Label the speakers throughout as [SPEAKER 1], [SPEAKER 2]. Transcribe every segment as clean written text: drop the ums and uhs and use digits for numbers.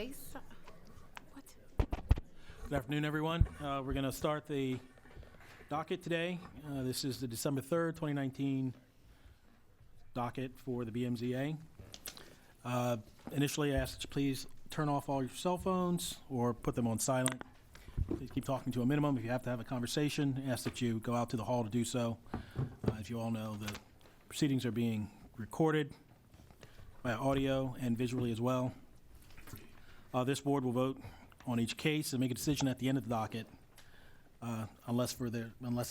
[SPEAKER 1] face. What?
[SPEAKER 2] Good afternoon, everyone. We're going to start the docket today. This is the December 3rd, 2019 docket for the BMZA. Initially, I ask that you please turn off all your cell phones or put them on silent. Please keep talking to a minimum. If you have to have a conversation, I ask that you go out to the hall to do so. As you all know, the proceedings are being recorded by audio and visually as well. This board will vote on each case and make a decision at the end of the docket, unless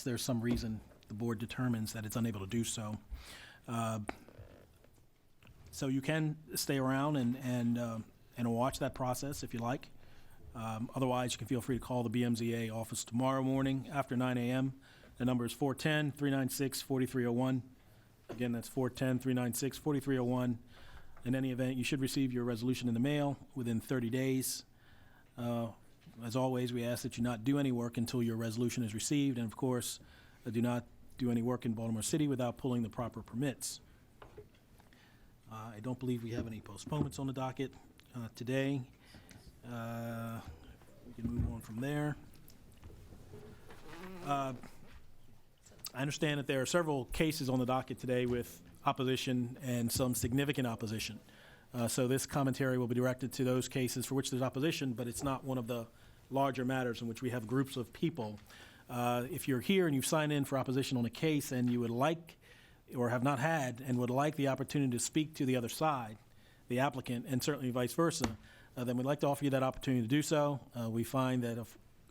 [SPEAKER 2] there's some reason the board determines that it's unable to do so. So you can stay around and watch that process if you like. Otherwise, you can feel free to call the BMZA office tomorrow morning after 9 a.m. The number is 410-396-4301. Again, that's 410-396-4301. In any event, you should receive your resolution in the mail within 30 days. As always, we ask that you not do any work until your resolution is received, and of course, do not do any work in Baltimore City without pulling the proper permits. I don't believe we have any postponements on the docket today. We can move on from there. I understand that there are several cases on the docket today with opposition and some significant opposition. So this commentary will be directed to those cases for which there's opposition, but it's not one of the larger matters in which we have groups of people. If you're here and you've signed in for opposition on a case and you would like or have not had and would like the opportunity to speak to the other side, the applicant, and certainly vice versa, then we'd like to offer you that opportunity to do so. We find that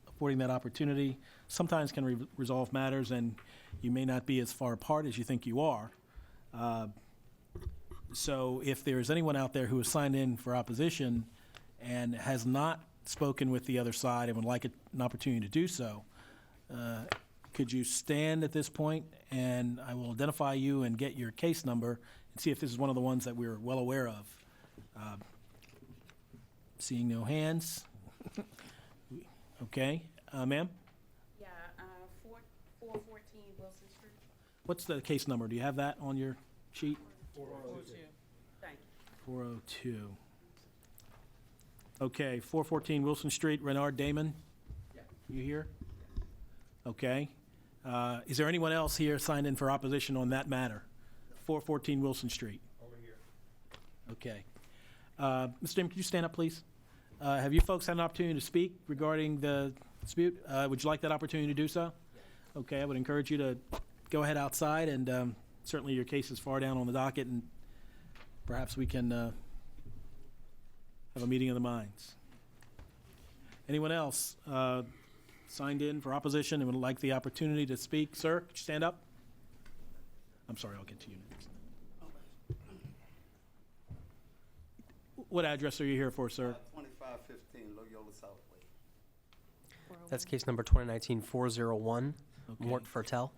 [SPEAKER 2] affording that opportunity sometimes can resolve matters, and you may not be as far apart as you think you are. So if there's anyone out there who has signed in for opposition and has not spoken with the other side and would like an opportunity to do so, could you stand at this point, and I will identify you and get your case number and see if this is one of the ones that we're well aware of. Seeing no hands. Okay. Ma'am?
[SPEAKER 1] Yeah, 414 Wilson Street.
[SPEAKER 2] What's the case number? Do you have that on your sheet?
[SPEAKER 1] 402. Thank you.
[SPEAKER 2] 402. Okay, 414 Wilson Street, Renard Damon?
[SPEAKER 3] Yeah.
[SPEAKER 2] You here? Okay. Is there anyone else here signed in for opposition on that matter? 414 Wilson Street.
[SPEAKER 3] Over here.
[SPEAKER 2] Okay. Mr. Damon, could you stand up, please? Have you folks had an opportunity to speak regarding the dispute? Would you like that opportunity to do so? Okay, I would encourage you to go ahead outside, and certainly your case is far down on the docket, and perhaps we can have a meeting of the minds. Anyone else signed in for opposition and would like the opportunity to speak? Sir, could you stand up? I'm sorry, I'll get to you next. What address are you here for, sir?
[SPEAKER 4] 2515 Loyola Southway.
[SPEAKER 3] That's case number 2019-401,
[SPEAKER 2] Okay.
[SPEAKER 3] Mort Fertel.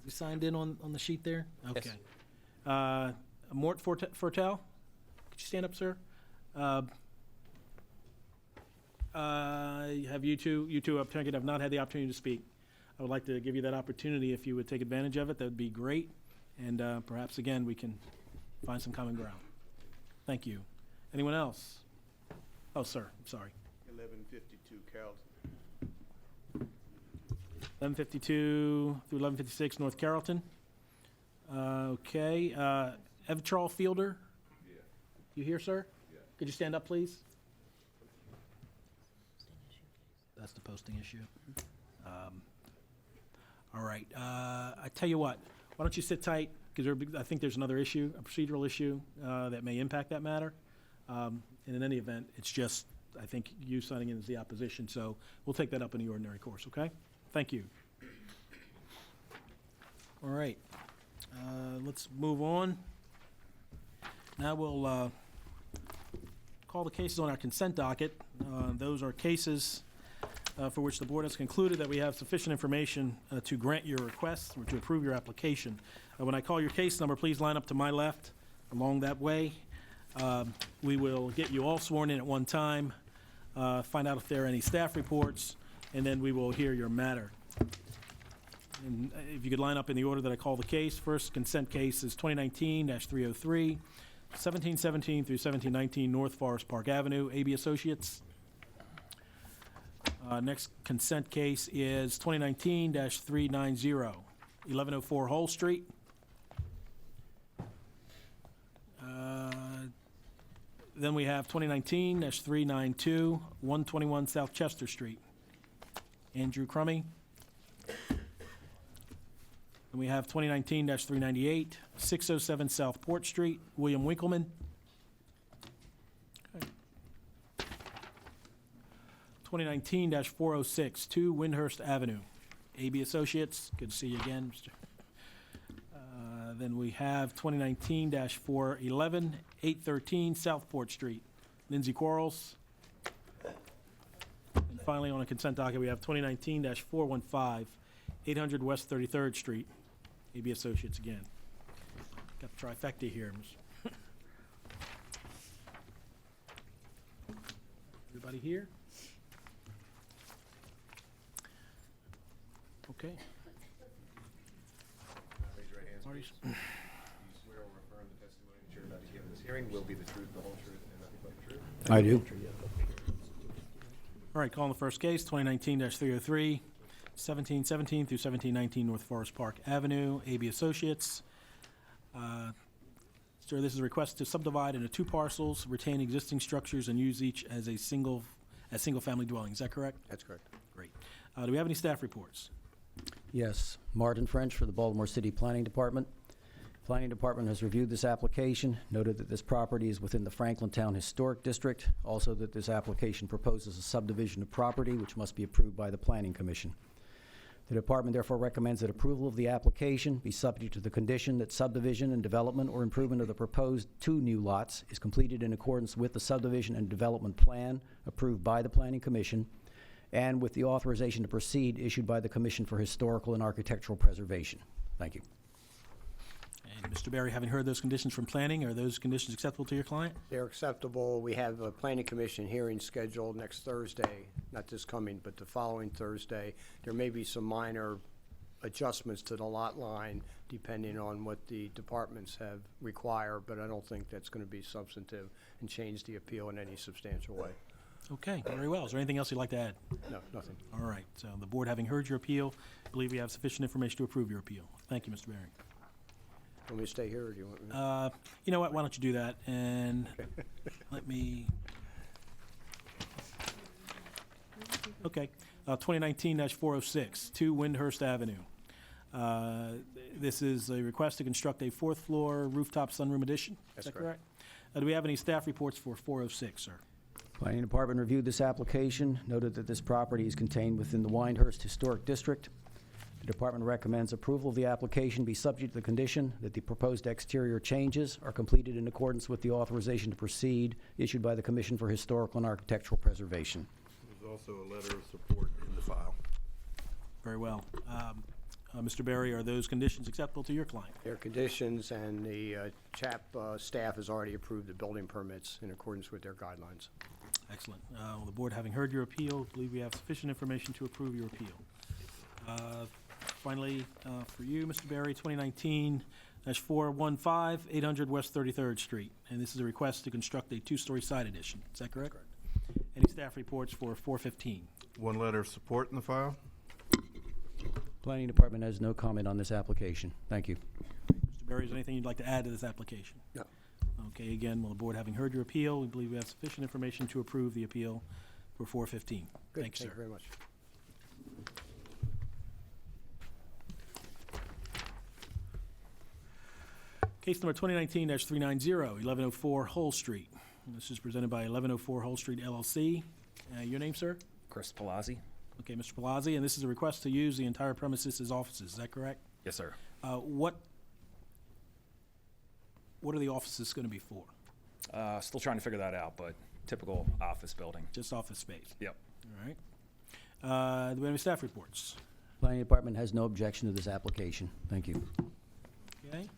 [SPEAKER 2] You signed in on the sheet there?
[SPEAKER 3] Yes.
[SPEAKER 2] Okay. Mort Fertel, could you stand up, sir? Have you two applicant have not had the opportunity to speak. I would like to give you that opportunity. If you would take advantage of it, that would be great. And perhaps, again, we can find some common ground. Thank you. Anyone else? Oh, sir, I'm sorry.
[SPEAKER 4] 1152 Carrollton.
[SPEAKER 2] 1152 through 1156 North Carrollton. Okay. Evtral Fielder?
[SPEAKER 4] Yeah.
[SPEAKER 2] You here, sir?
[SPEAKER 4] Yeah.
[SPEAKER 2] Could you stand up, please? That's the posting issue. All right. I tell you what, why don't you sit tight, because I think there's another issue, a procedural issue that may impact that matter. And in any event, it's just, I think, you signing in as the opposition, so we'll take that up in the ordinary course, okay? Thank you. All right. Let's move on. Now we'll call the cases on our consent docket. Those are cases for which the board has concluded that we have sufficient information to grant your request or to approve your application. When I call your case number, please line up to my left along that way. We will get you all sworn in at one time, find out if there are any staff reports, and then we will hear your matter. And if you could line up in the order that I call the case. First consent case is 2019-303, 1717 through 1719 North Forest Park Avenue, AB Associates. Next consent case is 2019-390, 1104 Hull Street. Then we have 2019-392, 121 South Chester Street. Andrew Crummy. And we have 2019-398, 607 South Port Street, William Winkleman. Okay. 2019-406, 2 Windhurst Avenue, AB Associates. Good to see you again, Mr. Then we have 2019-411, 813 Southport Street, Lindsay Quarles. And finally, on a consent docket, we have 2019-415, 800 West 33rd Street, AB Associates again. Got the trifecta here. Everybody here? Okay.
[SPEAKER 5] Raise your right hands,
[SPEAKER 2] Marty's-
[SPEAKER 5] please. Do you swear or affirm the testimony that you're about to give in this hearing will be the truth, the whole truth, and nothing but the truth?
[SPEAKER 6] I do.
[SPEAKER 2] All right, calling the first case, 2019-303, 1717 through 1719 North Forest Park Avenue, AB Associates. Sir, this is a request to subdivide into 2 parcels, retain existing structures, and use each as single-family dwellings. Is that correct?
[SPEAKER 5] That's correct.
[SPEAKER 2] Great. Do we have any staff reports?
[SPEAKER 6] Yes, Martin French for the Baltimore City Planning Department. Planning Department has reviewed this application, noted that this property is within the Franklintown Historic District, also that this application proposes a subdivision of property which must be approved by the Planning Commission. The department therefore recommends that approval of the application be subject to the condition that subdivision and development or improvement of the proposed 2 new lots is completed in accordance with the subdivision and development plan approved by the Planning Commission, and with the authorization to proceed issued by the Commission for Historical and Architectural Preservation. Thank you.
[SPEAKER 2] And Mr. Berry, having heard those conditions from planning, are those conditions acceptable to your client?
[SPEAKER 7] They're acceptable. We have a planning commission hearing scheduled next Thursday, not this coming, but the following Thursday. There may be some minor adjustments to the lot line depending on what the departments have require, but I don't think that's going to be substantive and change the appeal in any substantial way.
[SPEAKER 2] Okay, very well. Is there anything else you'd like to add?
[SPEAKER 7] No, nothing.
[SPEAKER 2] All right, so the board, having heard your appeal, believe we have sufficient information to approve your appeal. Thank you, Mr. Berry.
[SPEAKER 7] Want me to stay here, or do you want me?
[SPEAKER 2] You know what, why don't you do that, and let me, okay, 2019-406, 2 Windhurst Avenue. This is a request to construct a 4th-floor rooftop sunroom addition. Is
[SPEAKER 7] That's
[SPEAKER 2] that
[SPEAKER 7] correct.
[SPEAKER 2] correct? Do we have any staff reports for 406, sir?
[SPEAKER 6] Planning Department reviewed this application, noted that this property is contained within the Windhurst Historic District. The department recommends approval of the application be subject to the condition that the proposed exterior changes are completed in accordance with the authorization to proceed issued by the Commission for Historical and Architectural Preservation.
[SPEAKER 4] There's also a letter of support in the file.
[SPEAKER 2] Very well. Mr. Berry, are those conditions acceptable to your client?
[SPEAKER 7] There are conditions, and the CHAP staff has already approved the building permits in accordance with their guidelines.
[SPEAKER 2] Excellent. Well, the board, having heard your appeal, believe we have sufficient information to approve your appeal. Finally, for you, Mr. Berry, 2019-415, 800 West 33rd Street. And this is a request to construct a 2-story side addition. Is that correct?
[SPEAKER 7] Correct.
[SPEAKER 2] Any staff reports for 415?
[SPEAKER 4] One letter of support in the file.
[SPEAKER 6] Planning Department has no comment on this application. Thank you.
[SPEAKER 2] Mr. Berry, is there anything you'd like to add to this application?
[SPEAKER 7] No.
[SPEAKER 2] Okay, again, will the board, having heard your appeal, we believe we have sufficient information to approve the appeal for 415.
[SPEAKER 7] Good.
[SPEAKER 2] Thanks, sir.
[SPEAKER 7] Thank you very much.
[SPEAKER 2] Case number 2019-390, 1104 Hull Street. This is presented by 1104 Hull Street LLC. Your name, sir?
[SPEAKER 8] Chris Palazzi?
[SPEAKER 2] Okay, Mr. Palazzi, and this is a request to use the entire premises as offices. Is that correct?
[SPEAKER 8] Yes, sir.
[SPEAKER 2] What are the offices going to be for?
[SPEAKER 8] Still trying to figure that out, but typical office building.
[SPEAKER 2] Just office space?
[SPEAKER 8] Yep.
[SPEAKER 2] All right. Do we have any staff reports?
[SPEAKER 6] Planning Department has no objection to this application. Thank you.
[SPEAKER 2] Okay.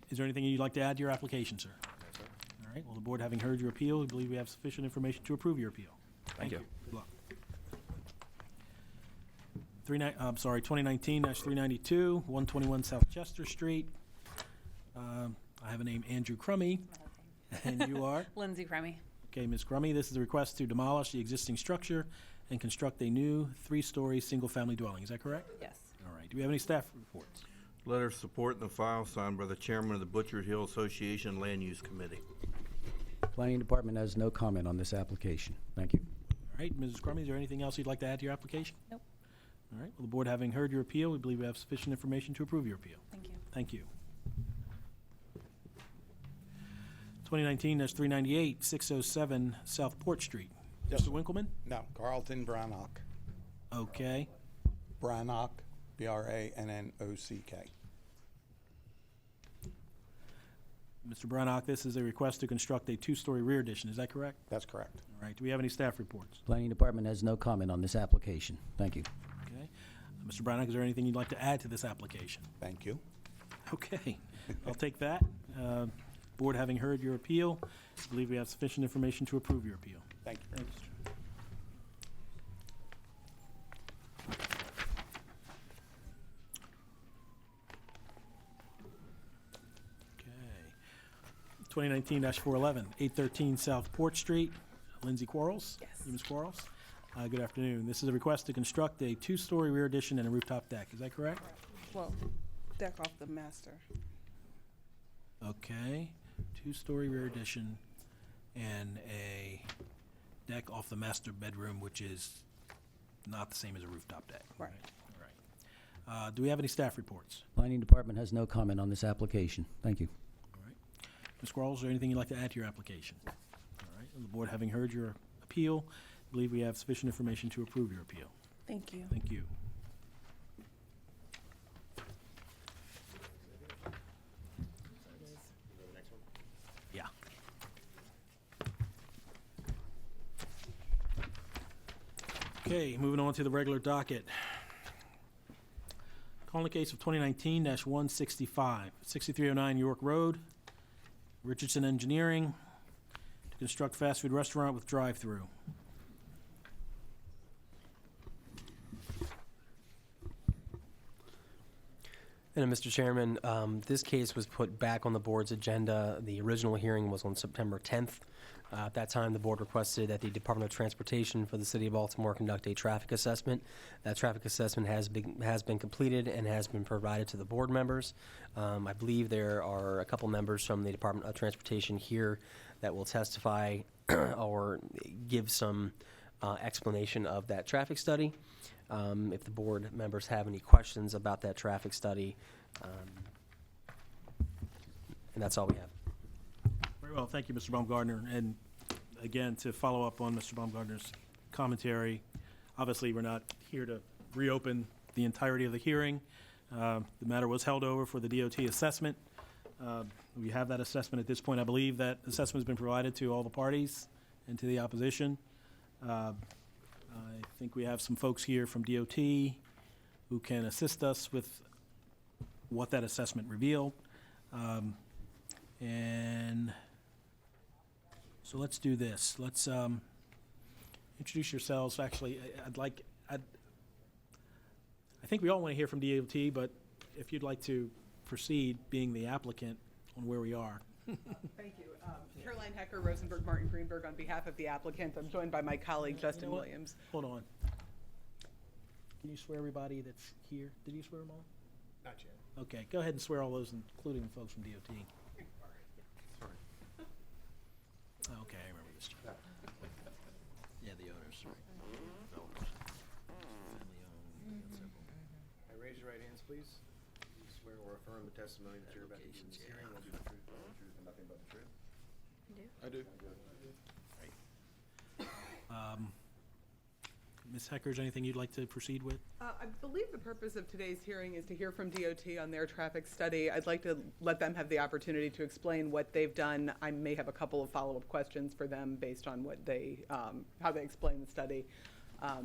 [SPEAKER 2] Is there anything you'd like to add to your application, sir?
[SPEAKER 8] No, sir.
[SPEAKER 2] All right. Well, the board, having heard your appeal, we believe we have sufficient information to approve your appeal.
[SPEAKER 8] Thank you.
[SPEAKER 2] Good luck. 2019-392, 121 South Chester Street. I have a name, Andrew Crummy, and you are?
[SPEAKER 9] Lindsay Crummy.
[SPEAKER 2] Okay, Ms. Crummy, this is a request to demolish the existing structure and construct a new 3-story single-family dwelling. Is that correct?
[SPEAKER 9] Yes.
[SPEAKER 2] All right. Do we have any staff reports?
[SPEAKER 4] Letter of support in the file signed by the chairman of the Butchers Hill Association Land Use Committee.
[SPEAKER 6] Planning Department has no comment on this application. Thank you.
[SPEAKER 2] All right, Mrs. Crummy, is there anything else you'd like to add to your application?
[SPEAKER 9] Nope.
[SPEAKER 2] All right. Well, the board having heard your appeal, we believe we have sufficient information to approve your appeal.
[SPEAKER 9] Thank you.
[SPEAKER 2] Thank you. 2019-398, 607 South Port Street.
[SPEAKER 10] Yes,
[SPEAKER 2] Mr.
[SPEAKER 10] sir.
[SPEAKER 2] Winkleman?
[SPEAKER 10] No, Carlton Brannock.
[SPEAKER 2] Okay.
[SPEAKER 10] Brannock, Brannock.
[SPEAKER 2] Mr. Brannock, this is a request to construct a 2-story rear addition. Is that correct?
[SPEAKER 10] That's correct.
[SPEAKER 2] All right. Do we have any staff reports?
[SPEAKER 6] Planning Department has no comment on this application. Thank you.
[SPEAKER 2] Okay. Mr. Brannock, is there anything you'd like to add to this application?
[SPEAKER 10] Thank you.
[SPEAKER 2] Okay. I'll take that. Board having heard your appeal, I believe we have sufficient information to approve your appeal.
[SPEAKER 10] Thank you very much.
[SPEAKER 2] Okay. 2019-411, 813 South Port Street. Lindsay Quarles?
[SPEAKER 9] Yes.
[SPEAKER 2] You, Ms. Quarles? Good afternoon. This is a request to construct a 2-story rear addition and a rooftop deck. Is that correct?
[SPEAKER 11] Well, deck off the master.
[SPEAKER 2] Okay. 2-story rear addition and a deck off the master bedroom, which is not the same as a rooftop deck.
[SPEAKER 11] Right.
[SPEAKER 2] All right. Do we have any staff reports?
[SPEAKER 6] Planning Department has no comment on this application. Thank you.
[SPEAKER 2] All right. Ms. Quarles, is there anything you'd like to add to your application? All right. And the board having heard your appeal, I believe we have sufficient information to approve your appeal.
[SPEAKER 11] Thank you.
[SPEAKER 2] Thank you. Yeah. Okay, moving on to the regular docket. Calling the case of 2019-165, 6309 York Road, Richardson Engineering, to construct fast food restaurant with drive-through.
[SPEAKER 3] And Mr. Chairman, this case was put back on the board's agenda. The original hearing was on September 10th. At that time, the board requested that the Department of Transportation for the City of Baltimore conduct a traffic assessment. That traffic assessment has been completed and has been provided to the board members. I believe there are a couple members from the Department of Transportation here that will testify or give some explanation of that traffic study. If the board members have any questions about that traffic study, and that's all we have.
[SPEAKER 2] Very well, thank you, Mr. Baumgartner. And again, to follow up on Mr. Baumgartner's commentary, obviously, we're not here to reopen the entirety of the hearing. The matter was held over for the DOT assessment. We have that assessment at this point. I believe that assessment has been provided to all the parties and to the opposition. I think we have some folks here from DOT who can assist us with what that assessment revealed. And so let's do this. Let's introduce yourselves. Actually, I think we all want to hear from DOT, but if you'd like to proceed being the applicant on where we are.
[SPEAKER 11] Thank you. Caroline Hecker, Rosenberg, Martin Greenberg, on behalf of the applicant. I'm joined by my colleague, Justin
[SPEAKER 2] what?
[SPEAKER 11] Williams.
[SPEAKER 2] Hold on. Can you swear everybody that's here? Did you swear them all?
[SPEAKER 5] Not yet.
[SPEAKER 2] Okay, go ahead and swear all those, including the folks from DOT. Okay, I remember this. Yeah, the owners, right.
[SPEAKER 5] I raise your right hands, please. You swear or affirm the testimony that you're about to give in this hearing will be the truth, the whole truth, and nothing but the truth?
[SPEAKER 4] I do.
[SPEAKER 2] Ms. Hecker, is there anything you'd like to proceed with?
[SPEAKER 11] I believe the purpose of today's hearing is to hear from DOT on their traffic study. I'd like to let them have the opportunity to explain what they've done. I may have a couple of follow-up questions for them based on what they, how they explain the study.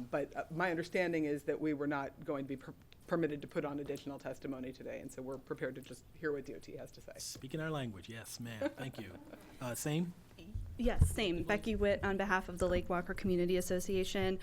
[SPEAKER 11] But my understanding is that we were not going to be permitted to put on additional testimony today, and so we're prepared to just hear what DOT has to say.
[SPEAKER 2] Speaking our language, yes, ma'am. Thank you. Same?
[SPEAKER 12] Yes, same. Becky Witt on behalf of the Lake Walker Community Association.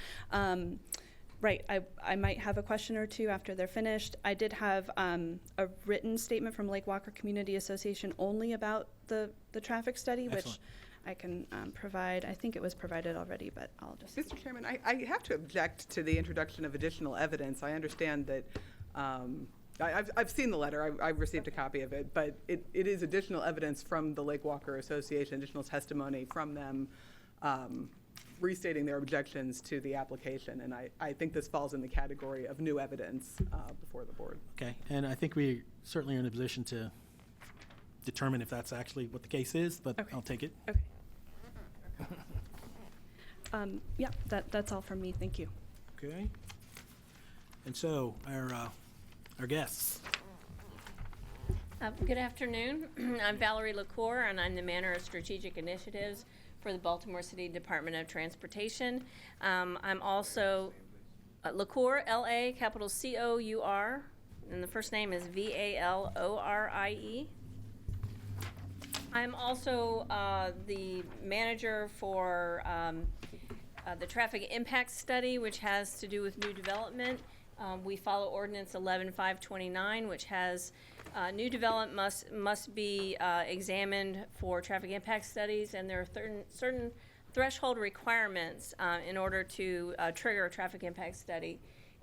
[SPEAKER 9] Right, I might have a question or two after they're finished. I did have a written statement from Lake Walker Community Association only about the traffic study, which
[SPEAKER 2] Excellent.
[SPEAKER 9] I can provide. I think it was provided already, but I'll just.
[SPEAKER 11] Mr. Chairman, I have to object to the introduction of additional evidence. I understand that, I've seen the letter, I've received a copy of it, but it is additional evidence from the Lake Walker Association, additional testimony from them, restating their objections to the application, and I think this falls in the category of new evidence before the board.
[SPEAKER 2] Okay, and I think we certainly are in a position to determine if that's actually what the case is, but
[SPEAKER 9] Okay.
[SPEAKER 2] I'll take it.
[SPEAKER 9] Okay. Yeah, that's all from me. Thank you.
[SPEAKER 2] Okay. And so, our guests.
[SPEAKER 12] Good afternoon. I'm Valerie LaCour, and I'm the Manager of Strategic Initiatives for the Baltimore City Department of Transportation. I'm also LaCour, L-A, capital C-O-U-R, and the first name is V-A-L-O-R-I-E. I'm also the manager for the Traffic Impact Study, which has to do with new development. We follow Ordinance 11-529, which has new development must be examined for traffic impact studies, and there are certain threshold requirements in order to trigger a traffic impact study.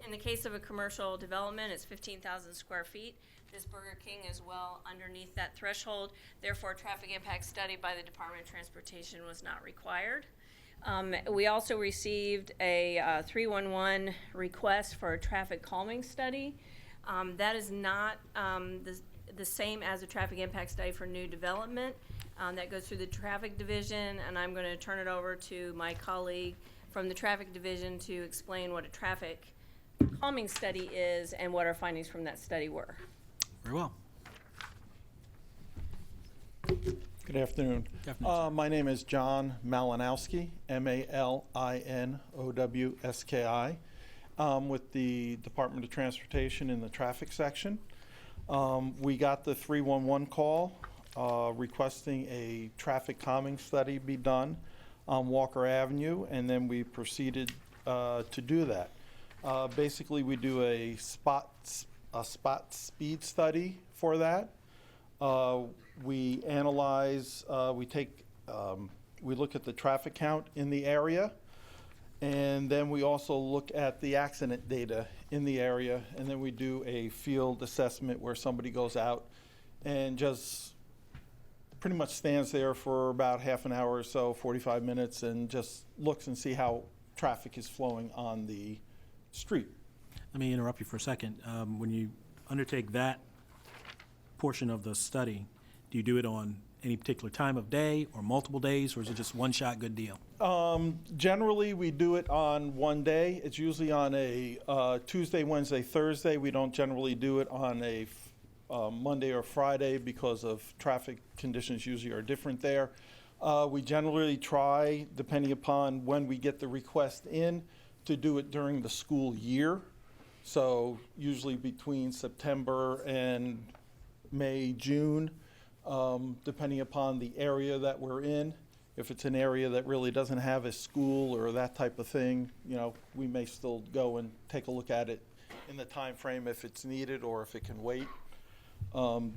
[SPEAKER 12] In the case of a commercial development, it's 15,000 square feet. This Burger King is well underneath that threshold. Therefore, a traffic impact study by the Department of Transportation was not required. We also received a 311 request for a traffic calming study. That is not the same as a traffic impact study for new development. That goes through the traffic division, and I'm going to turn it over to my colleague from the traffic division to explain what a traffic calming study is and what our findings from that study were.
[SPEAKER 2] Very well.
[SPEAKER 10] Good afternoon.
[SPEAKER 2] Good afternoon,
[SPEAKER 10] My name is John Malinowski, M-A-L-I-N-O-W-S-K-I. With the Department of Transportation in the traffic section. We got the 311 call requesting a traffic calming study be done on Walker Avenue, and then we proceeded to do that. Basically, we do a spot speed study for that. We analyze, we look at the traffic count in the area, and then we also look at the accident data in the area, and then we do a field assessment where somebody goes out and just pretty much stands there for about half an hour or so, 45 minutes, and just looks and see how traffic is flowing on the street.
[SPEAKER 2] Let me interrupt you for a second. When you undertake that portion of the study, do you do it on any particular time of day or multiple days, or is it just one shot, good deal?
[SPEAKER 10] Generally, we do it on one day. It's usually on a Tuesday, Wednesday, Thursday. We don't generally do it on a Monday or Friday because of traffic conditions usually are different there. We generally try, depending upon when we get the request in, to do it during the school year. So usually between September and May, June. Depending upon the area that we're in. If it's an area that really doesn't have a school or that type of thing, you know, we may still go and take a look at it in the time frame if it's needed or if it can wait.
[SPEAKER 2] Okay.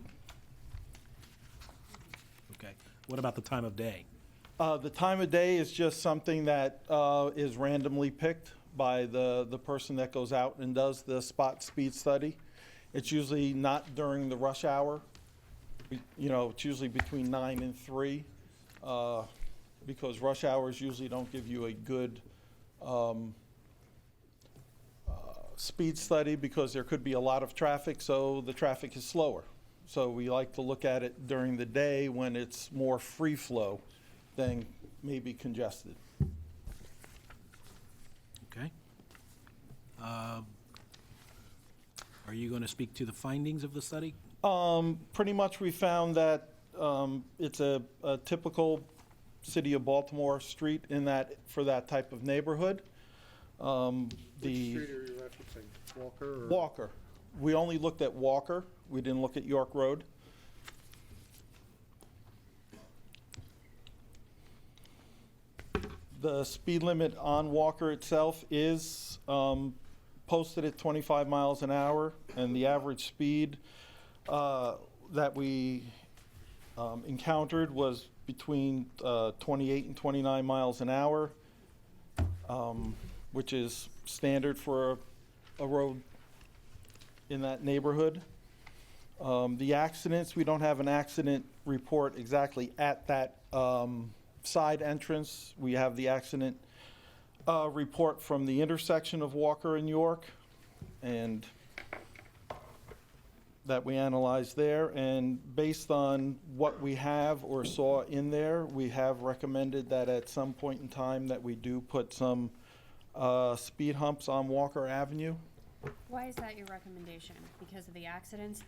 [SPEAKER 2] What about the time of day?
[SPEAKER 10] The time of day is just something that is randomly picked by the person that goes out and does the spot speed study. It's usually not during the rush hour. You know, it's usually between 9 and 3 because rush hours usually don't give you a good speed study because there could be a lot of traffic, so the traffic is slower. So we like to look at it during the day when it's more free flow than maybe congested.
[SPEAKER 2] Okay. Are you going to speak to the findings of the study?
[SPEAKER 10] Pretty much we found that it's a typical City of Baltimore street in that, for that type of neighborhood.
[SPEAKER 5] Which street are you referencing? Walker or?
[SPEAKER 10] Walker. We only looked at Walker. We didn't look at York Road. The speed limit on Walker itself is posted at 25 miles an hour, and the average speed that we encountered was between 28 and 29 miles an hour, which is standard for a road in that neighborhood. The accidents, we don't have an accident report exactly at that side entrance. We have the accident report from the intersection of Walker and York, and that we analyzed there. And based on what we have or saw in there, we have recommended that at some point in time that we do put some speed humps on Walker Avenue.
[SPEAKER 13] Why is that your recommendation? Because of the accidents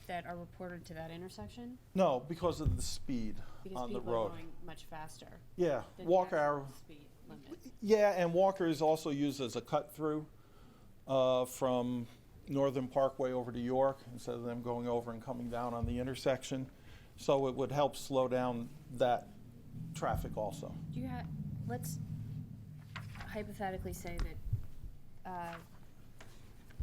[SPEAKER 13] that are reported to that intersection?
[SPEAKER 10] No, because of the speed on the
[SPEAKER 13] Because people
[SPEAKER 10] road.
[SPEAKER 13] are going much faster
[SPEAKER 10] Yeah,
[SPEAKER 13] than the
[SPEAKER 10] Walker,
[SPEAKER 13] actual speed limit.
[SPEAKER 10] yeah, and Walker is also used as a cut-through from Northern Parkway over to York, instead of them going over and coming down on the intersection. So it would help slow down that traffic also.
[SPEAKER 13] Do you have, let's hypothetically say that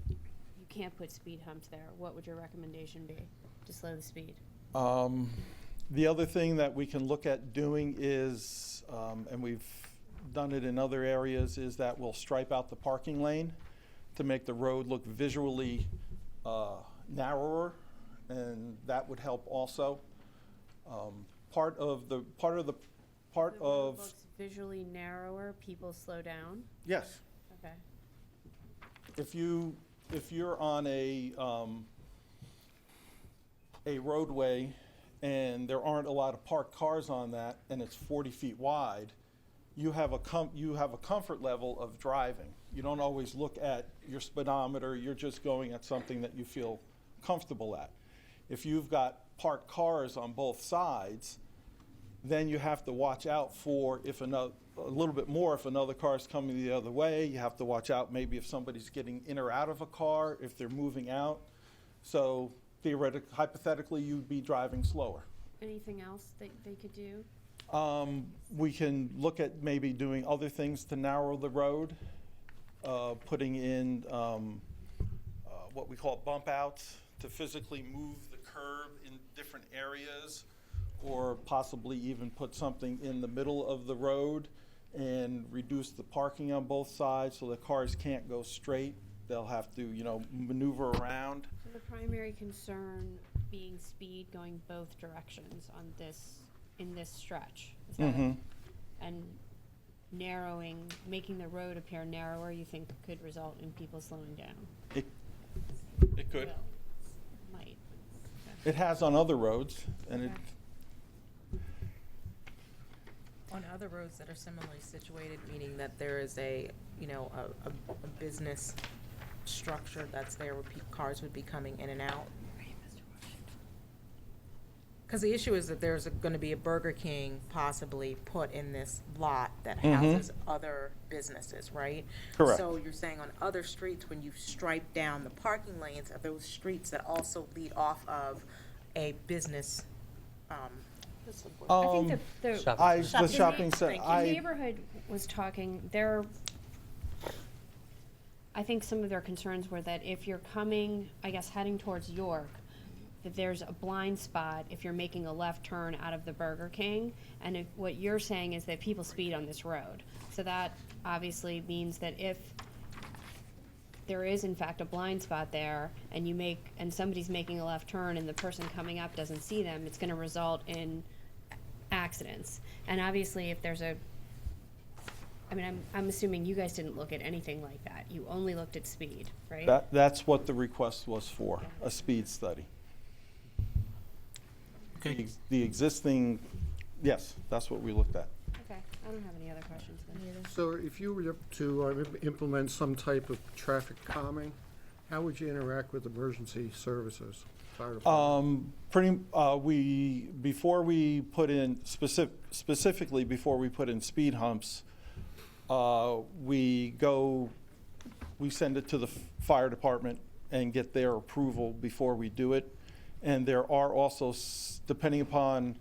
[SPEAKER 13] you can't put speed humps there. What would your recommendation be to slow the speed?
[SPEAKER 10] The other thing that we can look at doing is, and we've done it in other areas, is that we'll stripe out the parking lane to make the road look visually narrower, and that would help also. Part of
[SPEAKER 13] The road looks visually narrower, people slow down?
[SPEAKER 10] yes.
[SPEAKER 13] Okay.
[SPEAKER 10] If you're on a roadway and there aren't a lot of parked cars on that, and it's 40 feet wide, you have a comfort level of driving. You don't always look at your speedometer. You're just going at something that you feel comfortable at. If you've got parked cars on both sides, then you have to watch out for a little bit more if another car is coming the other way. You have to watch out maybe if somebody's getting in or out of a car, if they're moving out. So hypothetically, you'd be driving slower.
[SPEAKER 13] Anything else that they could do?
[SPEAKER 10] We can look at maybe doing other things to narrow the road, putting in what we call bump outs to physically move the curb in different areas, or possibly even put something in the middle of the road and reduce the parking on both sides so the cars can't go straight. They'll have to, maneuver around.
[SPEAKER 13] So the primary concern being speed going both directions on in this stretch? Is that
[SPEAKER 10] Mhm.
[SPEAKER 13] And making the road appear narrower, you think could result in people slowing down?
[SPEAKER 10] It could.
[SPEAKER 13] Will. Might.
[SPEAKER 10] It has on other roads, and it,
[SPEAKER 14] On other roads that are similarly situated, meaning that there is a business structure that's there where cars would be coming in and out? Because the issue is that there's going to be a Burger King possibly put in this lot that houses other businesses, right?
[SPEAKER 10] Correct.
[SPEAKER 14] So you're saying on other streets, when you stripe down the parking lanes, are those streets that also lead off of a business?
[SPEAKER 13] I think the
[SPEAKER 10] shopping center.
[SPEAKER 13] the neighborhood was talking, I think some of their concerns were that if you're coming, I guess heading towards York, that there's a blind spot if you're making a left turn out of the Burger King, and what you're saying is that people speed on this road. So that obviously means that if there is in fact a blind spot there, and somebody's making a left turn and the person coming up doesn't see them, it's gonna result in accidents. And obviously if there's I'm assuming you guys didn't look at anything like that. You only looked at speed, right?
[SPEAKER 10] That's what the request was for, a speed study.
[SPEAKER 2] Okay.
[SPEAKER 10] The existing, yes, that's what we looked at.
[SPEAKER 13] Okay, I don't have any other questions then.
[SPEAKER 15] So if you were to implement some type of traffic calming, how would you interact with emergency services, fire department?
[SPEAKER 10] Before we put in, specifically before we put in speed humps, we send it to the fire department and get their approval before we do it. And there are also, depending upon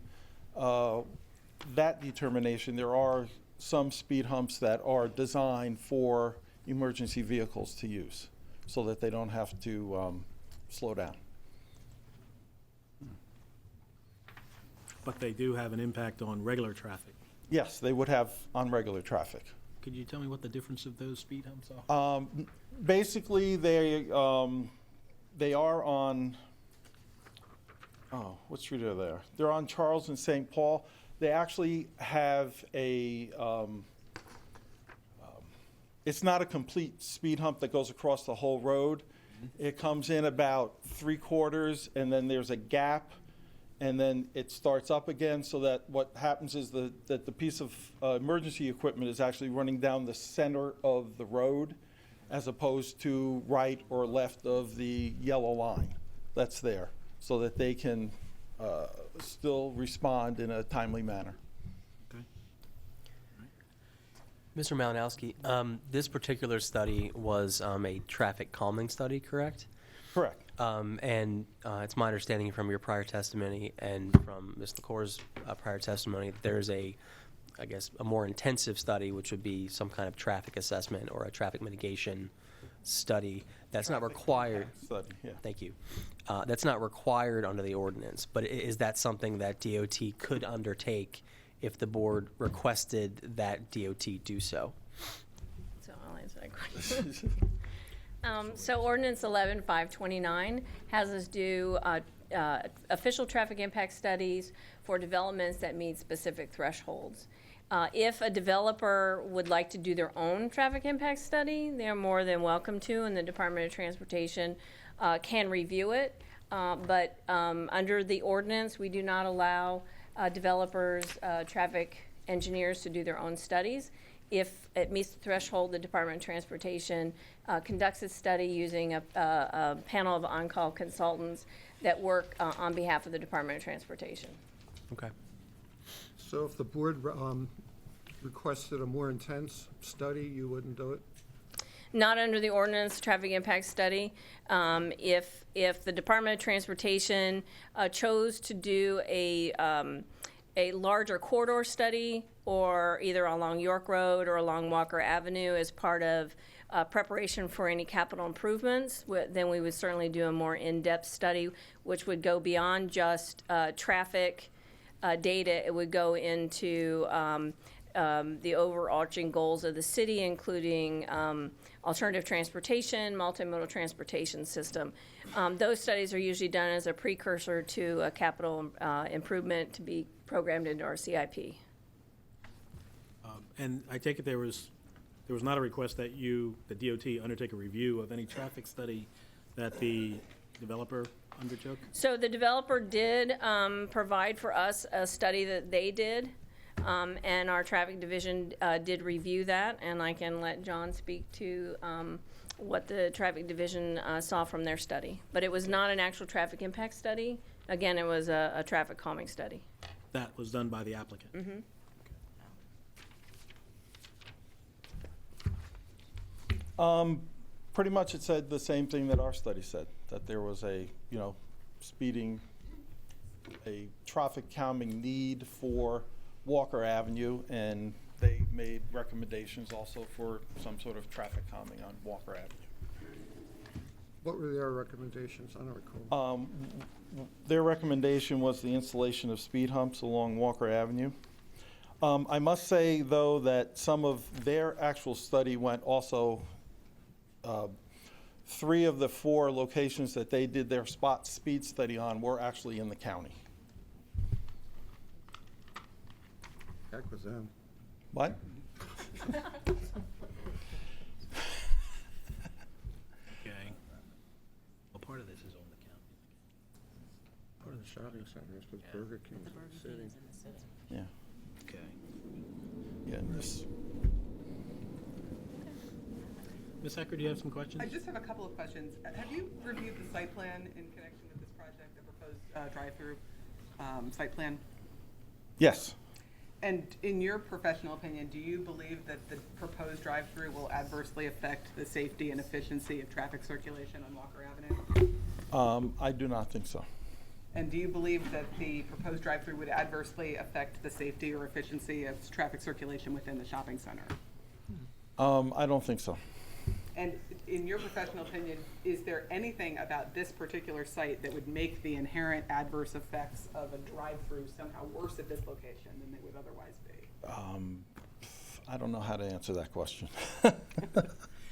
[SPEAKER 10] that determination, there are some speed humps that are designed for emergency vehicles to use. so that they don't have to slow down.
[SPEAKER 2] But they do have an impact on regular traffic.
[SPEAKER 10] Yes, they would have on regular traffic.
[SPEAKER 2] Could you tell me what the difference of those speed humps are?
[SPEAKER 10] Basically, they are on, what street are they? They're on Charles and St. Paul. They actually have a, it's not a complete speed hump that goes across the whole road. It comes in about 3/4, and then there's a gap, and then it starts up again, so that what happens is that the piece of emergency equipment is actually running down the center of the road, as opposed to right or left of the yellow line that's there, so that they can still respond in a timely manner.
[SPEAKER 3] Mr. Malinowski, this particular study was a traffic calming study, correct?
[SPEAKER 10] Correct.
[SPEAKER 3] And it's my understanding from your prior testimony and from Ms. LaCour's prior testimony that there's a more intensive study, which would be some kind of traffic assessment or a traffic mitigation study. That's not required.
[SPEAKER 10] Study, yeah.
[SPEAKER 3] Thank you. That's not required under the ordinance, but is that something that DOT could undertake if the board requested that DOT do so?
[SPEAKER 12] So I'll answer that question. So ordinance 11-529 has us do official traffic impact studies for developments that meet specific thresholds. If a developer would like to do their own traffic impact study, they're more than welcome to, and the Department of Transportation can review it. But under the ordinance, we do not allow developers, traffic engineers to do their own studies. If it meets the threshold, the Department of Transportation conducts a study using a panel of on-call consultants that work on behalf of the Department of Transportation.
[SPEAKER 3] Okay.
[SPEAKER 15] So if the board requested a more intense study, you wouldn't do it?
[SPEAKER 12] Not under the ordinance traffic impact study. If the Department of Transportation chose to do a larger corridor study, or either along York Road or along Walker Avenue as part of preparation for any capital improvements, then we would certainly do a more in-depth study, which would go beyond just traffic data. It would go into the overarching goals of the city, including alternative transportation, multimodal transportation system. Those studies are usually done as a precursor to a capital improvement to be programmed into our CIP.
[SPEAKER 2] And I take it there was not a request that the DOT, undertake a review of any traffic study that the developer undertook?
[SPEAKER 12] So the developer did provide for us a study that they did, and our traffic division did review that, and I can let John speak to what the traffic division saw from their study. But it was not an actual traffic impact study. Again, it was a traffic calming study.
[SPEAKER 2] That was done by the applicant?
[SPEAKER 12] Mm-hmm.
[SPEAKER 10] Pretty much it said the same thing that our study said, that there was a, speeding, a traffic calming need for Walker Avenue, and they made recommendations also for some sort of traffic calming on Walker Avenue.
[SPEAKER 15] What were their recommendations? I don't recall.
[SPEAKER 10] Their recommendation was the installation of speed humps along Walker Avenue. I must say, though, that some of their actual study went also, 3 of the 4 locations that they did their spot speed study on were actually in the county.
[SPEAKER 15] Heck with them.
[SPEAKER 10] What?
[SPEAKER 2] Okay. Well, part of this is on the county.
[SPEAKER 15] Part of the shopping center is with Burger King in the city.
[SPEAKER 10] Yeah.
[SPEAKER 2] Okay.
[SPEAKER 10] Yeah, and this.
[SPEAKER 2] Ms. Ecker, do you have some questions?
[SPEAKER 11] I just have a couple of questions. Have you reviewed the site plan in connection with this project, the proposed drive-through site plan?
[SPEAKER 10] Yes.
[SPEAKER 11] And in your professional opinion, do you believe that the proposed drive-through will adversely affect the safety and efficiency of traffic circulation on Walker Avenue?
[SPEAKER 10] I do not think so.
[SPEAKER 11] And do you believe that the proposed drive-through would adversely affect the safety or efficiency of traffic circulation within the shopping center?
[SPEAKER 10] I don't think so.
[SPEAKER 11] And in your professional opinion, is there anything about this particular site that would make the inherent adverse effects of a drive-through somehow worse at this location than they would otherwise be?
[SPEAKER 10] I don't know how to answer that question.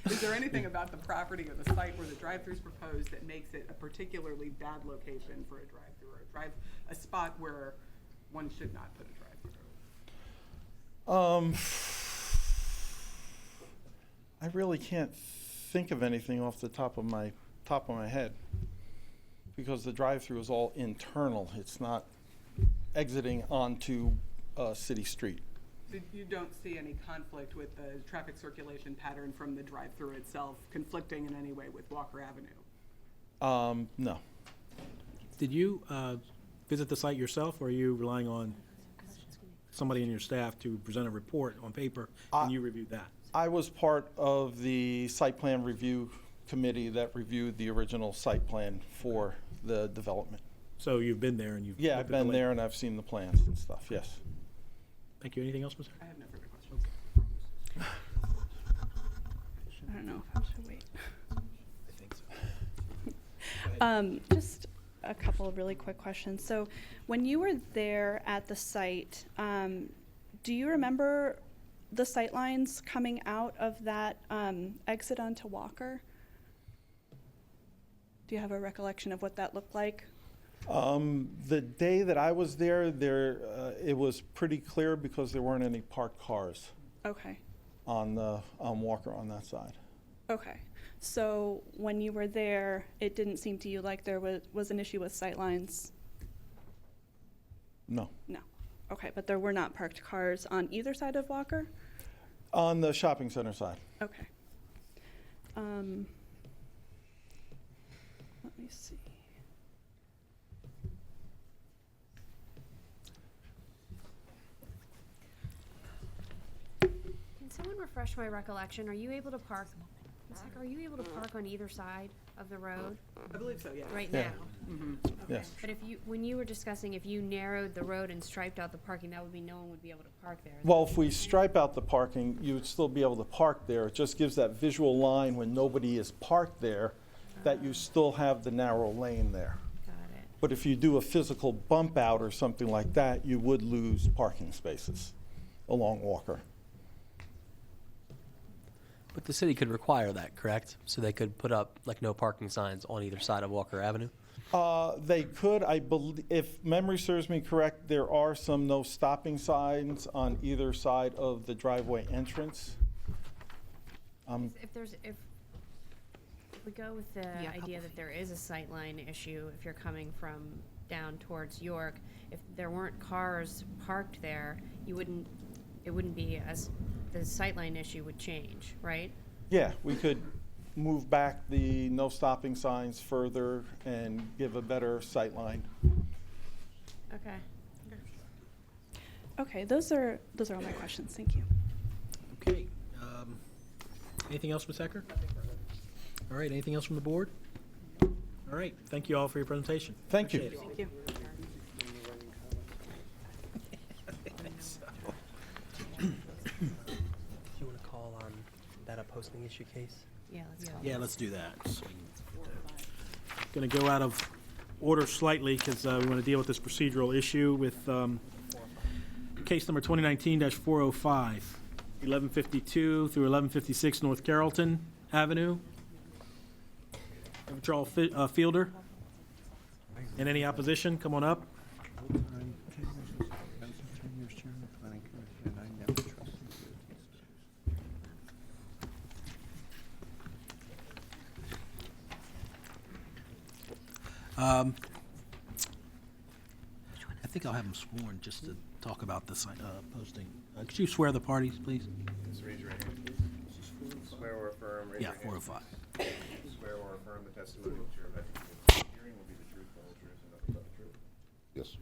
[SPEAKER 11] Is there anything about the property or the site where the drive-through is proposed that makes it a particularly bad location for a drive-through, or a spot where one should not put a drive-through?
[SPEAKER 10] I really can't think of anything off the top of my head, because the drive-through is all internal. It's not exiting onto a city street.
[SPEAKER 11] So you don't see any conflict with the traffic circulation pattern from the drive-through itself conflicting in any way with Walker Avenue?
[SPEAKER 10] No.
[SPEAKER 2] Did you visit the site yourself, or are you relying on somebody in your staff to present a report on paper and you reviewed that?
[SPEAKER 10] I was part of the site plan review committee that reviewed the original site plan for the development.
[SPEAKER 2] So you've been there and you've
[SPEAKER 10] Yeah,
[SPEAKER 2] looked
[SPEAKER 10] I've
[SPEAKER 2] at the
[SPEAKER 10] been there and I've seen the plans and stuff, yes.
[SPEAKER 2] Thank you. Anything else, Mr.?
[SPEAKER 11] I have no further questions.
[SPEAKER 9] I don't know if I should wait.
[SPEAKER 2] I think so.
[SPEAKER 9] Just a couple of really quick questions. So when you were there at the site, do you remember the sight lines coming out of that exit onto Walker? Do you have a recollection of what that looked like?
[SPEAKER 10] The day that I was there, it was pretty clear because there weren't any parked cars
[SPEAKER 9] Okay.
[SPEAKER 10] on Walker on that side.
[SPEAKER 9] Okay. So when you were there, it didn't seem to you like there was an issue with sight lines?
[SPEAKER 10] No.
[SPEAKER 9] No. Okay, but there were not parked cars on either side of Walker?
[SPEAKER 10] On the shopping center side.
[SPEAKER 9] Okay. Let me see.
[SPEAKER 13] Can someone refresh my recollection? Are you able to park, are you able to park on either side of the road
[SPEAKER 11] I believe so, yes.
[SPEAKER 13] right
[SPEAKER 10] Yeah.
[SPEAKER 13] now?
[SPEAKER 11] Mhm.
[SPEAKER 13] Okay.
[SPEAKER 10] Yes.
[SPEAKER 13] But when you were discussing if you narrowed the road and striped out the parking, that would mean no one would be able to park there.
[SPEAKER 10] Well, if we stripe out the parking, you would still be able to park there. It just gives that visual line when nobody is parked there, that you still have the narrow lane there.
[SPEAKER 13] Got it.
[SPEAKER 10] But if you do a physical bump out or something like that, you would lose parking spaces along Walker.
[SPEAKER 3] But the city could require that, correct? So they could put up like no parking signs on either side of Walker Avenue?
[SPEAKER 10] They could, I believe, if memory serves me correct, there are some no stopping signs on either side of the driveway entrance.
[SPEAKER 13] If we go with the idea that there is a sightline issue, if you're coming from down towards York, if there weren't cars parked there, it wouldn't be as, the sightline issue would change, right?
[SPEAKER 10] Yeah, we could move back the no stopping signs further and give a better sight line.
[SPEAKER 13] Okay.
[SPEAKER 9] Okay, those are all my questions. Thank you.
[SPEAKER 2] Okay. Anything else, Ms. Ecker? All right, anything else from the board? All right, thank you all for your presentation.
[SPEAKER 10] Thank you.
[SPEAKER 2] Appreciate it.
[SPEAKER 9] Thank you.
[SPEAKER 3] Do you want to call on that a posting issue case?
[SPEAKER 13] Yeah, let's call.
[SPEAKER 2] Yeah, let's do that. Going to go out of order slightly because we want to deal with this procedural issue with case number 2019-405, 1152 through 1156 North Carrollton Avenue. Charles Fielder. And any opposition, come on up. I think I'll have them sworn just to talk about the posting. Could you swear the parties, please?
[SPEAKER 5] Just raise your right hand, please. Swear or affirm, raise
[SPEAKER 2] Yeah,
[SPEAKER 5] your hand.
[SPEAKER 2] 405.
[SPEAKER 5] Swear or affirm the testimony that you're about to give in this hearing will be the truth, the whole truth, and nothing but the truth.
[SPEAKER 15] Yes.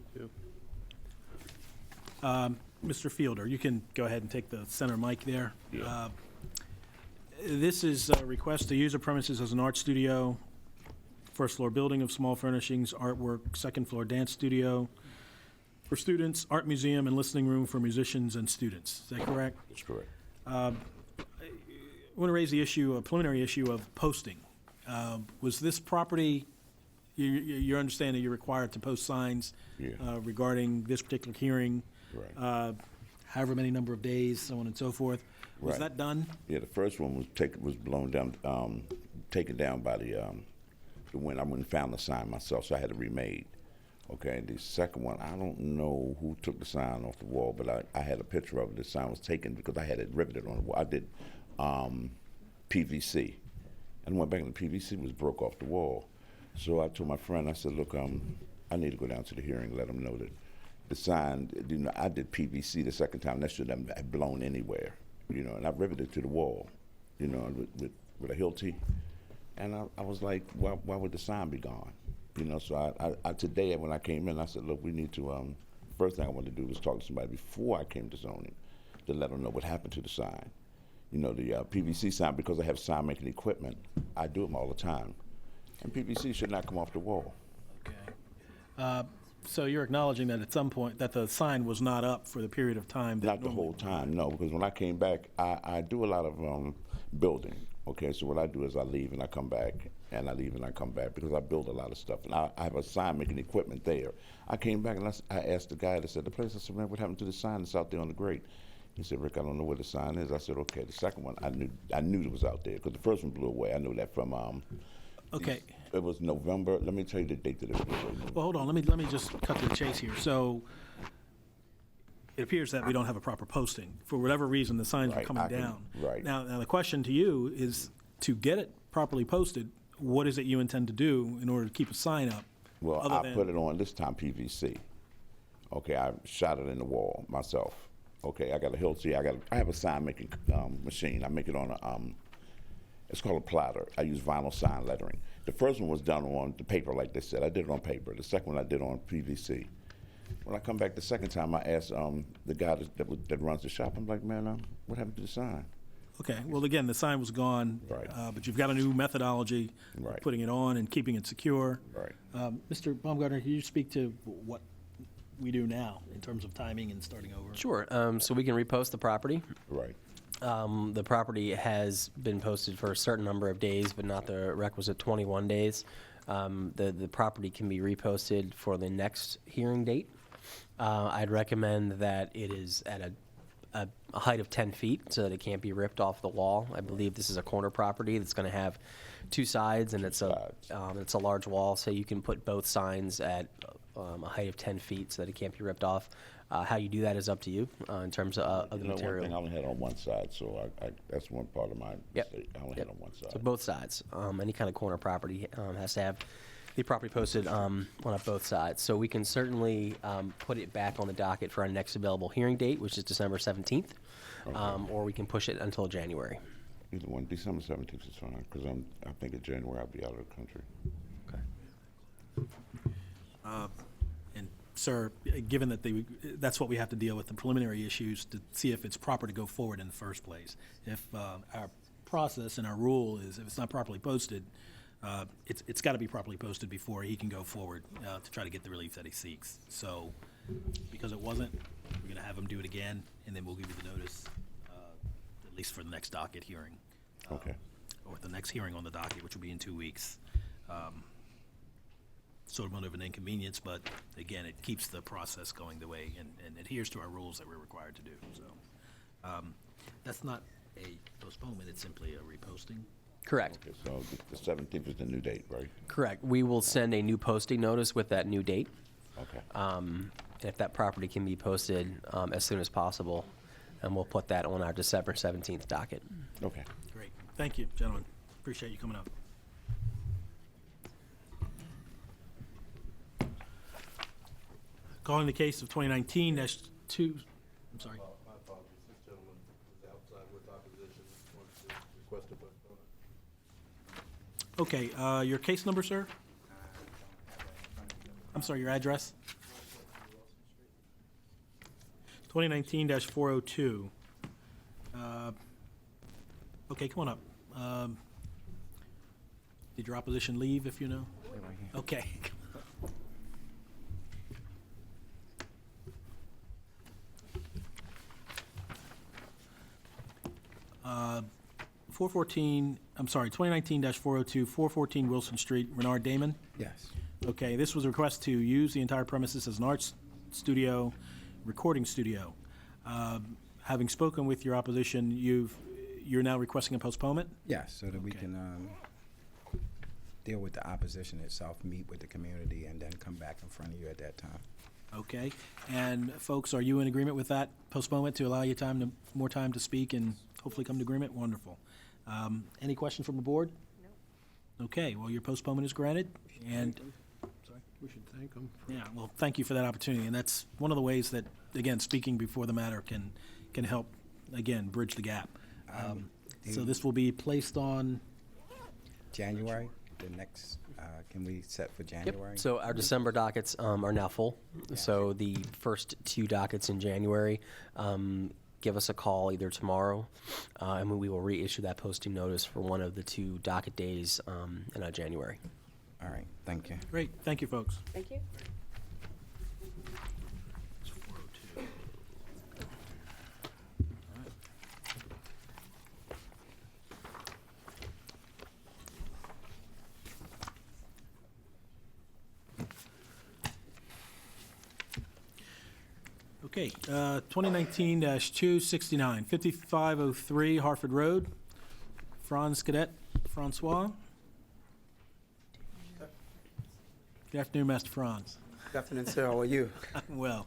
[SPEAKER 2] Mr. Fielder, you can go ahead and take the center mic there. This is a request to use the premises as an art studio, first floor building of small furnishings, artwork, second floor dance studio for students, art museum, and listening room for musicians and students. Is that correct?
[SPEAKER 15] That's correct.
[SPEAKER 2] I want to raise the issue, a preliminary issue of posting. Was this property, you're understanding you're required to post signs
[SPEAKER 16] Yeah.
[SPEAKER 2] regarding this particular hearing?
[SPEAKER 16] Right.
[SPEAKER 2] However many number of days, so on and so forth. Was
[SPEAKER 16] Right.
[SPEAKER 2] that done?
[SPEAKER 16] Yeah, the first one was blown down, taken down by the wind. I went and found the sign myself, so I had it remade. Okay, the second one, I don't know who took the sign off the wall, but I had a picture of it. The sign was taken because I had it riveted on the wall. I did PVC. And went back and the PVC was broke off the wall. So I told my friend, I said, look, I need to go down to the hearing and let them know that the sign, you know, I did PVC the second time. That shouldn't have blown anywhere, you know, and I riveted it to the wall, you know, with a Hilti. And I was like, why would the sign be gone? You know, so I today when I came in, I said, look, we need to, first thing I wanted to do was talk to somebody before I came to zoning to let them know what happened to the sign. You know, the PVC sign, because I have sign making equipment, I do them all the time. And PVC should not come off the wall.
[SPEAKER 2] Okay. So you're acknowledging that at some point, that the sign was not up for the period of time? That
[SPEAKER 16] Not the whole time, no, because when I came back, I do a lot of building. Okay, so what I do is I leave and I come back, and I leave and I come back, because I build a lot of stuff. And I have a sign making equipment there. I came back and I asked the guy that said the place, I said, man, what happened to the sign that's out there on the grate? He said, Rick, I don't know where the sign is. I said, okay. The second one, I knew it was out there, because the first one blew away. I knew that from,
[SPEAKER 2] Okay.
[SPEAKER 16] It was November. Let me tell you the date that it blew away.
[SPEAKER 2] Well, hold on, let me just cut to the chase here. So it appears that we don't have a proper posting. For whatever reason, the signs are
[SPEAKER 16] Right,
[SPEAKER 2] coming down.
[SPEAKER 16] right.
[SPEAKER 2] Now, the question to you is, to get it properly posted, what is it you intend to do in order to keep a sign up?
[SPEAKER 16] Well,
[SPEAKER 2] other
[SPEAKER 16] I
[SPEAKER 2] than-
[SPEAKER 16] put it on this time PVC. Okay, I shot it in the wall myself. Okay, I got a Hilti. I have a sign making machine. I make it on a it's called a platter. I use vinyl sign lettering. The first one was done on the paper, like they said. I did it on paper. The second one I did on PVC. When I come back the second time, I asked the guy that runs the shop. I'm like, man, what happened to the sign?
[SPEAKER 2] Okay, well, again, the sign was gone.
[SPEAKER 16] Right.
[SPEAKER 2] But you've got a new methodology of
[SPEAKER 16] Right.
[SPEAKER 2] putting it on and keeping it secure.
[SPEAKER 16] Right.
[SPEAKER 2] Mr. Baumgartner, can you speak to what we do now in terms of timing and starting over?
[SPEAKER 3] Sure. So we can repost the property.
[SPEAKER 16] Right.
[SPEAKER 3] The property has been posted for a certain number of days, but not the requisite 21 days. The property can be reposted for the next hearing date. I'd recommend that it is at a height of 10 feet so that it can't be ripped off the wall. I believe this is a corner property that's going to have two sides, and it's a large wall, so you can put both signs at a height of 10 feet so that it can't be ripped off. How you do that is up to you in terms of the material.
[SPEAKER 16] One thing I only had on one side, so that's one part of my mistake. I only had on one side.
[SPEAKER 3] So both sides. Any kind of corner property has to have the property posted on both sides. So we can certainly put it back on the docket for our next available hearing date, which is December 17th, or we can push it until January.
[SPEAKER 16] Either one. December 17th is fine, because I think in January I'll be out of the country.
[SPEAKER 2] And, sir, given that that's what we have to deal with, the preliminary issues, to see if it's proper to go forward in the first place. If our process and our rule is, if it's not properly posted, it's got to be properly posted before he can go forward to try to get the relief that he seeks. So, because it wasn't, we're going to have him do it again, and then we'll give you the notice, at least for the next docket hearing.
[SPEAKER 16] Okay.
[SPEAKER 2] Or the next hearing on the docket, which will be in 2 weeks. Sort of an inconvenience, but again, it keeps the process going the way and adheres to our rules that we're required to do. So that's not a postponement, it's simply a reposting.
[SPEAKER 3] Correct.
[SPEAKER 16] Okay, so the 17th is the new date, right?
[SPEAKER 3] Correct. We will send a new posting notice with that new date.
[SPEAKER 16] Okay.
[SPEAKER 3] And if that property can be posted as soon as possible, and we'll put that on our December 17th docket.
[SPEAKER 16] Okay.
[SPEAKER 2] Great. Thank you, gentlemen. Appreciate you coming up. Calling the case of 2019-2, I'm sorry.
[SPEAKER 10] My apologies. This gentleman was outside with opposition. Wanted to request a postponement.
[SPEAKER 2] Okay, your case number, sir? I'm sorry, your address? 2019-402. Okay, come on up. Did your opposition leave, if you know? Okay. 2019-402, 414 Wilson Street, Renard Damon.
[SPEAKER 17] Yes.
[SPEAKER 2] Okay, this was a request to use the entire premises as an arts studio, recording studio. Having spoken with your opposition, you're now requesting a postponement?
[SPEAKER 17] Yes, so that we
[SPEAKER 2] Okay.
[SPEAKER 17] can deal with the opposition itself, meet with the community, and then come back in front of you at that time.
[SPEAKER 2] Okay, and folks, are you in agreement with that postponement to allow you more time to speak and hopefully come to agreement? Wonderful. Any questions from the board? No. Okay, well, your postponement is granted, and,
[SPEAKER 15] We should thank them.
[SPEAKER 2] yeah, well, thank you for that opportunity, and that's one of the ways that, again, speaking before the matter can help, again, bridge the gap. So this will be placed on,
[SPEAKER 17] January, the next, can we set for January?
[SPEAKER 3] Yep. So our December dockets are now full. So the first 2 dockets in January, give us a call either tomorrow, and we will reissue that posting notice for one of the 2 docket days in January.
[SPEAKER 17] All right, thank you.
[SPEAKER 2] great, thank you, folks.
[SPEAKER 12] Thank you.
[SPEAKER 2] Okay, 2019-269, 5503 Hartford Road. Franz Cadet, Francois. Good afternoon, Master Franz.
[SPEAKER 18] Good afternoon, sir. How are you?
[SPEAKER 2] I'm well.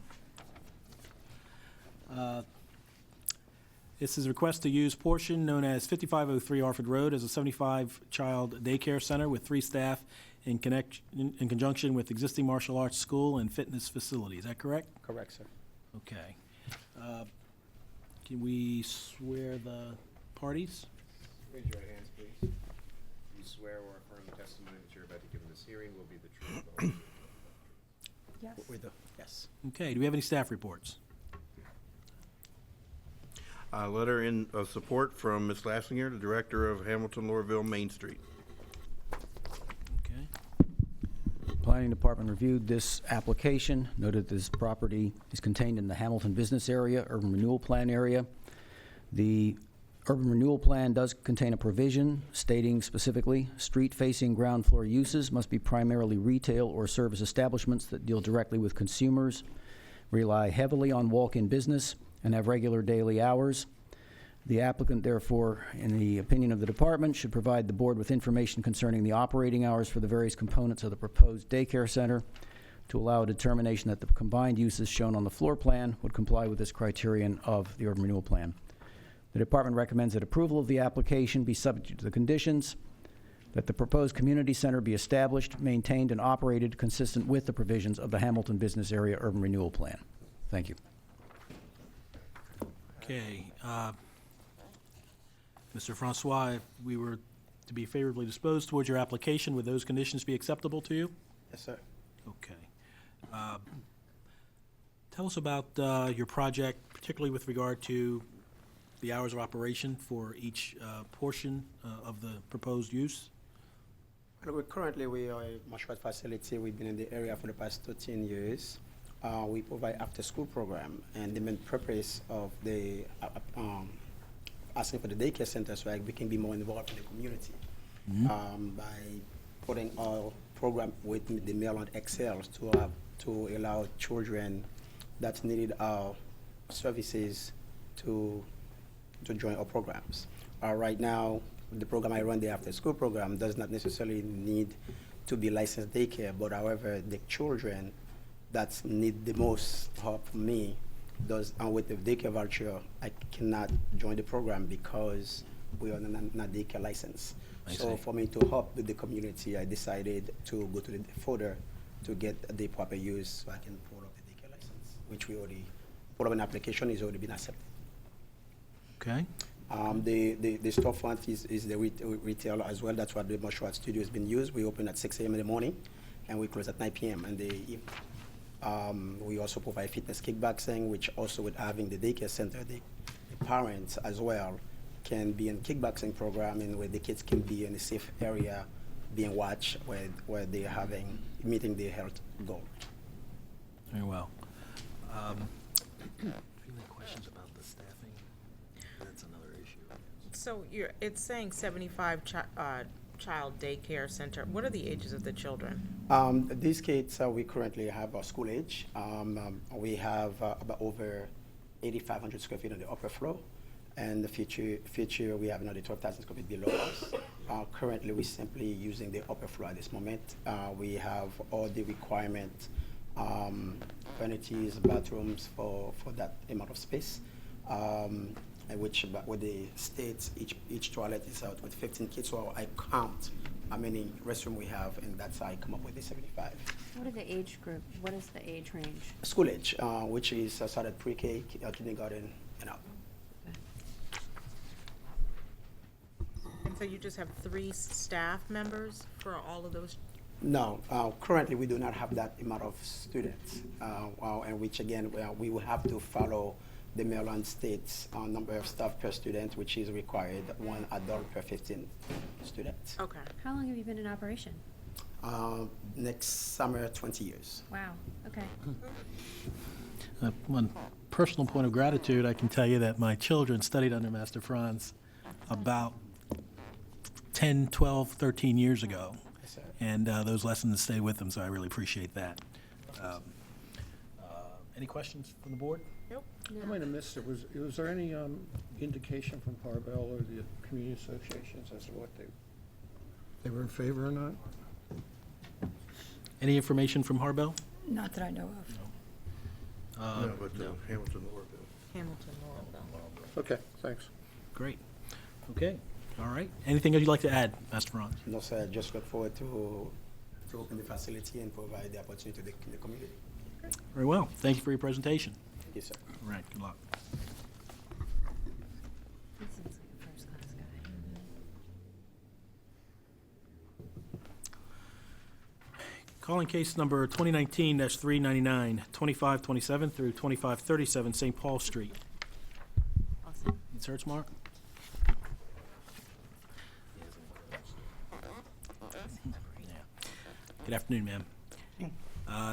[SPEAKER 2] This is a request to use portion known as 5503 Hartford Road as a 75-child daycare center with 3 staff in conjunction with existing martial arts school and fitness facility. Is that correct?
[SPEAKER 18] Correct, sir.
[SPEAKER 2] Okay. Can we swear the parties?
[SPEAKER 5] Raise your right hands, please. You swear or affirm the testimony that you're about to give in this hearing will be the truth, the whole truth.
[SPEAKER 18] Yes. We do, yes.
[SPEAKER 2] Okay, do we have any staff reports?
[SPEAKER 4] A letter in support from Ms. Lassinger, the Director of Hamilton Lorville Main Street.
[SPEAKER 2] Okay.
[SPEAKER 6] Planning Department reviewed this application, noted this property is contained in the Hamilton Business Area, Urban Renewal Plan area. The Urban Renewal Plan does contain a provision stating specifically, street-facing ground floor uses must be primarily retail or service establishments that deal directly with consumers, rely heavily on walk-in business, and have regular daily hours. The applicant, therefore, in the opinion of the department, should provide the board with information concerning the operating hours for the various components of the proposed daycare center to allow a determination that the combined uses shown on the floor plan would comply with this criterion of the Urban Renewal Plan. The department recommends that approval of the application be subject to the conditions that the proposed community center be established, maintained, and operated consistent with the provisions of the Hamilton Business Area Urban Renewal Plan. Thank you.
[SPEAKER 2] Okay. Mr. Francois, if we were to be favorably disposed towards your application, would those conditions be acceptable to you?
[SPEAKER 18] Yes, sir.
[SPEAKER 2] Okay. Tell us about your project, particularly with regard to the hours of operation for each portion of the proposed use.
[SPEAKER 18] Well, currently, we are a martial arts facility. We've been in the area for the past 13 years. We provide after-school program, and the main purpose of the asking for the daycare center so we can be more involved in the community by putting our program with the Maryland Excels to allow children that needed our services to join our programs. Right now, the program I run, the after-school program, does not necessarily need to be licensed daycare, but however, the children that need the most help from me and with the daycare voucher, I cannot join the program because we are not daycare licensed. So for me to help with the community, I decided to go to the folder to get the proper use so I can pull up the daycare license, which we already put up an application, is already been accepted.
[SPEAKER 2] Okay.
[SPEAKER 18] The storefront is the retail as well. That's what the martial arts studio has been used. We open at 6 a.m. in the morning, and we close at 9 p.m. in the evening. We also provide fitness kickboxing, which also with having the daycare center, the parents as well can be in kickboxing program and where the kids can be in a safe area being watched where they're meeting their health goal.
[SPEAKER 2] Very well. Any questions about the staffing? That's another issue.
[SPEAKER 14] So it's saying 75 child daycare center. What are the ages of the children?
[SPEAKER 18] These kids, we currently have a school age. We have about over 8,500 square feet on the upper floor. And the future we have another 12,000 square feet below us. Currently, we're simply using the upper floor at this moment. We have all the requirement, vanities, bathrooms for that amount of space. And which, with the states, each toilet is out with 15 kids. So I count how many restroom we have, and that's how I come up with the 75.
[SPEAKER 13] What are the age group? What is the age range?
[SPEAKER 18] School age, which is started pre-K, kindergarten, and up.
[SPEAKER 14] And so you just have 3 staff members for all of those?
[SPEAKER 18] No, currently we do not have that amount of students, and which again, we will have to follow the Maryland State's number of staff per student, which is required 1 adult per 15 students.
[SPEAKER 14] Okay.
[SPEAKER 13] How long have you been in operation?
[SPEAKER 18] Next summer, 20 years.
[SPEAKER 13] Wow, okay.
[SPEAKER 2] One personal point of gratitude, I can tell you that my children studied under Master Franz about 10, 12, 13 years ago.
[SPEAKER 18] Yes, sir.
[SPEAKER 2] And those lessons stayed with them, so I really appreciate that. Any questions from the board?
[SPEAKER 14] Nope.
[SPEAKER 15] I might have missed it. Was there any indication from Harbell or the community associations as to what they were in favor or not?
[SPEAKER 2] Any information from Harbell?
[SPEAKER 1] Not that I know of.
[SPEAKER 4] No, but Hamilton Lorville.
[SPEAKER 14] Hamilton, Laurelville.
[SPEAKER 15] Okay, thanks.
[SPEAKER 2] Great. Okay. All right. Anything else you'd like to add, Master Franz?
[SPEAKER 18] No, sir, just look forward to open the facility and provide the opportunity to the community.
[SPEAKER 2] Very well. Thank you for your presentation.
[SPEAKER 18] Thank you, sir.
[SPEAKER 2] All right. Good luck.
[SPEAKER 13] He seems like a first-class guy.
[SPEAKER 2] Calling case number 2019-399, 2527 through 2537 St. Paul Street.
[SPEAKER 14] Awesome.
[SPEAKER 2] Need search mark? Good afternoon, ma'am.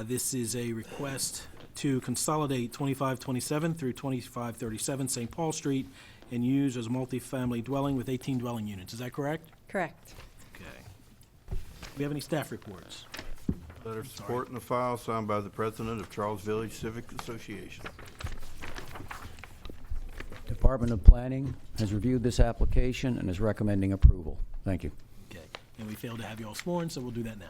[SPEAKER 2] This is a request to consolidate 2527 through 2537 St. Paul Street and use as a multifamily dwelling with 18 dwelling units. Is that correct?
[SPEAKER 1] Correct.
[SPEAKER 2] Okay. Do we have any staff reports?
[SPEAKER 4] Letter of support in the file signed by the president of Charles Village Civic Association.
[SPEAKER 6] Department of Planning has reviewed this application and is recommending approval. Thank you.
[SPEAKER 2] Okay. And we failed to have you all sworn, so we'll do that now.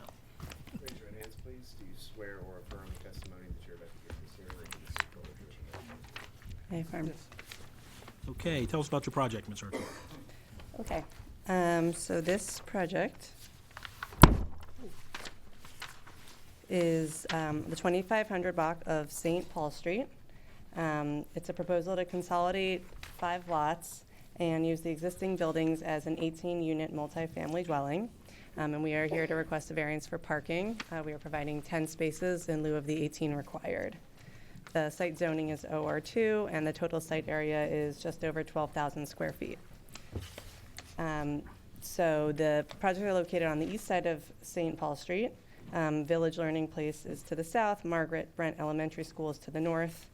[SPEAKER 5] Raise your right hands, please. Do you swear or affirm the testimony that you're about to give this hearing is the truth, the truth, and nothing but the truth?
[SPEAKER 1] I affirm.
[SPEAKER 2] Okay, tell us about your project, Ms. Urquhart.
[SPEAKER 1] Okay. So this project is the 2500 block of St. Paul Street. It's a proposal to consolidate 5 lots and use the existing buildings as an 18-unit multifamily dwelling. And we are here to request a variance for parking. We are providing 10 spaces in lieu of the 18 required. The site zoning is OR2, and the total site area is just over 12,000 square feet. So the projects are located on the east side of St. Paul Street. Village Learning Place is to the south. Margaret Brent Elementary School is to the north.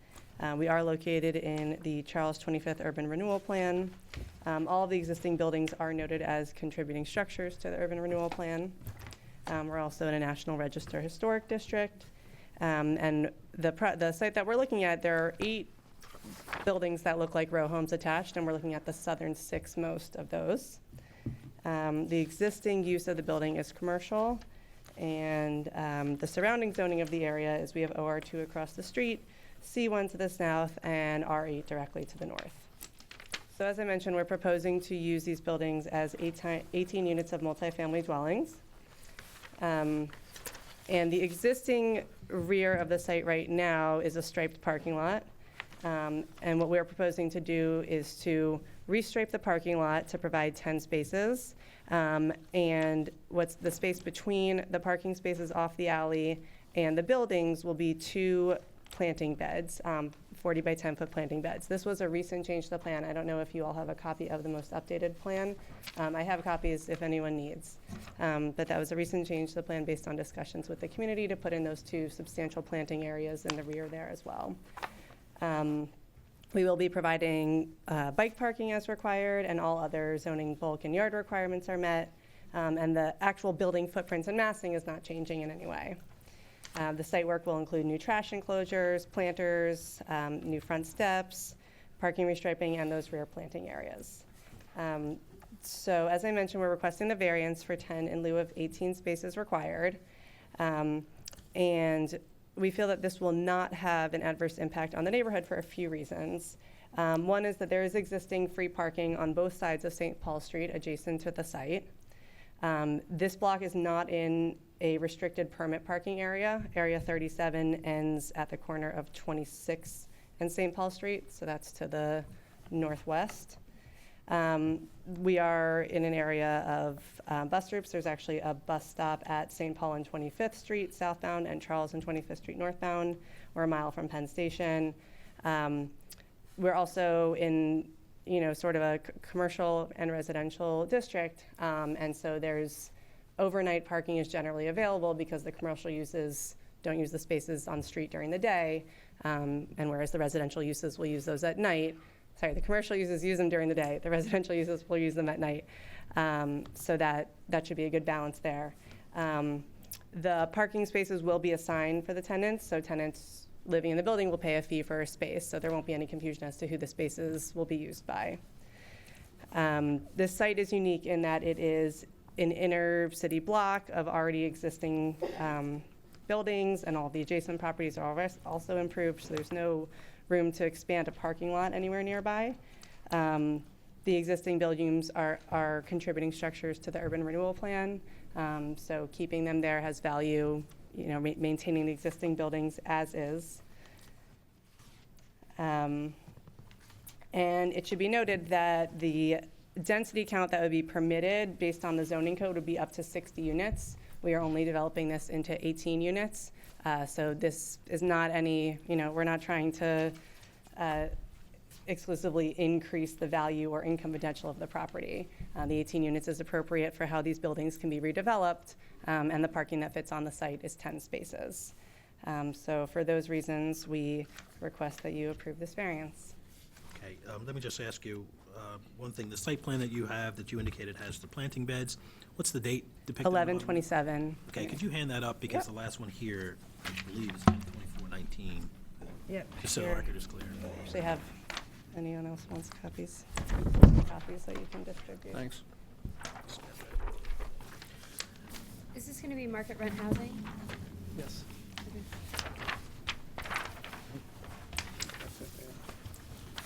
[SPEAKER 1] We are located in the Charles 25th Urban Renewal Plan. All of the existing buildings are noted as contributing structures to the Urban Renewal Plan. We're also in a National Register Historic District. And the site that we're looking at, there are 8 buildings that look like row homes attached, and we're looking at the southern 6 most of those. The existing use of the building is commercial, and the surrounding zoning of the area is we have OR2 across the street, C1 to the south, and R8 directly to the north. So as I mentioned, we're proposing to use these buildings as 18 units of multifamily dwellings. And the existing rear of the site right now is a striped parking lot. And what we're proposing to do is to restripe the parking lot to provide 10 spaces. And what's the space between the parking spaces off the alley and the buildings will be 2 planting beds, 40 by 10 foot planting beds. This was a recent change to the plan. I don't know if you all have a copy of the most updated plan. I have copies if anyone needs. But that was a recent change to the plan based on discussions with the community to put in those 2 substantial planting areas in the rear there as well. We will be providing bike parking as required, and all other zoning bulk and yard requirements are met, and the actual building footprints and massing is not changing in any way. The site work will include new trash enclosures, planters, new front steps, parking restriping, and those rear planting areas. So as I mentioned, we're requesting the variance for 10 in lieu of 18 spaces required. And we feel that this will not have an adverse impact on the neighborhood for a few reasons. One is that there is existing free parking on both sides of St. Paul Street adjacent to the site. This block is not in a restricted permit parking area. Area 37 ends at the corner of 26 and St. Paul Street, so that's to the northwest. We are in an area of bus routes. There's actually a bus stop at St. Paul and 25th Street southbound and Charles and 25th Street northbound. We're a mile from Penn Station. We're also in, sort of a commercial and residential district, and so there's overnight parking is generally available because the commercial uses don't use the spaces on the street during the day, and whereas the residential uses will use those at night. Sorry, the commercial users use them during the day. The residential users will use them at night. So that should be a good balance there. The parking spaces will be assigned for the tenants. So tenants living in the building will pay a fee for a space. So there won't be any confusion as to who the spaces will be used by. This site is unique in that it is an inner city block of already existing buildings, and all the adjacent properties are also improved. So there's no room to expand a parking lot anywhere nearby. The existing buildings are contributing structures to the urban renewal plan. So keeping them there has value, maintaining the existing buildings as is. And it should be noted that the density count that would be permitted based on the zoning code would be up to 60 units. We are only developing this into 18 units. So this is not any, we're not trying to exclusively increase the value or income potential of the property. The 18 units is appropriate for how these buildings can be redeveloped, and the parking that fits on the site is 10 spaces. So for those reasons, we request that you approve this variance.
[SPEAKER 2] Okay, let me just ask you one thing. The site plan that you have that you indicated has the planting beds. What's the date depicted?
[SPEAKER 1] 11/27.
[SPEAKER 2] Okay, could you hand that up because the last one here, I believe, is 24/19.
[SPEAKER 1] Yep.
[SPEAKER 2] Just so the
[SPEAKER 1] Here.
[SPEAKER 2] record is clear.
[SPEAKER 1] Actually have, anyone else wants copies? Copies that you can distribute.
[SPEAKER 15] Thanks.
[SPEAKER 13] Is this going to be market rent housing?
[SPEAKER 15] Yes.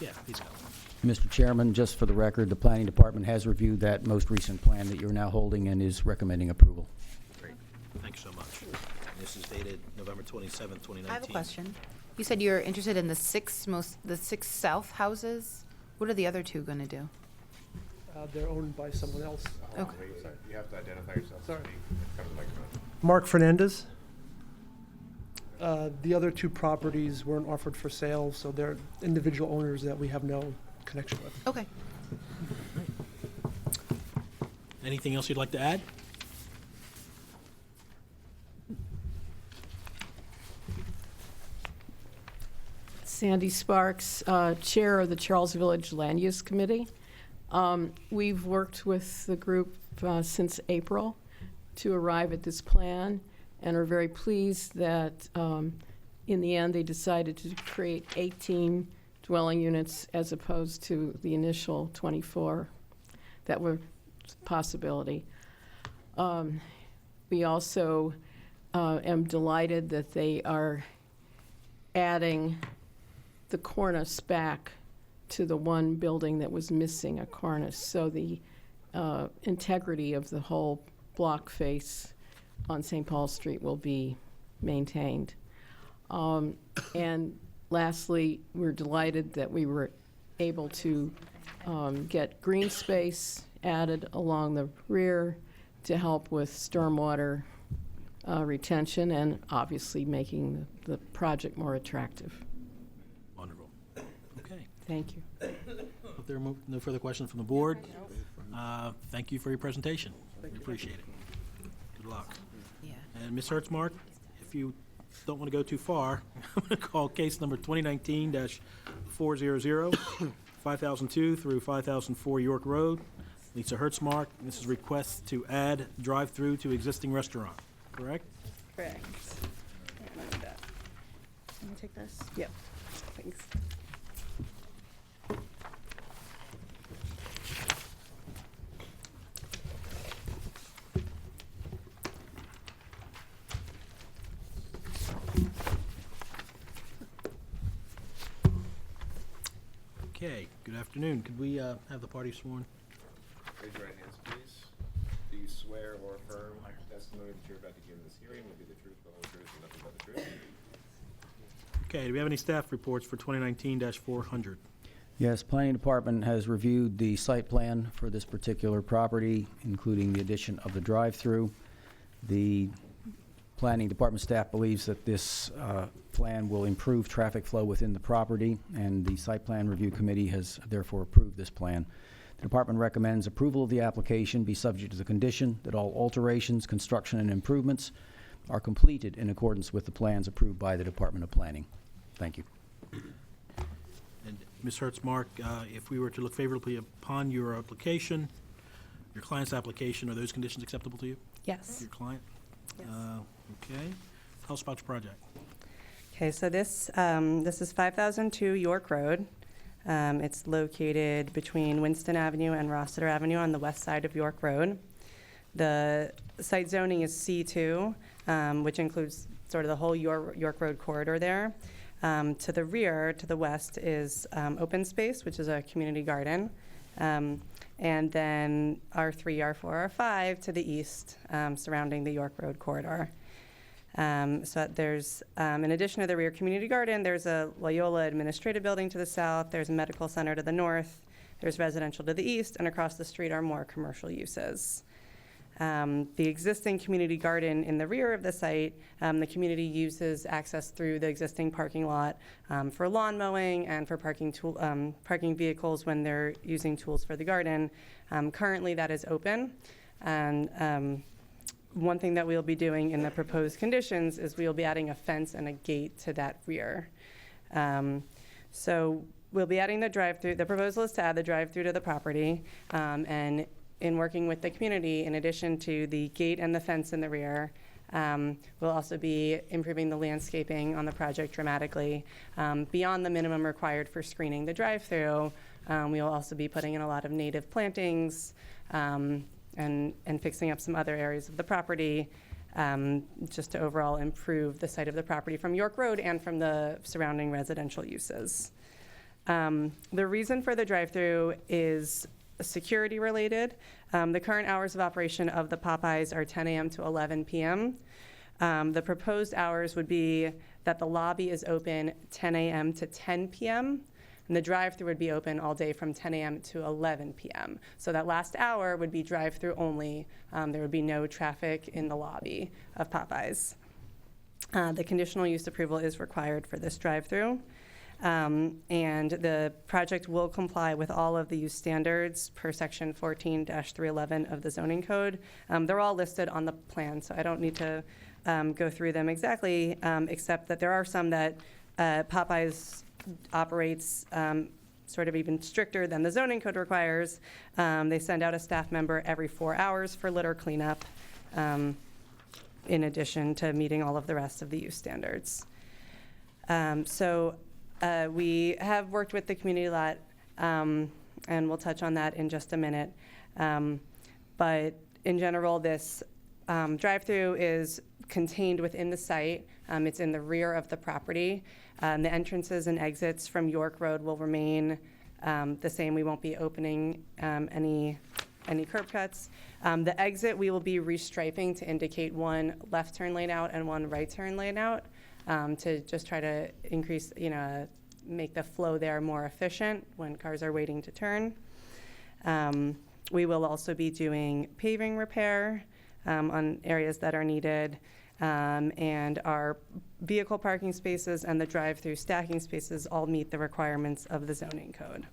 [SPEAKER 2] Yeah, he's got one.
[SPEAKER 6] Mr. Chairman, just for the record, the Planning Department has reviewed that most recent plan that you're now holding and is recommending approval.
[SPEAKER 2] Great, thanks so much. This is dated November 27th, 2019.
[SPEAKER 14] I have a question. You said you're interested in the six south houses. What are the other two going to do?
[SPEAKER 19] They're owned by someone else.
[SPEAKER 14] Okay.
[SPEAKER 5] You have to identify yourself.
[SPEAKER 19] Sorry.
[SPEAKER 5] Come to the microphone.
[SPEAKER 19] Mark Fernandez. The other two properties weren't offered for sale, so they're individual owners that we have no connection with.
[SPEAKER 14] Okay.
[SPEAKER 2] Anything else you'd like to add?
[SPEAKER 20] Sandy Sparks, Chair of the Charles Village Land Use Committee. We've worked with the group since April to arrive at this plan and are very pleased that in the end they decided to create 18 dwelling units as opposed to the initial 24 that were a possibility. We also am delighted that they are adding the cornice back to the one building that was missing a cornice. So the integrity of the whole block face on St. Paul Street will be maintained. And lastly, we're delighted that we were able to get green space added along the rear to help with stormwater retention and obviously making the project more attractive.
[SPEAKER 2] Wonderful. Okay.
[SPEAKER 20] Thank you.
[SPEAKER 2] If there are no further questions from the board, thank you for your presentation. We appreciate it. Good luck.
[SPEAKER 14] Yeah.
[SPEAKER 2] And Ms. Hertzmark, if you don't want to go too far, I'm going to call case number 2019-400, 5002 through 5004 York Road. Lisa Hertzmark, this is request to add drive-through to existing restaurant, correct?
[SPEAKER 1] Correct. Let me take this. Yep, thanks.
[SPEAKER 2] Okay, good afternoon. Could we have the party sworn?
[SPEAKER 5] Raise your right hands, please. Do you swear or affirm the testimony that you're about to give in this hearing will be the truth, the whole truth, and nothing but the truth?
[SPEAKER 2] Okay, do we have any staff reports for 2019-400?
[SPEAKER 6] Yes, Planning Department has reviewed the site plan for this particular property, including the addition of the drive-through. The Planning Department staff believes that this plan will improve traffic flow within the property, and the Site Plan Review Committee has therefore approved this plan. The department recommends approval of the application be subject to the condition that all alterations, construction, and improvements are completed in accordance with the plans approved by the Department of Planning. Thank you.
[SPEAKER 2] And Ms. Hertzmark, if we were to look favorably upon your application, your client's application, are those conditions acceptable to you?
[SPEAKER 1] Yes.
[SPEAKER 2] Your client?
[SPEAKER 1] Yes.
[SPEAKER 2] Okay. Tell us about your project.
[SPEAKER 1] Okay, so this is 5002 York Road. It's located between Winston Avenue and Rossiter Avenue on the west side of York Road. The site zoning is C2, which includes sort of the whole York Road corridor there. To the rear, to the west, is open space, which is a community garden. And then R3, R4, R5 to the east, surrounding the York Road corridor. So there's, in addition to the rear community garden, there's a Loyola Administrative Building to the south, there's a medical center to the north, there's residential to the east, and across the street are more commercial uses. The existing community garden in the rear of the site, the community uses access through the existing parking lot for lawn mowing and for parking vehicles when they're using tools for the garden. Currently, that is open, and one thing that we'll be doing in the proposed conditions is we'll be adding a fence and a gate to that rear. So we'll be adding the drive-through. The proposal is to add the drive-through to the property, and in working with the community, in addition to the gate and the fence in the rear, we'll also be improving the landscaping on the project dramatically. Beyond the minimum required for screening the drive-through, we will also be putting in a lot of native plantings, and fixing up some other areas of the property, just to overall improve the site of the property from York Road and from the surrounding residential uses. The reason for the drive-through is security related. The current hours of operation of the Popeyes are 10 a.m. to 11 p.m. The proposed hours would be that the lobby is open 10 a.m. to 10 p.m., and the drive-through would be open all day from 10 a.m. to 11 p.m. So that last hour would be drive-through only. There would be no traffic in the lobby of Popeyes. The conditional use approval is required for this drive-through. And the project will comply with all of the use standards per section 14-311 of the zoning code. They're all listed on the plan, so I don't need to go through them exactly, except that there are some that Popeyes operates sort of even stricter than the zoning code requires. They send out a staff member every 4 hours for litter cleanup, in addition to meeting all of the rest of the use standards. We have worked with the community a lot, and we'll touch on that in just a minute. But in general, this drive-through is contained within the site. It's in the rear of the property. The entrances and exits from York Road will remain the same. We won't be opening any curb cuts. The exit, we will be restriping to indicate one left turn lane out and one right turn lane out, to just try to increase, make the flow there more efficient when cars are waiting to turn. We will also be doing paving repair on areas that are needed, and our vehicle parking spaces and the drive-through stacking spaces all meet the requirements of the zoning code.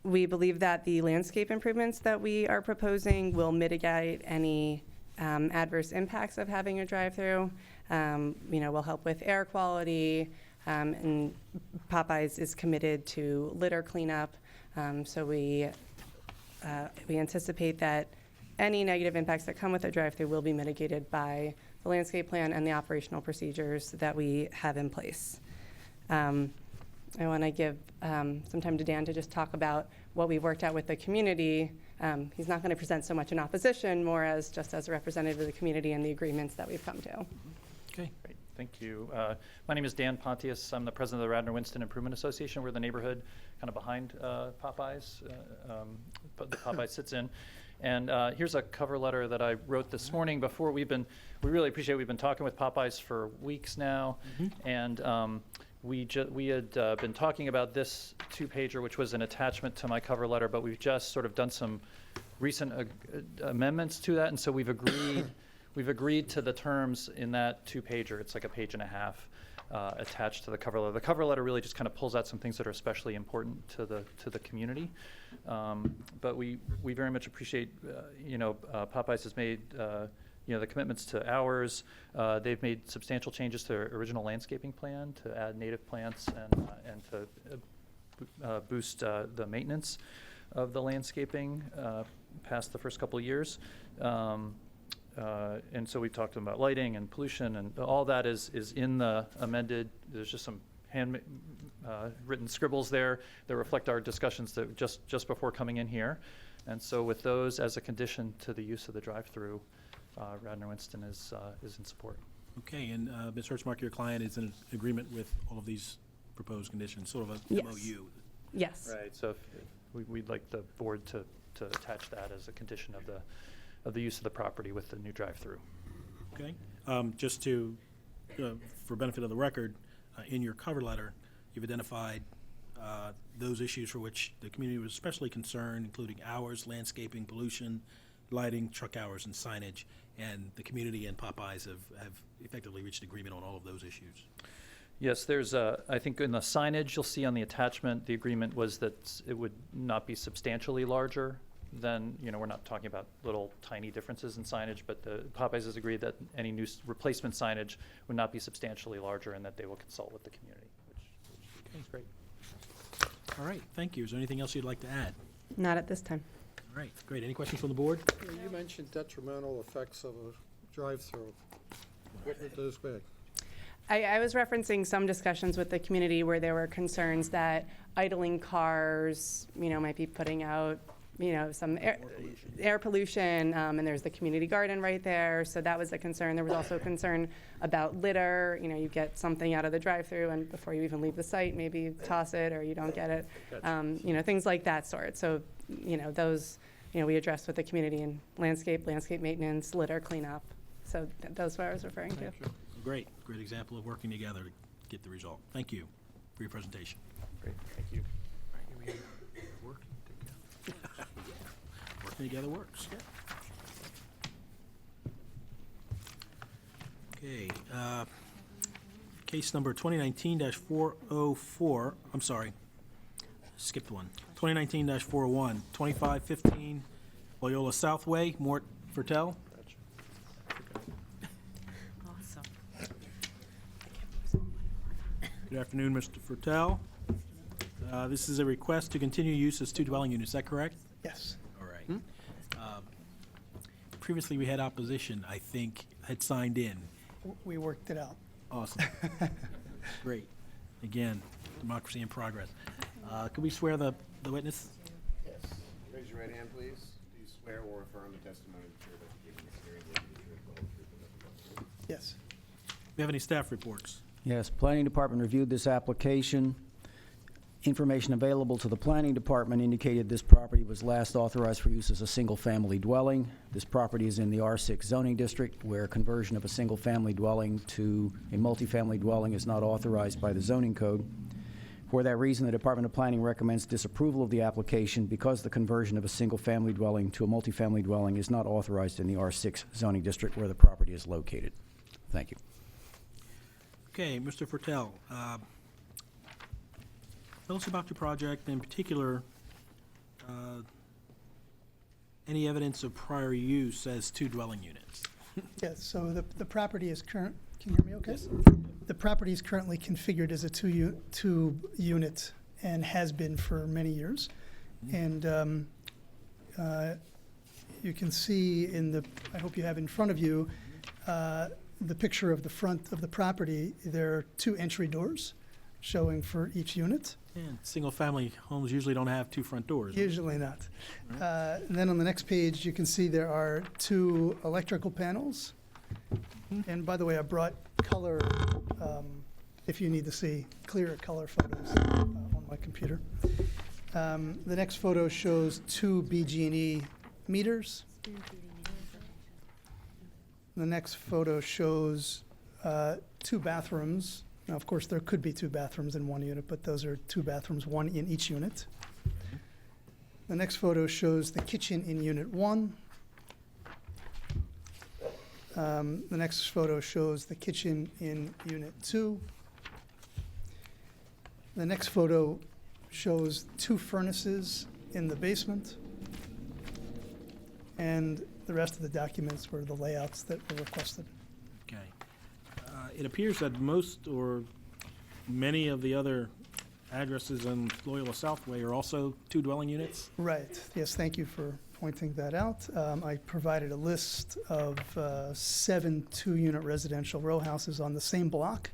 [SPEAKER 1] We believe that the landscape improvements that we are proposing will mitigate any adverse impacts of having a drive-through. Will help with air quality, and Popeyes is committed to litter cleanup. So we anticipate that any negative impacts that come with a drive-through will be mitigated by the landscape plan and the operational procedures that we have in place. I want to give some time to Dan to just talk about what we've worked out with the community. He's not going to present so much in opposition, more as just as a representative of the community and the agreements that we've come to.
[SPEAKER 2] Okay.
[SPEAKER 21] Great, thank you. My name is Dan Pontius. I'm the president of the Radnor-Winston Improvement Association. We're the neighborhood kind of behind Popeyes, the Popeyes sits in. And here's a cover letter that I wrote this morning before we really appreciate we've been talking with Popeyes for weeks now. And we had been talking about this two-pager, which was an attachment to my cover letter, but we've just sort of done some recent amendments to that, and so we've agreed to the terms in that two-pager. It's like a page and a half attached to the cover letter. The cover letter really just kind of pulls out some things that are especially important to the community. But we very much appreciate, Popeyes has made the commitments to hours. They've made substantial changes to their original landscaping plan to add native plants and to boost the maintenance of the landscaping past the first couple of years. And so we've talked about lighting and pollution, and all that is in the amended. There's just some hand written scribbles there that reflect our discussions that just before coming in here. And so with those as a condition to the use of the drive-through, Radnor-Winston is in support.
[SPEAKER 2] Okay, and Ms. Hertzmark, your client is in agreement with all of these proposed conditions, sort of a
[SPEAKER 1] Yes.
[SPEAKER 2] MOU.
[SPEAKER 1] Yes.
[SPEAKER 21] Right. So we'd like the board to attach that as a condition of the use of the property with the new drive-through.
[SPEAKER 2] Okay. Just to, for benefit of the record, in your cover letter, you've identified those issues for which the community was especially concerned, including hours, landscaping, pollution, lighting, truck hours, and signage. And the community and Popeyes have effectively reached agreement on all of those issues.
[SPEAKER 21] Yes, there's I think in the signage you'll see on the attachment, the agreement was that it would not be substantially larger than, we're not talking about little tiny differences in signage, but the Popeyes has agreed that any new replacement signage would not be substantially larger and that they will consult with the community, which is great.
[SPEAKER 2] All right, thank you. Is there anything else you'd like to add?
[SPEAKER 1] Not at this time.
[SPEAKER 2] All right, great. Any questions from the board?
[SPEAKER 15] You mentioned detrimental effects of a drive-through. What would those be?
[SPEAKER 1] I was referencing some discussions with the community where there were concerns that idling cars, might be putting out, some air pollution, and there's the community garden right there, so that was a concern. There was also a concern about litter. You get something out of the drive-through, and before you even leave the site, maybe you toss it or you don't get it. Things like that sort. So, those, we addressed with the community in landscape maintenance, litter cleanup. So those are what I was referring to.
[SPEAKER 2] Great example of working together to get the result. Thank you for your presentation.
[SPEAKER 21] Great, thank you.
[SPEAKER 2] Working together works. Okay, case number 2019-404, I'm sorry, skipped one. 2019-401, 2515 Loyola Southway, Mort Fertel.
[SPEAKER 14] Awesome.
[SPEAKER 2] Good afternoon, Mr. Fertel. This is a request to continue use as two dwelling units, is that correct?
[SPEAKER 22] Yes.
[SPEAKER 2] All right. Previously, we had opposition, I think, had signed in.
[SPEAKER 22] We worked it out.
[SPEAKER 2] Awesome. Great. Again, democracy in progress. Could we swear the witness?
[SPEAKER 5] Yes. Raise your right hand, please. Do you swear or affirm the testimony that you're about to give in this hearing will be the truth, the whole truth, and nothing but the truth?
[SPEAKER 22] Yes.
[SPEAKER 2] Do you have any staff reports?
[SPEAKER 6] Yes, Planning Department reviewed this application. Information available to the Planning Department indicated this property was last authorized for use as a single-family dwelling. This property is in the R6 zoning district, where conversion of a single-family dwelling to a multifamily dwelling is not authorized by the zoning code. For that reason, the Department of Planning recommends disapproval of the application because the conversion of a single-family dwelling to a multifamily dwelling is not authorized in the R6 zoning district where the property is located. Thank you.
[SPEAKER 2] Okay, Mr. Fertel, tell us about your project, in particular, Any evidence of prior use as two dwelling units?
[SPEAKER 7] Yes, so the property is current, can you hear me okay?
[SPEAKER 2] Yes.
[SPEAKER 7] The property is currently configured as a two unit and has been for many years. And you can see in the, I hope you have in front of you, the picture of the front of the property. There are 2 entry doors showing for each unit.
[SPEAKER 2] And single-family homes usually don't have 2 front doors.
[SPEAKER 7] Usually not. And then on the next page, you can see there are 2 electrical panels. And by the way, I brought color, if you need to see clearer color photos on my computer. The next photo shows 2 BG&E meters. The next photo shows 2 bathrooms. Now, of course, there could be 2 bathrooms in one unit, but those are 2 bathrooms, 1 in each unit. The next photo shows the kitchen in Unit 1. The next photo shows the kitchen in Unit 2. The next photo shows 2 furnaces in the basement. And the rest of the documents were the layouts that were requested.
[SPEAKER 2] Okay. It appears that most or many of the other addresses on Loyola Southway are also 2 dwelling units?
[SPEAKER 7] Right. Yes, thank you for pointing that out. I provided a list of 7 2-unit residential row houses on the same block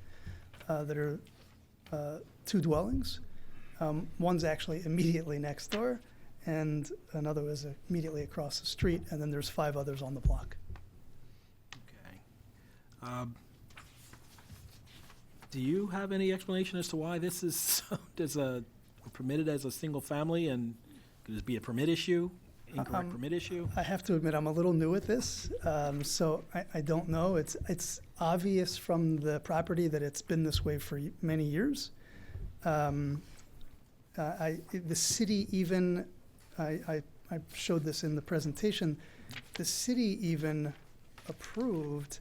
[SPEAKER 7] that are 2 dwellings. One's actually immediately next door, and another is immediately across the street, and then there's 5 others on the block.
[SPEAKER 2] Okay. Do you have any explanation as to why this is permitted as a single family, and could this be a permit issue, incorrect permit issue?
[SPEAKER 7] I have to admit, I'm a little new at this, so I don't know. It's obvious from the property that it's been this way for many years. The city even, I showed this in the presentation, the city even approved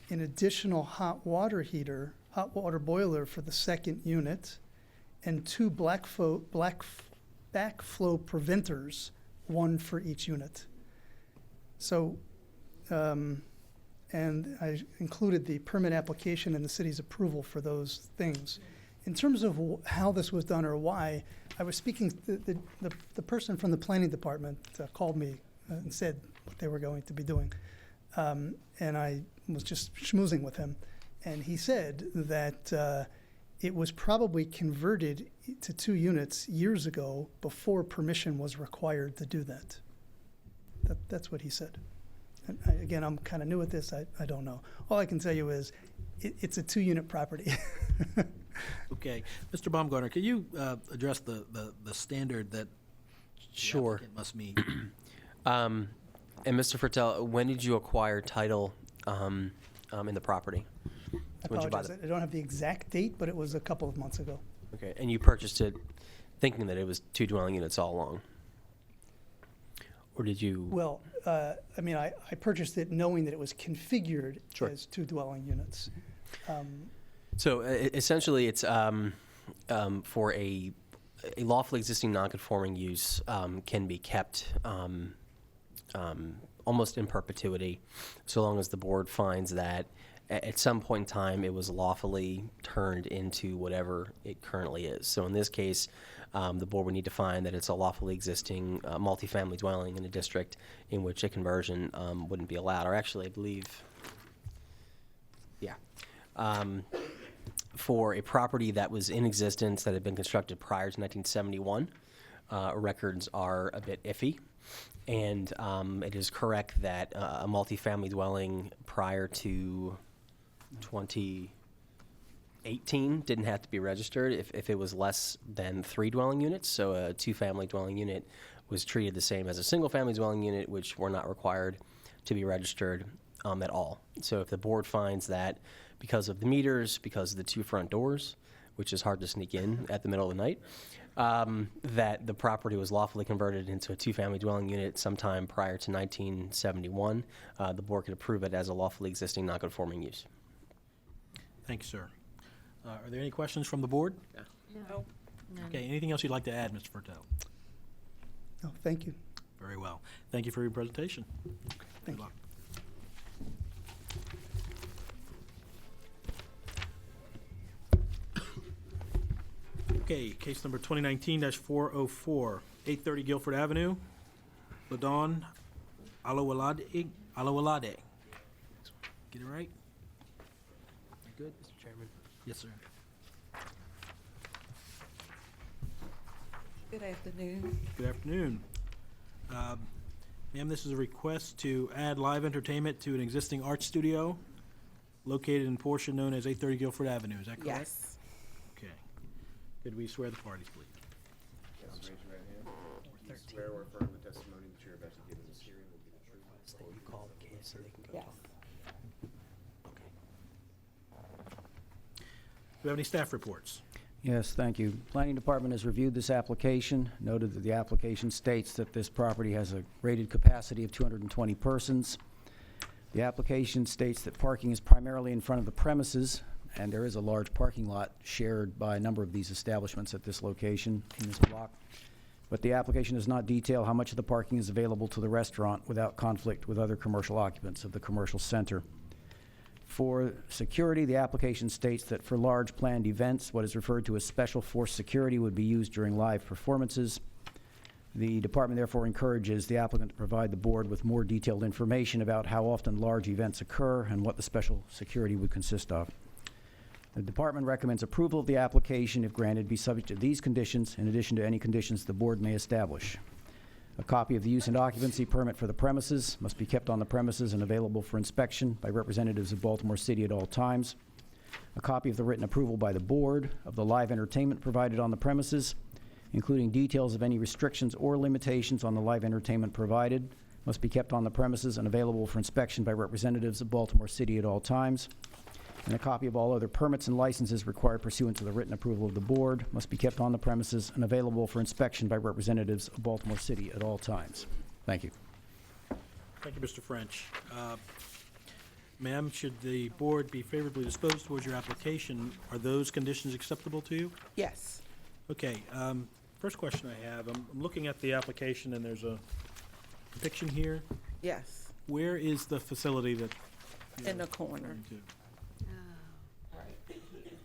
[SPEAKER 7] an additional hot water boiler for the second unit, and 2 backflow preventers, 1 for each unit. So, and I included the permit application and the city's approval for those things. In terms of how this was done or why, I was speaking, the person from the planning department called me and said what they were going to be doing. And I was just schmoozing with him. And he said that it was probably converted to 2 units years ago before permission was required to do that. That's what he said. And again, I'm kind of new at this. I don't know. All I can tell you is it's a 2-unit property.
[SPEAKER 2] Okay. Mr. Baumgartner, can you address the standard that the applicant must meet?
[SPEAKER 3] And Mr. Fertel, when did you acquire title in the property?
[SPEAKER 7] I apologize. I don't have the exact date, but it was a couple of months ago.
[SPEAKER 3] Okay, and you purchased it thinking that it was 2 dwelling units all along? Or did you?
[SPEAKER 7] Well, I mean, I purchased it knowing that it was configured
[SPEAKER 3] Sure.
[SPEAKER 7] as 2 dwelling units.
[SPEAKER 3] So essentially, it's for a lawfully existing nonconforming use can be kept almost in perpetuity, so long as the board finds that at some point in time it was lawfully turned into whatever it currently is. So in this case, the board would need to find that it's a lawfully existing multifamily dwelling in a district in which a conversion wouldn't be allowed. Or actually, I believe, yeah. For a property that was in existence that had been constructed prior to 1971, records are a bit iffy. And it is correct that a multifamily dwelling prior to 2018 didn't have to be registered if it was less than 3 dwelling units. So a 2-family dwelling unit was treated the same as a single-family dwelling unit, which were not required to be registered at all. So if the board finds that because of the meters, because of the 2 front doors, which is hard to sneak in at the middle of the night, that the property was lawfully converted into a 2-family dwelling unit sometime prior to 1971, the board could approve it as a lawfully existing nonconforming use.
[SPEAKER 2] Thank you, sir. Are there any questions from the board?
[SPEAKER 12] No.
[SPEAKER 2] Okay, anything else you'd like to add, Mr. Fertel?
[SPEAKER 7] No, thank you.
[SPEAKER 2] Very well. Thank you for your presentation.
[SPEAKER 7] Thank
[SPEAKER 2] Good luck. Okay, case number 2019-404, 830 Guilford Avenue, Ladon Alawalade. Get it right?
[SPEAKER 3] Good, Mr. Chairman.
[SPEAKER 2] Yes, sir.
[SPEAKER 8] Good afternoon.
[SPEAKER 2] Good afternoon. Ma'am, this is a request to add live entertainment to an existing art studio located in portion known as 830 Guilford Avenue. Is that correct?
[SPEAKER 8] Yes.
[SPEAKER 2] Okay. Could we swear the parties, please?
[SPEAKER 5] Yes, raise your right hand. Do you swear or affirm the testimony that you're about to give in this hearing will be the truth?
[SPEAKER 3] So you call the case so they can go
[SPEAKER 8] Yes.
[SPEAKER 3] talk.
[SPEAKER 2] Do we have any staff reports?
[SPEAKER 6] Yes, thank you. Planning Department has reviewed this application, noted that the application states that this property has a rated capacity of 220 persons. The application states that parking is primarily in front of the premises, and there is a large parking lot shared by a number of these establishments at this location in this block. But the application does not detail how much of the parking is available to the restaurant without conflict with other commercial occupants of the commercial center. For security, the application states that for large planned events, what is referred to as special force security would be used during live performances. The department therefore encourages the applicant to provide the board with more detailed information about how often large events occur and what the special security would consist of. The department recommends approval of the application, if granted, be subject to these conditions in addition to any conditions the board may establish. A copy of the use and occupancy permit for the premises must be kept on the premises and available for inspection by representatives of Baltimore City at all times. A copy of the written approval by the board of the live entertainment provided on the premises, including details of any restrictions or limitations on the live entertainment provided, must be kept on the premises and available for inspection by representatives of Baltimore City at all times. And a copy of all other permits and licenses required pursuant to the written approval of the board must be kept on the premises and available for inspection by representatives of Baltimore City at all times. Thank you.
[SPEAKER 2] Thank you, Mr. French. Ma'am, should the board be favorably disposed towards your application, are those conditions acceptable to you?
[SPEAKER 8] Yes.
[SPEAKER 2] Okay, first question I have, I'm looking at the application and there's a depiction here.
[SPEAKER 8] Yes.
[SPEAKER 2] Where is the facility that? you're
[SPEAKER 8] In the corner.
[SPEAKER 2] referring to?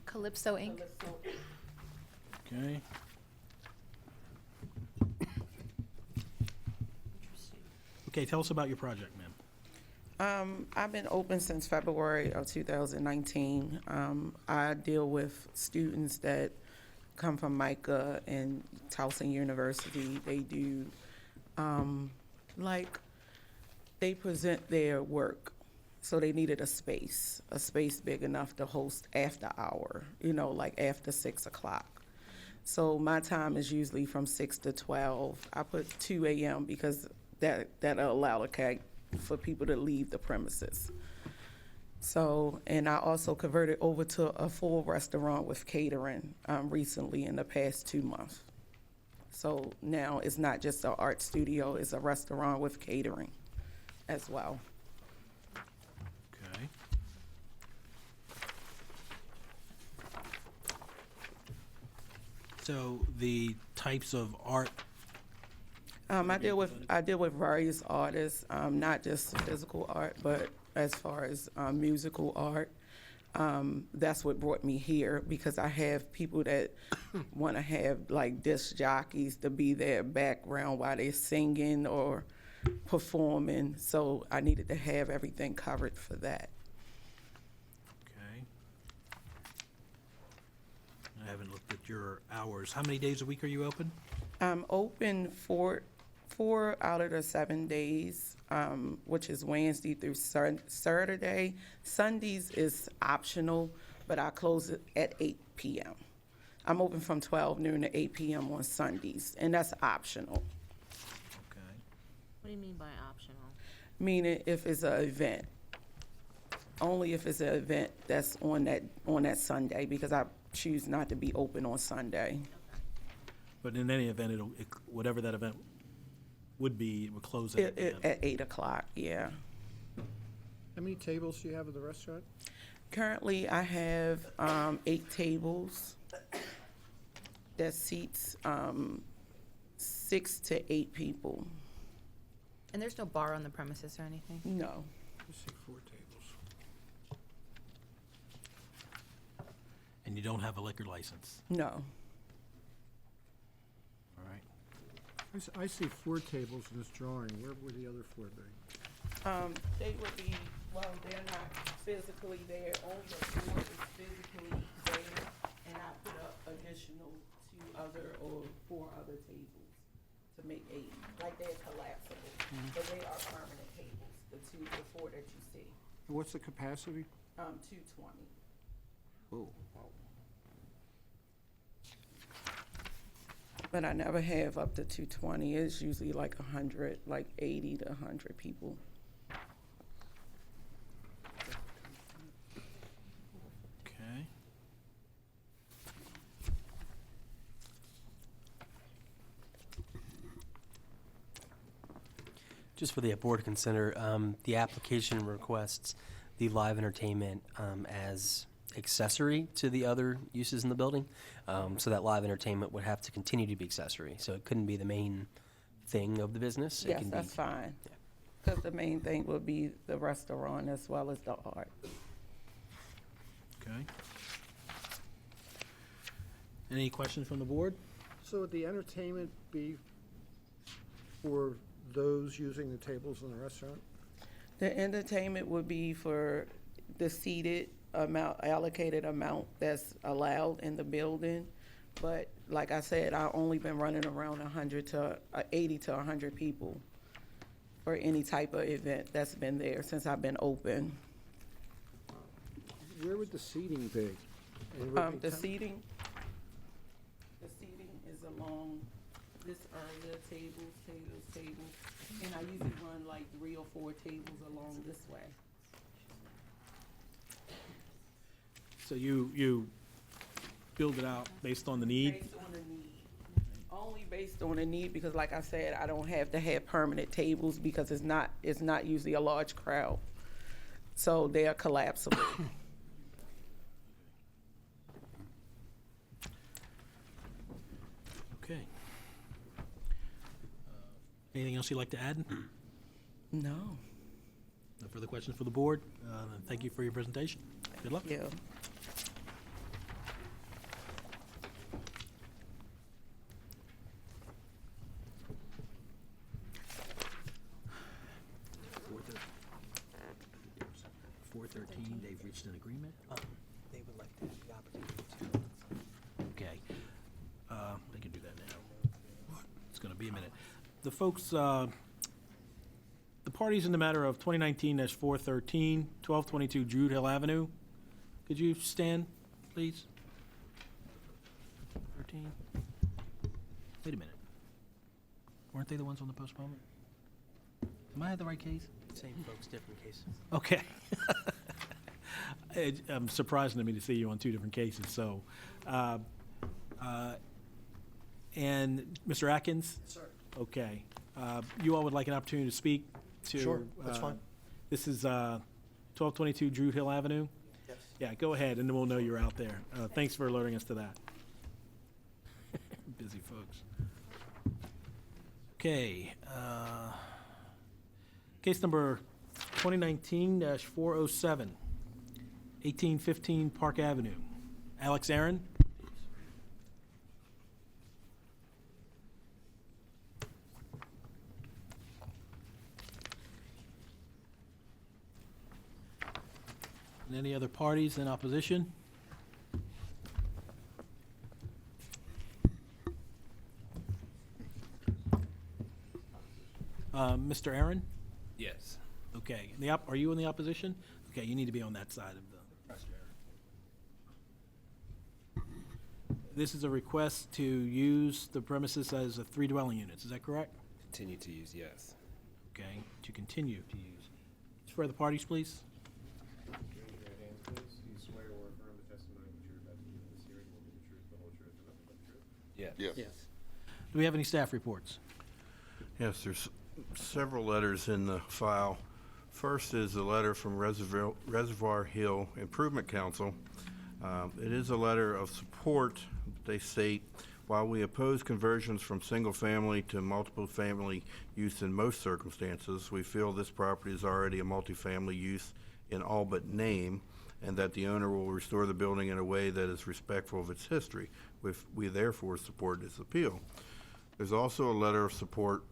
[SPEAKER 22] Calypso Inc.
[SPEAKER 2] Okay. Okay, tell us about your project, ma'am.
[SPEAKER 8] I've been open since February of 2019. I deal with students that come from Micah and Towson University. They do, they present their work. So they needed a space big enough to host after hour, like after 6 o'clock. So my time is usually from 6 to 12. I put 2 a.m. because that'll allow for people to leave the premises. So, and I also converted over to a full restaurant with catering recently in the past 2 months. So now it's not just an art studio, it's a restaurant with catering as well.
[SPEAKER 2] Okay. So the types of art.
[SPEAKER 8] I deal with various artists, not just physical art, but as far as musical art. That's what brought me here, because I have people that want to have like disc jockeys to be their background while they're singing or performing. So I needed to have everything covered for that.
[SPEAKER 2] Okay. I haven't looked at your hours. How many days a week are you open?
[SPEAKER 8] I'm open four out of the 7 days, which is Wednesday through Saturday. Sundays is optional, but I close it at 8 p.m. I'm open from 12 noon to 8 p.m. on Sundays, and that's optional.
[SPEAKER 2] Okay.
[SPEAKER 14] What do you mean by optional?
[SPEAKER 8] Meaning if it's an event, only if it's an event that's on that Sunday, because I choose not to be open on Sunday.
[SPEAKER 2] But in any event, whatever that event would be, it would close at 8 p.m.
[SPEAKER 8] At 8 o'clock, yeah.
[SPEAKER 15] How many tables do you have at the restaurant?
[SPEAKER 8] Currently, I have 8 tables that seats 6 to 8 people.
[SPEAKER 14] And there's no bar on the premises or anything?
[SPEAKER 8] No.
[SPEAKER 15] I see 4 tables.
[SPEAKER 2] And you don't have a liquor license?
[SPEAKER 8] No.
[SPEAKER 2] All right.
[SPEAKER 15] I see 4 tables in this drawing. Where would the other 4 be?
[SPEAKER 8] They would be, well, they're not physically there, only the 4 is physically there, and I put up additional 2 other or 4 other tables to make 8, like they're collapsible, but they are permanent tables, the 4 that you see.
[SPEAKER 15] And what's the capacity?
[SPEAKER 8] 220.
[SPEAKER 15] Oh.
[SPEAKER 8] But I never have up to 220, it's usually like 100, like 80 to 100 people.
[SPEAKER 2] Okay.
[SPEAKER 3] Just for the board to consider, the application requests the live entertainment as accessory to the other uses in the building. So that live entertainment would have to continue to be accessory. So it couldn't be the main thing of the business. It
[SPEAKER 8] Yes,
[SPEAKER 3] can
[SPEAKER 8] that's
[SPEAKER 3] be,
[SPEAKER 8] fine. Because the main thing would be the restaurant as well as the art.
[SPEAKER 2] Okay. Any questions from the board?
[SPEAKER 15] So would the entertainment be for those using the tables in the restaurant?
[SPEAKER 8] The entertainment would be for the seated amount, allocated amount that's allowed in the building. But like I said, I've only been running around 100 to 80 to 100 people for any type of event that's been there since I've been open.
[SPEAKER 15] Where would the seating be? And would it be
[SPEAKER 8] The
[SPEAKER 15] tem-
[SPEAKER 8] seating is along this area, tables, and I usually run like 3 or 4 tables along this way.
[SPEAKER 2] So you build it out based on the need?
[SPEAKER 8] Based on the need. Only based on the need, because like I said, I don't have to have permanent tables because it's not usually a large crowd. So they are collapsible.
[SPEAKER 2] Okay. Anything else you'd like to add?
[SPEAKER 8] No.
[SPEAKER 2] No further questions for the board? Thank you for your presentation. Good luck.
[SPEAKER 8] Yeah.
[SPEAKER 2] They've reached an agreement?
[SPEAKER 3] they would like to have the opportunity to.
[SPEAKER 2] Okay. They can do that now. It's going to be a minute. The folks, the parties in the matter of 2019-413, 1222 Druid Hill Avenue. Could you stand, please? 13. Wait a minute. Weren't they the ones on the postponement? Am I at the right case?
[SPEAKER 3] Same folks, different cases.
[SPEAKER 2] Okay. I'm surprising to me to see you on 2 different cases, so. And Mr. Atkins?
[SPEAKER 19] Sir.
[SPEAKER 2] Okay. You all would like an opportunity to speak to?
[SPEAKER 19] Sure, that's fine.
[SPEAKER 2] This is 1222 Druid Hill Avenue?
[SPEAKER 19] Yes.
[SPEAKER 2] Yeah, go ahead, and then we'll know you're out there. Thanks for alerting us to that. Busy folks. Okay. Case number 2019-407, 1815 Park Avenue. Alex Aaron? And any other parties in opposition? Mr. Aaron?
[SPEAKER 5] Yes.
[SPEAKER 2] Okay. Are you in the opposition? Okay, you need to be on that side of the. This is a request to use the premises as 3 dwelling units, is that correct?
[SPEAKER 5] Continue to use, yes.
[SPEAKER 2] Okay, to continue to use. Swear the parties, please.
[SPEAKER 5] Raise your right hand, please. Do you swear or affirm the testimony that you're about to give in this hearing will be the truth, the whole truth, and nothing but the truth?
[SPEAKER 4] Yes.
[SPEAKER 2] Yes. Do we have any staff reports?
[SPEAKER 4] Yes, there's several letters in the file. First is a letter from Reservoir Hill Improvement Council. It is a letter of support. They state, While we oppose conversions from single-family to multiple-family use in most circumstances, we feel this property is already a multifamily use in all but name, and that the owner will restore the building in a way that is respectful of its history. We therefore support this appeal. There's also a letter of support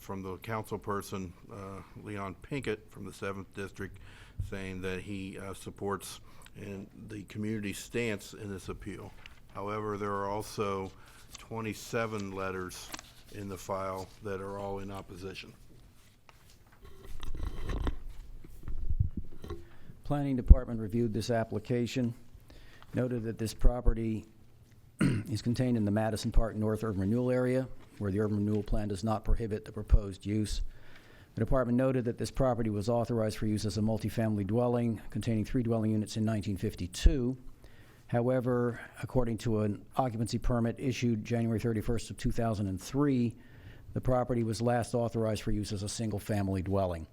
[SPEAKER 4] from the councilperson, Leon Pinkett, from the 7th District, saying that he supports the community stance in this appeal. However, there are also 27 letters in the file that are all in opposition.
[SPEAKER 6] Planning Department reviewed this application, noted that this property is contained in the Madison Park North Urban Renewal Area, where the urban renewal plan does not prohibit the proposed use. The department noted that this property was authorized for use as a multifamily dwelling containing 3 dwelling units in 1952. However, according to an occupancy permit issued January 31st of 2003, the property was last authorized for use as a single-family dwelling.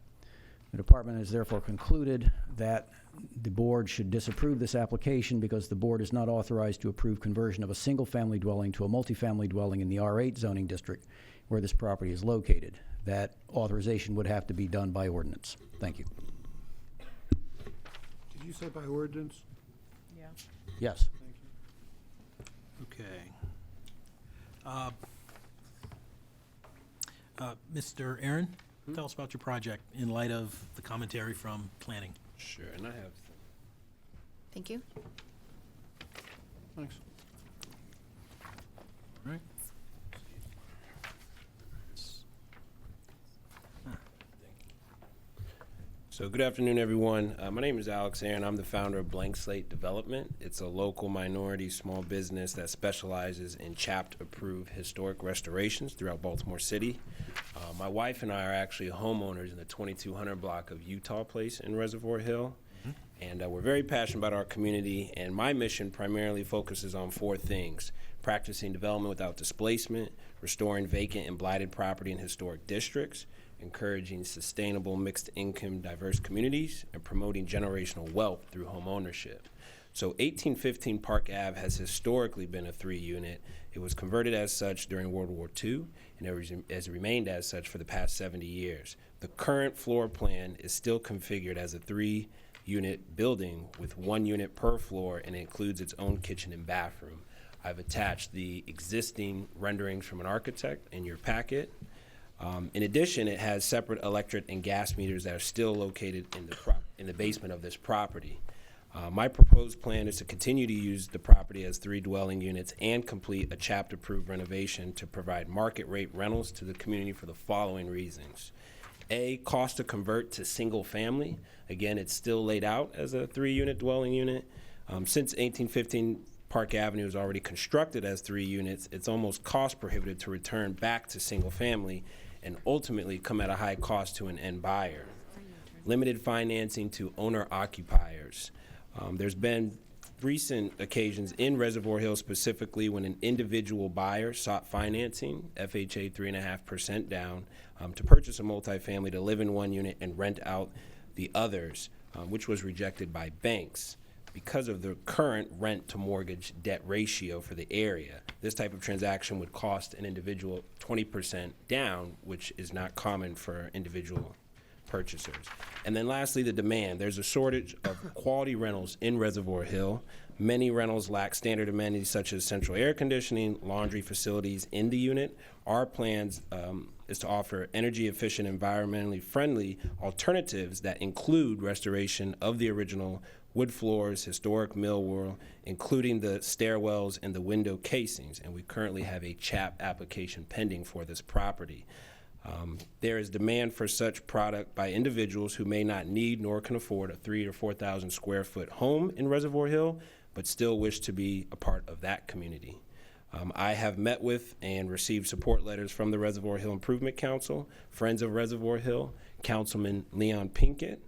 [SPEAKER 6] The department has therefore concluded that the board should disapprove this application because the board is not authorized to approve conversion of a single-family dwelling to a multifamily dwelling in the R8 zoning district where this property is located. That authorization would have to be done by ordinance. Thank you.
[SPEAKER 15] Did you say by ordinance?
[SPEAKER 14] Yeah.
[SPEAKER 6] Yes.
[SPEAKER 2] Okay. Mr. Aaron, tell us about your project in light of the commentary from planning.
[SPEAKER 11] Sure, and I have.
[SPEAKER 22] Thank you.
[SPEAKER 15] Thanks.
[SPEAKER 2] All right.
[SPEAKER 11] So good afternoon, everyone. My name is Alex Aaron. I'm the founder of Blank Slate Development. It's a local minority small business that specializes in CHAPT-approved historic restorations throughout Baltimore City. My wife and I are actually homeowners in the 2200 block of Utah Place in Reservoir Hill. And we're very passionate about our community, and my mission primarily focuses on 4 things: practicing development without displacement, restoring vacant and blighted property in historic districts, encouraging sustainable mixed-income diverse communities, and promoting generational wealth through home ownership. So 1815 Park Ave has historically been a 3-unit. It was converted as such during World War II, and it has remained as such for the past 70 years. The current floor plan is still configured as a 3-unit building with 1 unit per floor, and it includes its own kitchen and bathroom. I've attached the existing renderings from an architect in your packet. In addition, it has separate electric and gas meters that are still located in the basement of this property. My proposed plan is to continue to use the property as 3 dwelling units and complete a CHAPT-approved renovation to provide market rate rentals to the community for the following reasons. A, cost to convert to single family. Again, it's still laid out as a 3-unit dwelling unit. Since 1815 Park Avenue is already constructed as 3 units, it's almost cost prohibitive to return back to single family and ultimately come at a high cost to an end buyer. Limited financing to owner-occupiers. There's been recent occasions in Reservoir Hill specifically when an individual buyer sought financing, FHA 3.5% down, to purchase a multifamily to live in 1 unit and rent out the others, which was rejected by banks. Because of the current rent-to-mortgage debt ratio for the area, this type of transaction would cost an individual 20% down, which is not common for individual purchasers. And then lastly, the demand. There's a shortage of quality rentals in Reservoir Hill. Many rentals lack standard amenities such as central air conditioning, laundry facilities in the unit. Our plans is to offer energy-efficient, environmentally friendly alternatives that include restoration of the original wood floors, historic millwork, including the stairwells and the window casings, and we currently have a CHAP application pending for this property. There is demand for such product by individuals who may not need nor can afford a 3,000 to 4,000 square foot home in Reservoir Hill, but still wish to be a part of that community. I have met with and received support letters from the Reservoir Hill Improvement Council, Friends of Reservoir Hill, Councilman Leon Pinkett.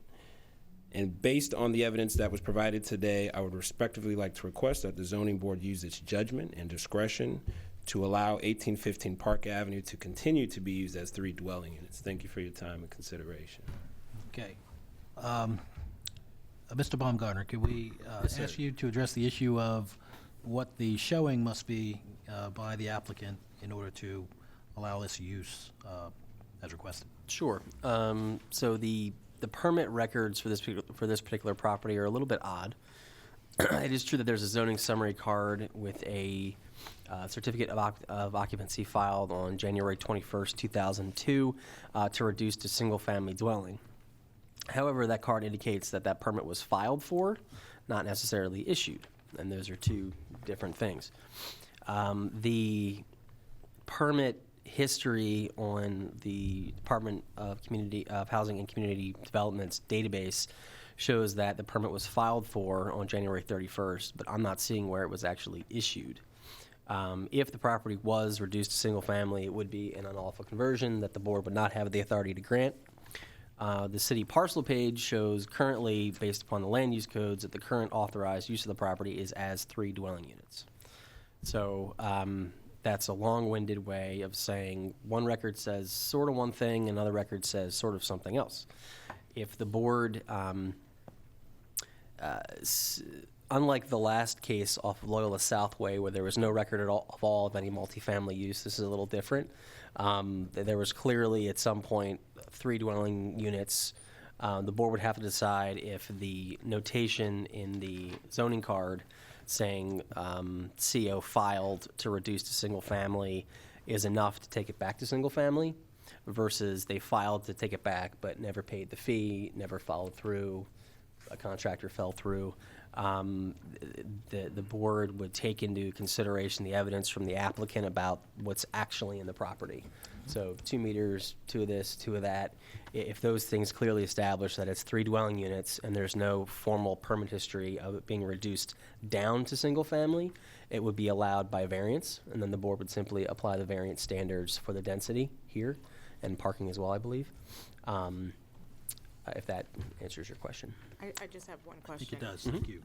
[SPEAKER 11] And based on the evidence that was provided today, I would respectfully like to request that the zoning board use its judgment and discretion to allow 1815 Park Avenue to continue to be used as 3 dwelling units. Thank you for your time and consideration.
[SPEAKER 2] Okay. Mr. Baumgartner, could we
[SPEAKER 11] Yes, sir.
[SPEAKER 2] ask you to address the issue of what the showing must be by the applicant in order to allow this use as requested.
[SPEAKER 3] Sure. So the permit records for this particular property are a little bit odd. It is true that there's a zoning summary card with a certificate of occupancy filed on January 21st, 2002 to reduce to single-family dwelling. However, that card indicates that that permit was filed for, not necessarily issued, and those are two different things. The permit history on the Department of Housing and Community Development's database shows that the permit was filed for on January 31st, but I'm not seeing where it was actually issued. If the property was reduced to single family, it would be an unlawful conversion that the board would not have the authority to grant. The city parcel page shows currently, based upon the land use codes, that the current authorized use of the property is as 3 dwelling units. So that's a long-winded way of saying one record says sort of one thing, another record says sort of something else. If the board, unlike the last case off of Loyola Southway where there was no record at all of any multifamily use, this is a little different. There was clearly at some point 3 dwelling units. The board would have to decide if the notation in the zoning card saying CO filed to reduce to single family is enough to take it back to single family versus they filed to take it back but never paid the fee, never followed through, a contractor fell through. The board would take into consideration the evidence from the applicant about what's actually in the property. So 2 meters, 2 of this, 2 of that. If those things clearly establish that it's 3 dwelling units and there's no formal permit history of it being reduced down to single family, it would be allowed by variance, and then the board would simply apply the variance standards for the density here and parking as well, I believe. If that answers your question.
[SPEAKER 14] I just have one question.
[SPEAKER 2] I think it does. Thank you.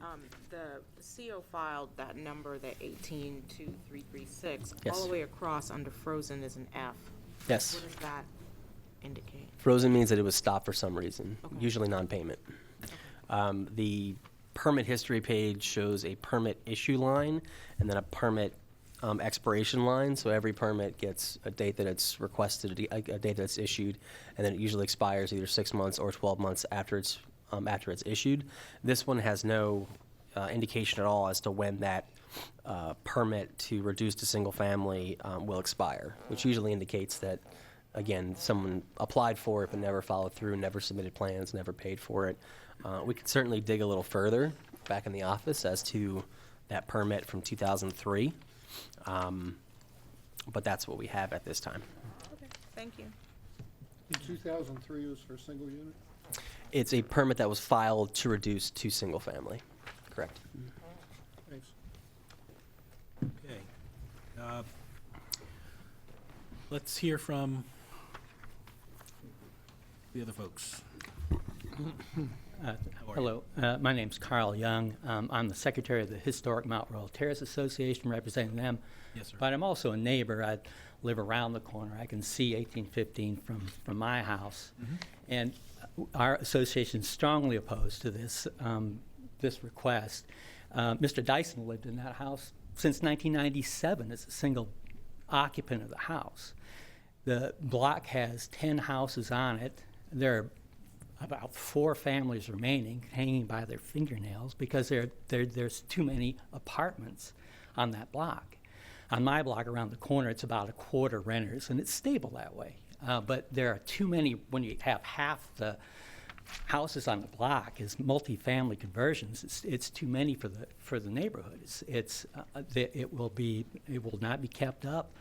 [SPEAKER 14] The CO filed, that number, the 182336,
[SPEAKER 3] Yes.
[SPEAKER 14] all the way across under frozen is an F.
[SPEAKER 3] Yes.
[SPEAKER 14] What does that indicate?
[SPEAKER 3] Frozen means that it was stopped for some reason,
[SPEAKER 14] Okay.
[SPEAKER 3] usually non-payment. The permit history page shows a permit issue line and then a permit expiration line. So every permit gets a date that it's requested, a date that it's issued, and then it usually expires either 6 months or 12 months after it's issued. This one has no indication at all as to when that permit to reduce to single family will expire, which usually indicates that, again, someone applied for it but never followed through, never submitted plans, never paid for it. We could certainly dig a little further back in the office as to that permit from 2003, but that's what we have at this time.
[SPEAKER 14] Okay, thank you.
[SPEAKER 15] In 2003 was for a single unit?
[SPEAKER 3] It's a permit that was filed to reduce to single family, correct?
[SPEAKER 15] Thanks.
[SPEAKER 2] Okay. Let's hear from the other folks. How are you?
[SPEAKER 9] Hello, my name's Carl Young. I'm the secretary of the Historic Mount Royal Terrace Association, representing them.
[SPEAKER 2] Yes, sir.
[SPEAKER 9] But I'm also a neighbor. I live around the corner. I can see 1815 from my house. And our association is strongly opposed to this, this request. Mr. Dyson lived in that house since 1997 as a single occupant of the house. The block has 10 houses on it. There are about 4 families remaining, hanging by their fingernails because there's too many apartments on that block. On my block around the corner, it's about a quarter renters, and it's stable that way. But there are too many, when you have half the houses on the block is multifamily conversions, it's too many for the neighborhood. It will not be kept up.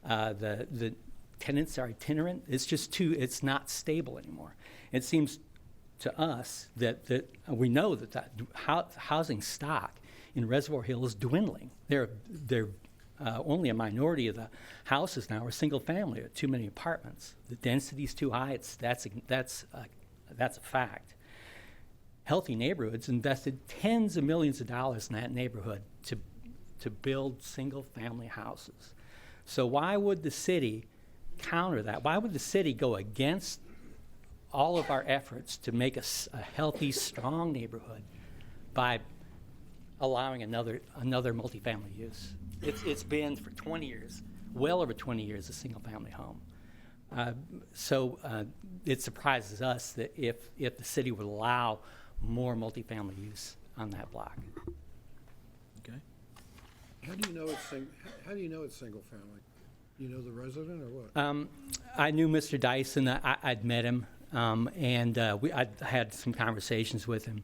[SPEAKER 9] The tenants are itinerant. It's not stable anymore. It seems to us that we know that housing stock in Reservoir Hill is dwindling. They're only a minority of the houses now are single family, or too many apartments. The density is too high. That's a fact. Healthy Neighborhoods invested tens of millions of dollars in that neighborhood to build single family houses. So why would the city counter that? Why would the city go against all of our efforts to make a healthy, strong neighborhood by allowing another multifamily use. It's been for 20 years, well over 20 years, a single-family home. So it surprises us that if the city would allow more multifamily use on that block.
[SPEAKER 2] Okay.
[SPEAKER 15] How do you know it's single family? You know the resident or what?
[SPEAKER 9] I knew Mr. Dyson. I'd met him, and I had some conversations with him.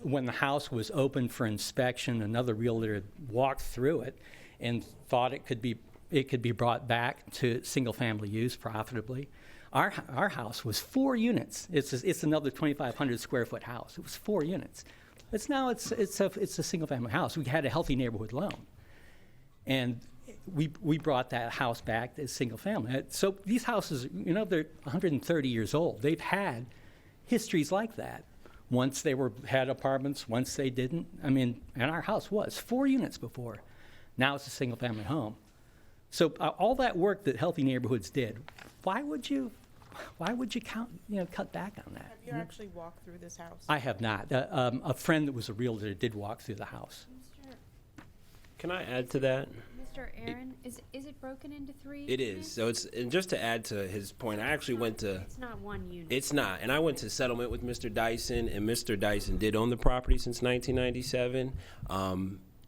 [SPEAKER 9] When the house was open for inspection, another realtor walked through it and thought it could be brought back to single-family use profitably. Our house was 4 units. It's another 2,500 square foot house. It was 4 units. It's a single-family house. We had a healthy neighborhood loan, and we brought that house back as single-family. So these houses, they're 130 years old. They've had histories like that. Once they had apartments, once they didn't. And our house was 4 units before. Now it's a single-family home. So all that work that Healthy Neighborhoods did, why would you cut back on that?
[SPEAKER 14] Have you actually walked through this house?
[SPEAKER 9] I have not. A friend that was a realtor did walk through the house.
[SPEAKER 11] Can I add to that?
[SPEAKER 13] Mr. Aaron, is it broken into 3?
[SPEAKER 11] It is. So and just to add to his point, I actually went to.
[SPEAKER 13] It's not 1 unit.
[SPEAKER 11] It's not. And I went to settlement with Mr. Dyson, and Mr. Dyson did own the property since 1997.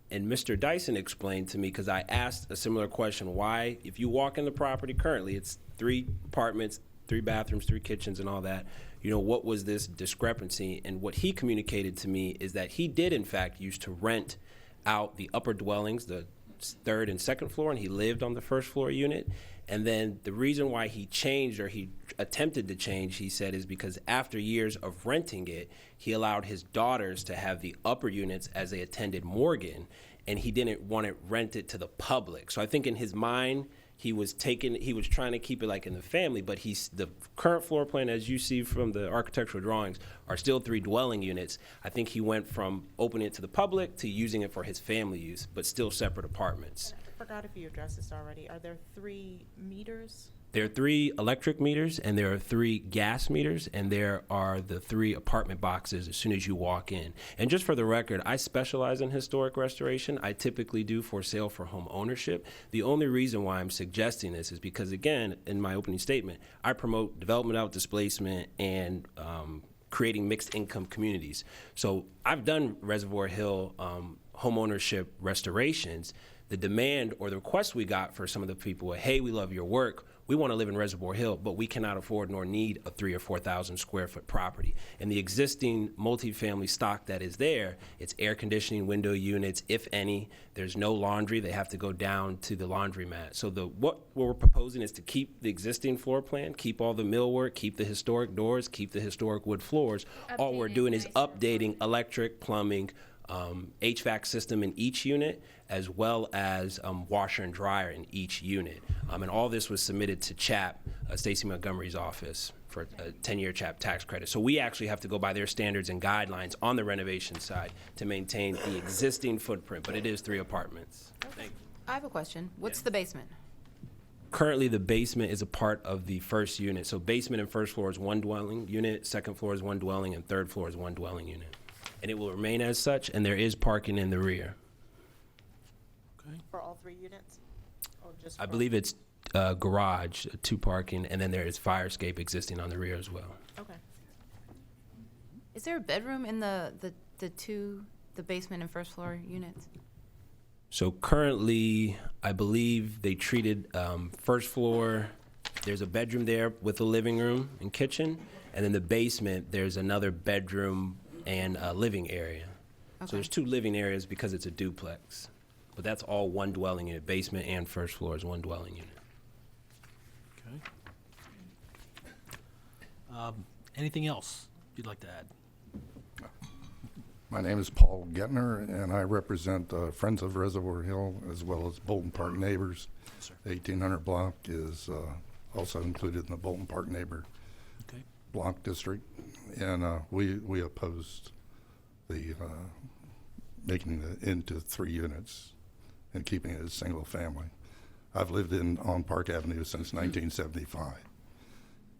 [SPEAKER 11] And Mr. Dyson explained to me, because I asked a similar question, why, if you walk in the property currently, it's 3 apartments, 3 bathrooms, 3 kitchens, and all that. What was this discrepancy? And what he communicated to me is that he did, in fact, used to rent out the upper dwellings, the 3rd and 2nd floor, and he lived on the 1st floor unit. And then the reason why he changed, or he attempted to change, he said, is because after years of renting it, he allowed his daughters to have the upper units as they attended Morgan, and he didn't want to rent it to the public. So I think in his mind, he was trying to keep it like in the family, but the current floor plan, as you see from the architectural drawings, are still 3 dwelling units. I think he went from opening it to the public to using it for his family use, but still separate apartments.
[SPEAKER 14] I forgot if you addressed this already. Are there 3 meters?
[SPEAKER 11] There are 3 electric meters, and there are 3 gas meters, and there are the 3 apartment boxes as soon as you walk in. And just for the record, I specialize in historic restoration. I typically do for sale for home ownership. The only reason why I'm suggesting this is because, again, in my opening statement, I promote development out displacement and creating mixed income communities. So I've done Reservoir Hill home ownership restorations. The demand or the request we got for some of the people were, hey, we love your work. We want to live in Reservoir Hill, but we cannot afford nor need a 3,000 or 4,000 square foot property. And the existing multifamily stock that is there, it's air conditioning, window units, if any. There's no laundry. They have to go down to the laundromat. So what we're proposing is to keep the existing floor plan, keep all the millwork, keep the historic doors, keep the historic wood floors. All we're doing is updating electric, plumbing, HVAC system in each unit, as well as washer and dryer in each unit. And all this was submitted to CHAP, Stacey Montgomery's office, for a 10-year CHAP tax credit. So we actually have to go by their standards and guidelines on the renovation side to maintain the existing footprint, but it is 3 apartments. Thank you.
[SPEAKER 22] I have a question. What's the basement?
[SPEAKER 11] Currently, the basement is a part of the first unit. So basement and first floor is 1 dwelling unit, second floor is 1 dwelling, and third floor is 1 dwelling unit. And it will remain as such, and there is parking in the rear.
[SPEAKER 14] For all 3 units? Or just
[SPEAKER 11] I believe it's garage, 2 parking, and then there is fire escape existing on the rear as well.
[SPEAKER 14] Okay.
[SPEAKER 22] Is there a bedroom in the basement and first floor units?
[SPEAKER 11] So currently, I believe they treated first floor, there's a bedroom there with a living room and kitchen, and then the basement, there's another bedroom and a living area.
[SPEAKER 22] Okay.
[SPEAKER 11] So there's 2 living areas because it's a duplex. But that's all 1 dwelling unit. Basement and first floor is 1 dwelling unit.
[SPEAKER 2] Okay. Anything else you'd like to add?
[SPEAKER 10] My name is Paul Gettner, and I represent Friends of Reservoir Hill as well as Bolton Park Neighbors.
[SPEAKER 2] Yes, sir.
[SPEAKER 10] The 1800 block is also included in the Bolton Park Neighbor block district, and we opposed the making it into 3 units and keeping it as single family. I've lived on Park Avenue since 1975,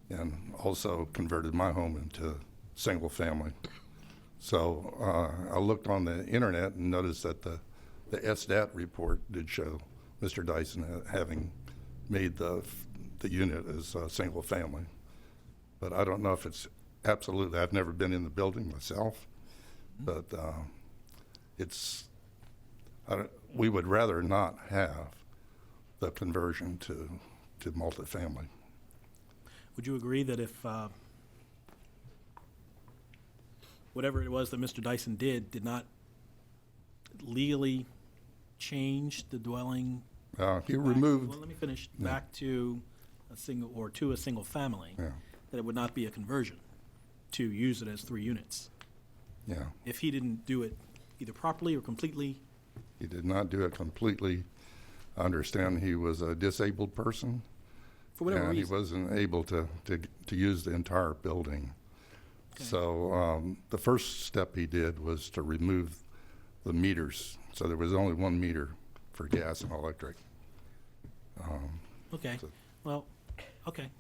[SPEAKER 10] and also converted my home into single family So I looked on the internet and noticed that the SDAT report did show Mr. Dyson having made the unit as a single family. But I don't know if it's absolutely, I've never been in the building myself, but we would rather not have the conversion to multifamily.
[SPEAKER 2] Would you agree that if whatever it was that Mr. Dyson did not legally change the dwelling?
[SPEAKER 10] He removed.
[SPEAKER 2] Well, let me finish. Back to a single family.
[SPEAKER 10] Yeah.
[SPEAKER 2] That it would not be a conversion to use it as 3 units.
[SPEAKER 10] Yeah.
[SPEAKER 2] If he didn't do it either properly or completely.
[SPEAKER 10] He did not do it completely. I understand he was a disabled person.
[SPEAKER 2] For whatever
[SPEAKER 10] and
[SPEAKER 2] reason.
[SPEAKER 10] He wasn't able to use the entire building. Okay. So the first step he did was to remove the meters. So there was only 1 meter for gas and electric.
[SPEAKER 2] Okay. Well, okay.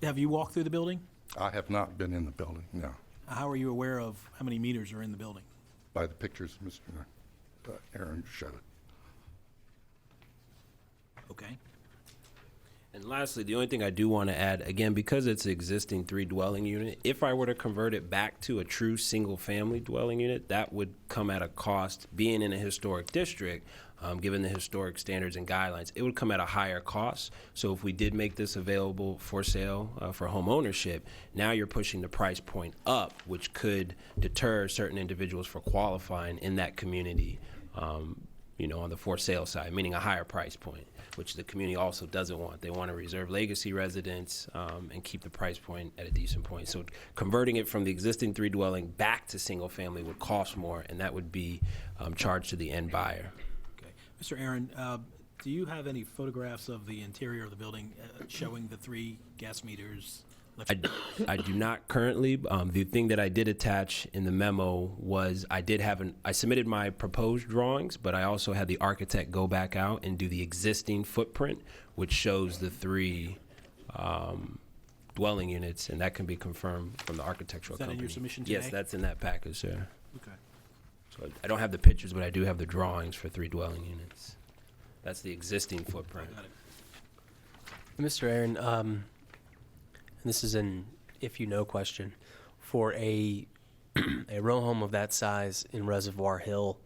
[SPEAKER 2] Have you walked through the building?
[SPEAKER 10] I have not been in the building, no.
[SPEAKER 2] How are you aware of how many meters are in the building?
[SPEAKER 10] By the pictures Mr. Aaron showed.
[SPEAKER 2] Okay.
[SPEAKER 11] And lastly, the only thing I do want to add, again, because it's an existing 3-dwelling unit, if I were to convert it back to a true single-family dwelling unit, that would come at a cost. Being in a historic district, given the historic standards and guidelines, it would come at a higher cost. So if we did make this available for sale for home ownership, now you're pushing the price point up, which could deter certain individuals for qualifying in that community, on the for sale side, meaning a higher price point, which the community also doesn't want. They want to reserve legacy residents and keep the price point at a decent point. So converting it from the existing 3-dwelling back to single family would cost more, and that would be charged to the end buyer.
[SPEAKER 2] Okay. Mr. Aaron, do you have any photographs of the interior of the building showing the 3 gas meters?
[SPEAKER 11] I do not currently. The thing that I did attach in the memo was I submitted my proposed drawings, but I also had the architect go back out and do the existing footprint, which shows the 3 dwelling units, and that can be confirmed from the architectural company.
[SPEAKER 2] Is that in your submission today?
[SPEAKER 11] Yes, that's in that package, sir.
[SPEAKER 2] Okay.
[SPEAKER 11] So I don't have the pictures, but I do have the drawings for 3 dwelling units. That's the existing footprint.
[SPEAKER 2] Got it.
[SPEAKER 3] Mr. Aaron, this is an if-you-know question. For a row home of that size in Reservoir Hill,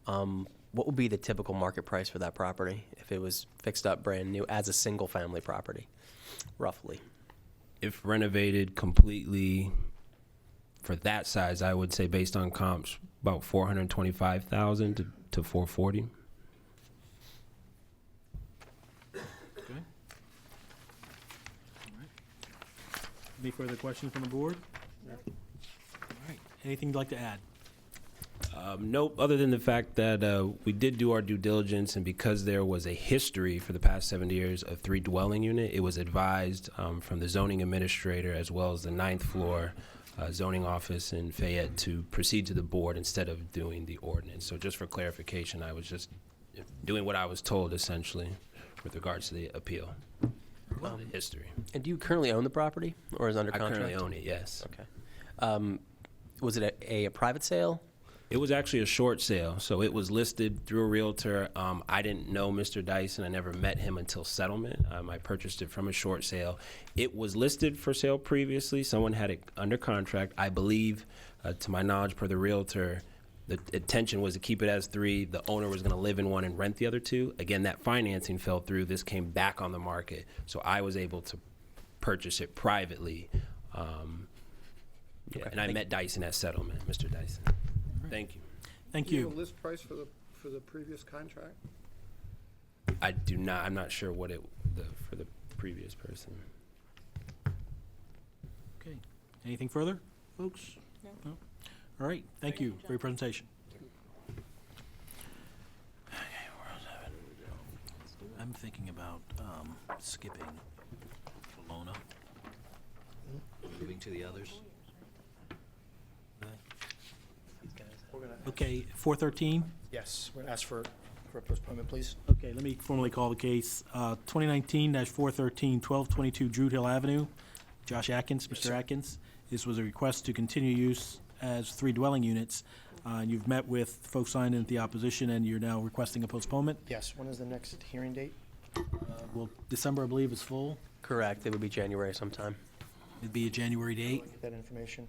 [SPEAKER 3] what would be the typical market price for that property if it was fixed up brand new as a single-family property, roughly?
[SPEAKER 11] If renovated completely for that size, I would say based on comps, about $425,000 to $440,000.
[SPEAKER 2] Any further questions from the board? No. All right. Anything you'd like to add?
[SPEAKER 11] Nope, other than the fact that we did do our due diligence, and because there was a history for the past 70 years of 3-dwelling unit, it was advised from the zoning administrator as well as the 9th floor zoning office in Fayette to proceed to the board instead of doing the ordinance. So just for clarification, I was just doing what I was told essentially with regards to the appeal. The history.
[SPEAKER 3] And do you currently own the property, or is it under contract?
[SPEAKER 11] I currently own it, yes.
[SPEAKER 3] Okay. Was it a private sale?
[SPEAKER 11] It was actually a short sale, so it was listed through a realtor. I didn't know Mr. Dyson. I never met him until settlement. I purchased it from a short sale. It was listed for sale previously. Someone had it under contract. I believe, to my knowledge, per the realtor, the intention was to keep it as 3. The owner was going to live in 1 and rent the other 2. Again, that financing fell through. This came back on the market, so I was able to purchase it privately.
[SPEAKER 3] Okay.
[SPEAKER 11] And I met Dyson at settlement, Mr. Dyson. Thank you.
[SPEAKER 2] Thank
[SPEAKER 15] Do you
[SPEAKER 2] you.
[SPEAKER 15] have a list price for the previous contract?
[SPEAKER 11] I do not. I'm not sure what for the previous person.
[SPEAKER 2] Okay. Anything further, folks? No. All right. Thank you for your presentation. Okay, where else have it? I'm thinking about skipping Bologna.
[SPEAKER 6] Moving to the others.
[SPEAKER 2] Okay, 413.
[SPEAKER 16] Yes, we're going to ask for a postponement, please.
[SPEAKER 2] Okay, let me formally call the case. 2019-413, 1222 Druid Hill Avenue. Josh Atkins, Mr. Atkins. This was a request to continue use as 3 dwelling units. And you've met with folks signed in the opposition, and you're now requesting a postponement.
[SPEAKER 16] Yes, when is the next hearing date?
[SPEAKER 2] Well, December, I believe, is full.
[SPEAKER 3] Correct, it would be January sometime.
[SPEAKER 2] It'd be a January date.
[SPEAKER 16] Get that information.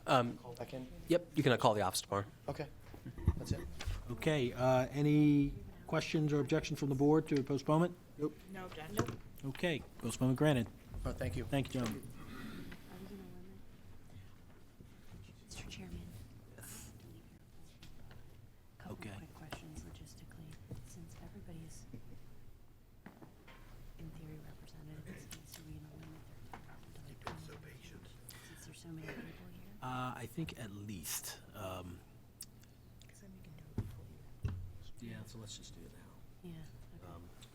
[SPEAKER 3] Um,
[SPEAKER 16] Call back in.
[SPEAKER 3] Yep, you can call the office tomorrow.
[SPEAKER 16] Okay, that's it.
[SPEAKER 2] Okay, any questions or objections from the board to a postponement?
[SPEAKER 16] Nope.
[SPEAKER 14] No objection.
[SPEAKER 2] Okay, postponement granted.
[SPEAKER 16] Oh, thank you.
[SPEAKER 2] Thank you, gentlemen.
[SPEAKER 13] Are we gonna limit? Mr. Chairman. Couple
[SPEAKER 2] Okay.
[SPEAKER 13] quick questions logistically, since everybody's in theory represented in this case, are we gonna limit their time to like 20 minutes? Since there's so many people here?
[SPEAKER 2] I think at least. Yeah, so let's just do it now.
[SPEAKER 13] Yeah.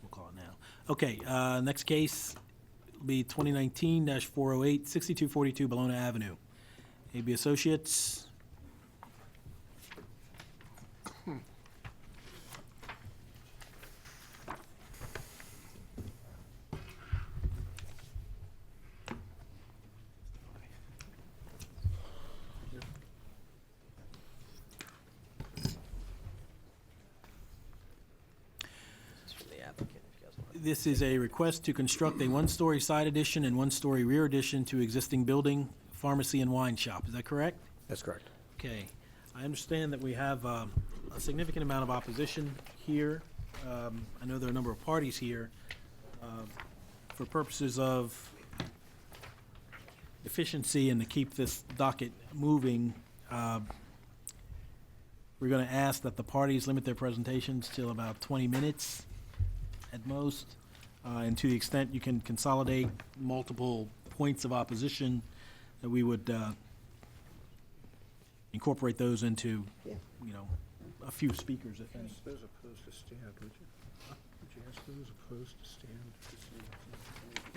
[SPEAKER 2] We'll call it now. Okay, next case will be 2019-408, 6242 Bologna Avenue. AB Associates. This is a request to construct a 1-story side addition and 1-story rear addition to existing building, pharmacy, and wine shop. Is that correct?
[SPEAKER 15] That's correct.
[SPEAKER 2] Okay. I understand that we have a significant amount of opposition here. I know there are a number of parties here. For purposes of efficiency and to keep this docket moving, we're going to ask that the parties limit their presentations till about 20 minutes at most. And to the extent you can consolidate multiple points of opposition, that we would incorporate those into, you know, a few speakers, if any.
[SPEAKER 15] Those opposed to stand, would you? Would you ask those opposed to stand?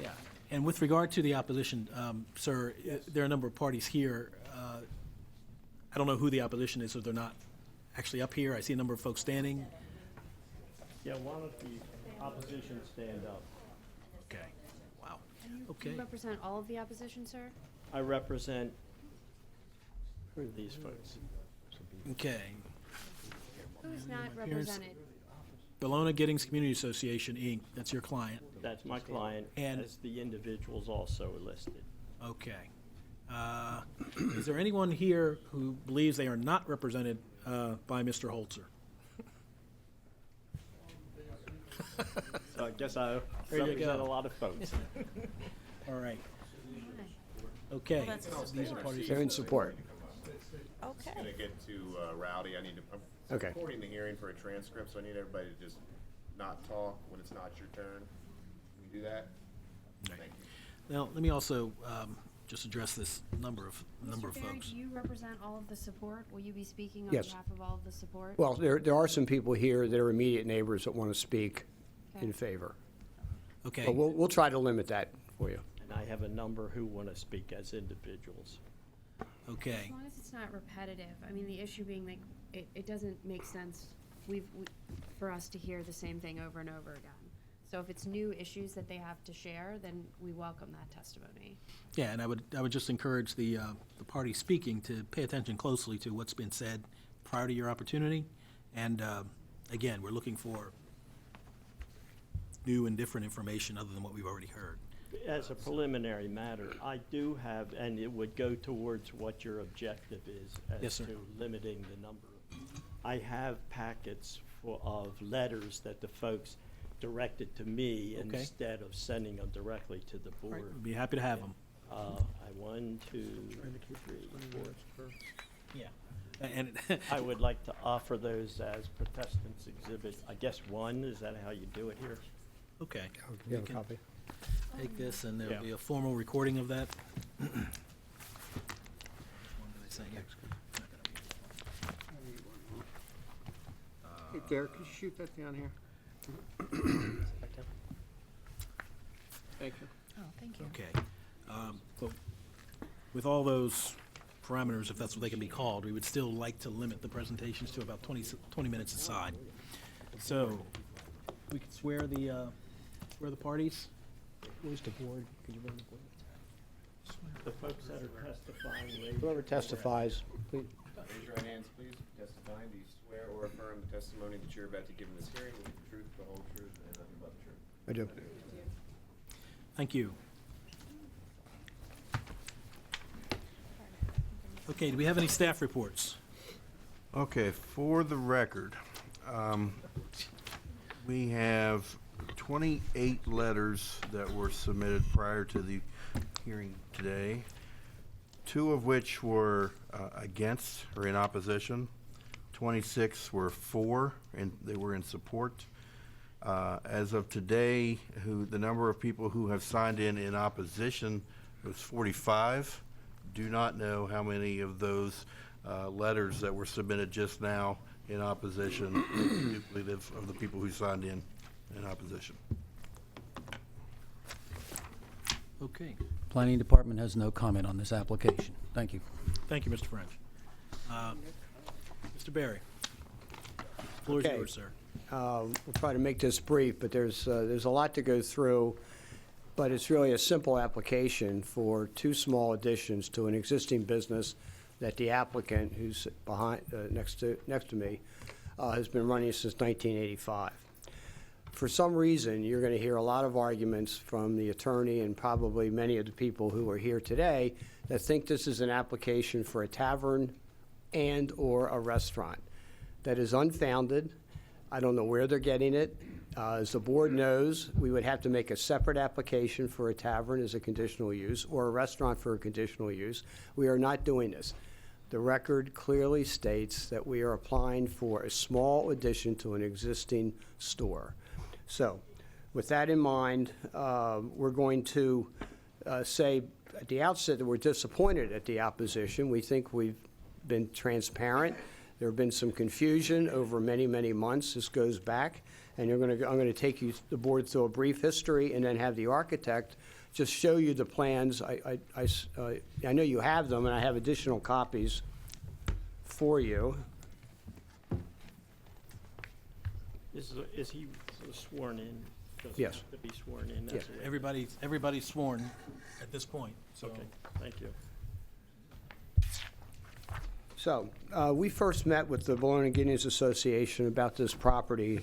[SPEAKER 2] Yeah, and with regard to the opposition, sir, there are a number of parties here. I don't know who the opposition is, so they're not actually up here. I see a number of folks standing.
[SPEAKER 17] Yeah, why don't the opposition stand up?
[SPEAKER 2] Okay, wow,
[SPEAKER 13] Do
[SPEAKER 2] okay.
[SPEAKER 13] you represent all of the opposition, sir?
[SPEAKER 17] I represent, who are these folks?
[SPEAKER 2] Okay.
[SPEAKER 13] Who's not
[SPEAKER 2] Appearance-
[SPEAKER 13] represented?
[SPEAKER 2] Bologna Giddings Community Association, Inc., that's your client.
[SPEAKER 17] That's my client,
[SPEAKER 2] And-
[SPEAKER 17] as the individuals also are listed.
[SPEAKER 2] Okay. Is there anyone here who believes they are not represented by Mr. Holzer?
[SPEAKER 17] So I guess I
[SPEAKER 2] There you
[SPEAKER 17] represent a
[SPEAKER 2] go.
[SPEAKER 17] lot of folks.
[SPEAKER 2] All right. Okay.
[SPEAKER 14] Well, that's
[SPEAKER 2] These are parties.
[SPEAKER 15] They're in support.
[SPEAKER 5] It's gonna get too rowdy. I'm
[SPEAKER 15] Okay.
[SPEAKER 5] recording the hearing for a transcript, so I need everybody to just not talk when it's not your turn. Can we do that? Thank you.
[SPEAKER 2] Now, let me also just address this number of
[SPEAKER 13] Mr. Barry,
[SPEAKER 2] folks.
[SPEAKER 13] do you represent all of the support? Will you be speaking on
[SPEAKER 15] Yes.
[SPEAKER 13] behalf of all of the support?
[SPEAKER 15] Well, there are some people here that are immediate neighbors that want to speak in favor.
[SPEAKER 2] Okay.
[SPEAKER 15] But we'll try to limit that for you.
[SPEAKER 17] And I have a number who want to speak as individuals.
[SPEAKER 2] Okay.
[SPEAKER 13] As long as it's not repetitive, I mean, the issue being like, it doesn't make sense for us to hear the same thing over and over again. So if it's new issues that they have to share, then we welcome that testimony.
[SPEAKER 2] Yeah, and I would just encourage the party speaking to pay attention closely to what's been said prior to your opportunity. And again, we're looking for new and different information other than what we've already heard.
[SPEAKER 17] As a preliminary matter, I do have, and it would go towards what your objective is
[SPEAKER 2] Yes,
[SPEAKER 17] as
[SPEAKER 2] sir.
[SPEAKER 17] to limiting the number. I have packets of letters that the folks directed to me
[SPEAKER 2] Okay.
[SPEAKER 17] instead of sending them directly to the board.
[SPEAKER 2] We'd be happy to have them.
[SPEAKER 17] One, two, three, four.
[SPEAKER 2] Yeah. And
[SPEAKER 17] I would like to offer those as Protestants Exhibit, I guess 1, is that how you do it here?
[SPEAKER 2] Okay.
[SPEAKER 15] You have a copy?
[SPEAKER 2] Take this, and
[SPEAKER 17] Yeah.
[SPEAKER 2] there'll be a formal recording of that. Which one did I send you?
[SPEAKER 15] Hey, Derek, could you shoot that down here? Thank you.
[SPEAKER 14] Oh, thank you.
[SPEAKER 2] Okay. But with all those parameters, if that's what they can be called, we would still like to limit the presentations to about 20 minutes aside. So, we could swear the parties.
[SPEAKER 15] Where's the board? Could you bring the board? The folks that are testifying, raise
[SPEAKER 16] Whoever testifies, please.
[SPEAKER 5] Raise your right hands, please. Testifying, do you swear or affirm the testimony that you're about to give in this hearing will be the truth, the whole truth, and nothing but the truth?
[SPEAKER 16] I do.
[SPEAKER 2] Thank you. Okay, do we have any staff reports?
[SPEAKER 4] Okay, for the record, we have 28 letters that were submitted prior to the hearing today, 2 of which were against or in opposition. 26 were for, and they were in support. As of today, the number of people who have signed in opposition was 45. Do not know how many of those letters that were submitted just now in opposition are duplicative of the people who signed in opposition.
[SPEAKER 2] Okay.
[SPEAKER 6] Planning Department has no comment on this application. Thank you.
[SPEAKER 2] Thank you, Mr. French. Mr. Barry, floor is
[SPEAKER 18] Okay.
[SPEAKER 2] yours, sir.
[SPEAKER 18] We'll try to make this brief, but there's a lot to go through, but it's really a simple application for 2 small additions to an existing business that the applicant, who's behind, next to me, has been running since 1985. For some reason, you're going to hear a lot of arguments from the attorney and probably many of the people who are here today that think this is an application for a tavern and or a restaurant. That is unfounded. I don't know where they're getting it. As the board knows, we would have to make a separate application for a tavern as a conditional use or a restaurant for a conditional use. We are not doing this. The record clearly states that we are applying for a small addition to an existing store. So, with that in mind, we're going to say at the outset that we're disappointed at the opposition. We think we've been transparent. There have been some confusion over many, many months. This goes back, and I'm going to take the board through a brief history and then have the architect just show you the plans. I know you have them, and I have additional copies for you.
[SPEAKER 15] Is he sworn in? Does
[SPEAKER 18] Yes.
[SPEAKER 15] he have to be sworn in?
[SPEAKER 18] Yes.
[SPEAKER 2] Everybody's sworn at this point, so.
[SPEAKER 15] Okay, thank you.
[SPEAKER 18] So, we first met with the Bologna Guineas Association about this property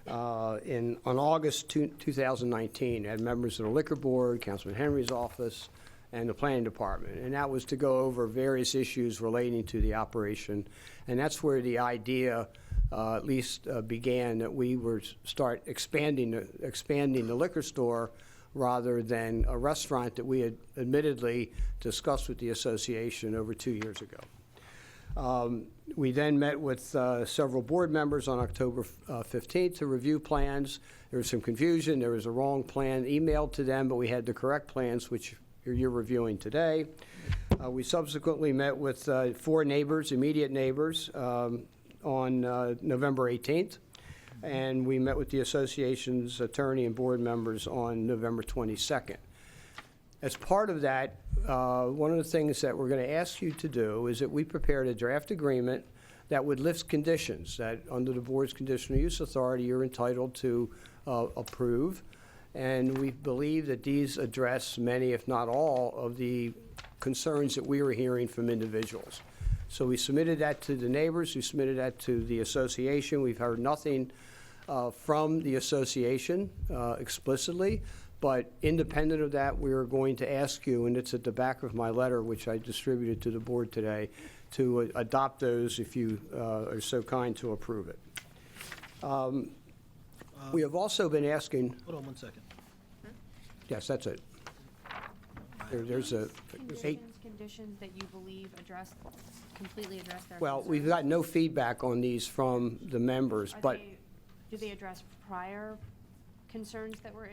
[SPEAKER 18] on August 2019. Had members of the Liquor Board, Councilman Henry's office, and the Planning Department. And that was to go over various issues relating to the operation. And that's where the idea at least began, that we were start expanding the liquor store rather than a restaurant that we had admittedly discussed with the association over 2 years ago. We then met with several board members on October 15th to review plans. There was some confusion. There was a wrong plan emailed to them, but we had the correct plans, which you're reviewing today. We subsequently met with 4 neighbors, immediate neighbors, on November 18th. And we met with the association's attorney and board members on November 22nd. As part of that, one of the things that we're going to ask you to do is that we prepared a draft agreement that would list conditions that, under the board's conditional use authority, you're entitled to approve. And we believe that these address many, if not all, of the concerns that we were hearing from individuals. So we submitted that to the neighbors, we submitted that to the association. We've heard nothing from the association explicitly, but independent of that, we are going to ask you, and it's at the back of my letter, which I distributed to the board today, to adopt those if you are so kind to approve it. We have also been asking.
[SPEAKER 2] Hold on one second.
[SPEAKER 18] Yes, that's it. There's a
[SPEAKER 13] Conditions that you believe completely address their
[SPEAKER 18] Well,
[SPEAKER 13] concerns?
[SPEAKER 18] we've got no feedback on these from the members, but.
[SPEAKER 13] Do they address prior concerns that were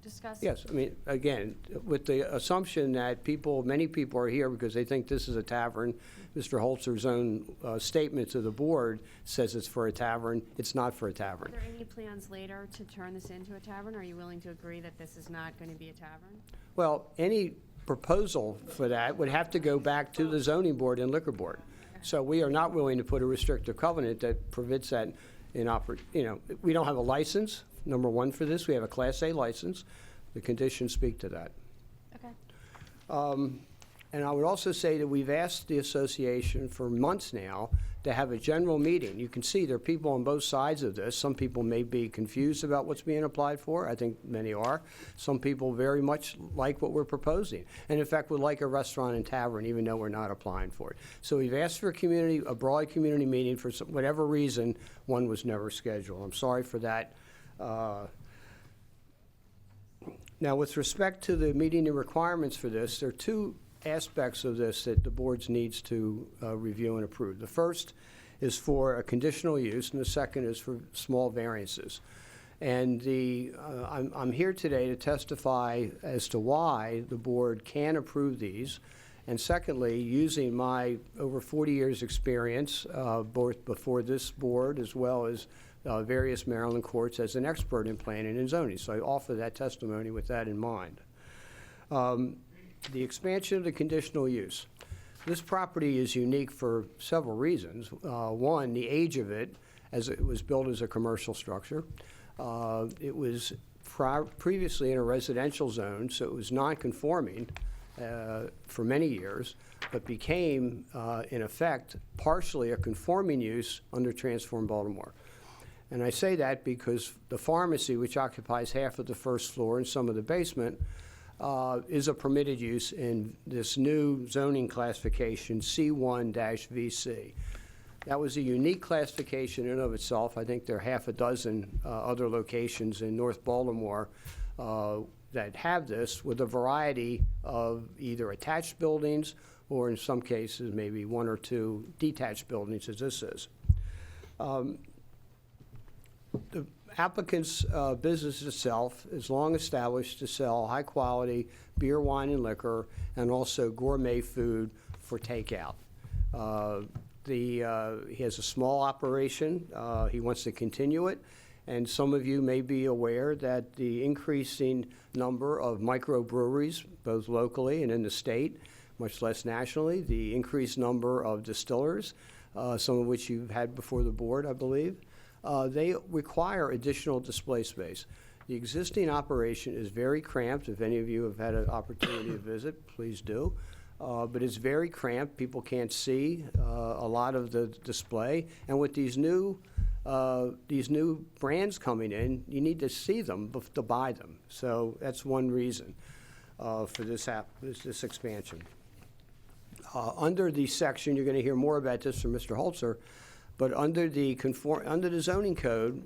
[SPEAKER 13] discussed?
[SPEAKER 18] Yes, I mean, again, with the assumption that many people are here because they think this is a tavern. Mr. Holzer's own statement to the board says it's for a tavern. It's not for a tavern.
[SPEAKER 13] Are there any plans later to turn this into a tavern? Are you willing to agree that this is not going to be a tavern?
[SPEAKER 18] Well, any proposal for that would have to go back to the zoning board and liquor board. So we are not willing to put a restrictive covenant that prevents that we don't have a license, number one, for this. We have a Class A license. The conditions speak to that.
[SPEAKER 13] Okay.
[SPEAKER 18] And I would also say that we've asked the association for months now to have a general meeting. You can see there are people on both sides of this. Some people may be confused about what's being applied for. I think many are. Some people very much like what we're proposing, and in fact would like a restaurant and tavern even though we're not applying for it. So we've asked for a broad community meeting. For whatever reason, one was never scheduled. I'm sorry for that. Now, with respect to the meeting the requirements for this, there are two aspects of this that the boards needs to review and approve. The first is for a conditional use, and the second is for small variances. And I'm here today to testify as to why the board can approve these. And secondly, using my over 40 years experience, both before this board as well as various Maryland courts as an expert in planning and zoning. So I offer that testimony with that in mind. The expansion of the conditional use. This property is unique for several reasons. One, the age of it, as it was built as a commercial structure. It was previously in a residential zone, so it was non-conforming for many years, but became, in effect, partially a conforming use under Transform Baltimore. And I say that because the pharmacy, which occupies half of the first floor and some of the basement, is a permitted use in this new zoning classification, C1-VC. That was a unique classification in and of itself. I think there are half a dozen other locations in North Baltimore that have this, with a variety of either attached buildings or in some cases maybe one or two detached buildings, as this is. The applicant's business itself is long established to sell high-quality beer, wine, and liquor, and also gourmet food for takeout. He has a small operation. He wants to continue it. And some of you may be aware that the increasing number of microbreweries, both locally and in the state, much less nationally, the increased number of distillers, some of which you've had before the board, I believe, they require additional display space. The existing operation is very cramped. If any of you have had an opportunity to visit, please do. But it's very cramped. People can't see a lot of the display. And with these new brands coming in, you need to see them to buy them. So that's one reason for this expansion. Under the section, you're going to hear more about this from Mr. Holzer, but under the zoning code,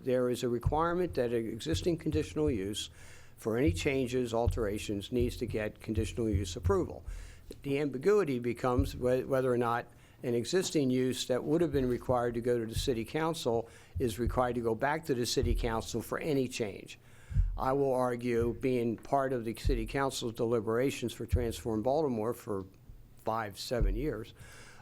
[SPEAKER 18] there is a requirement that an existing conditional use for any changes, alterations, needs to get conditional use approval. The ambiguity becomes whether or not an existing use that would have been required to go to the city council is required to go back to the city council for any change. I will argue, being part of the city council's deliberations for Transform Baltimore for 5-7 years,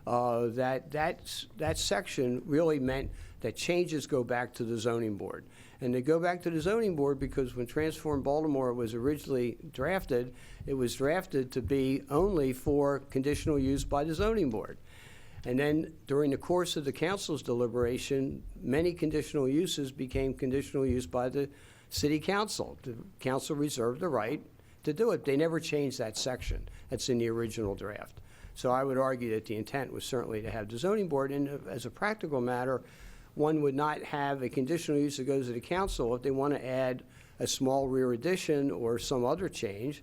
[SPEAKER 18] that section really meant that changes go back to the zoning board. And they go back to the zoning board because when Transform Baltimore was originally drafted, it was drafted to be only for conditional use by the zoning board. And then during the course of the council's deliberation, many conditional uses became conditional use by the city council. The council reserved the right to do it. They never changed that section. That's in the original draft. So I would argue that the intent was certainly to have the zoning board, and as a practical matter, one would not have a conditional use that goes to the council if they want to add a small rear addition or some other change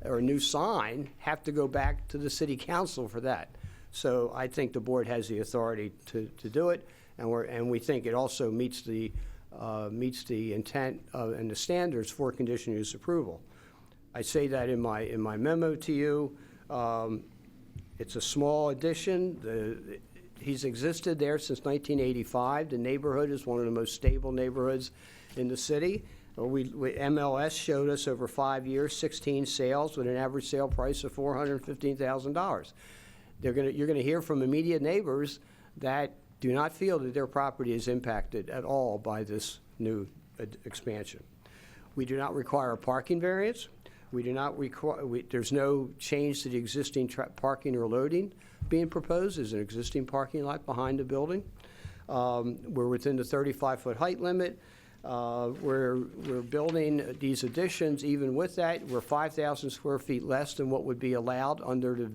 [SPEAKER 18] or a new sign, have to go back to the city council for that. So I think the board has the authority to do it, and we think it also meets the intent and the standards for conditional use approval. I say that in my memo to you. It's a small addition. He's existed there since 1985. The neighborhood is one of the most stable neighborhoods in the city. MLS showed us over 5 years, 16 sales with an average sale price of $415,000. You're going to hear from immediate neighbors that do not feel that their property is impacted at all by this new expansion. We do not require a parking variance. We do not require, there's no change to the existing parking or loading being proposed. There's an existing parking lot behind the building. We're within the 35-foot height limit. We're building these additions. Even with that, we're 5,000 square feet less than what would be allowed under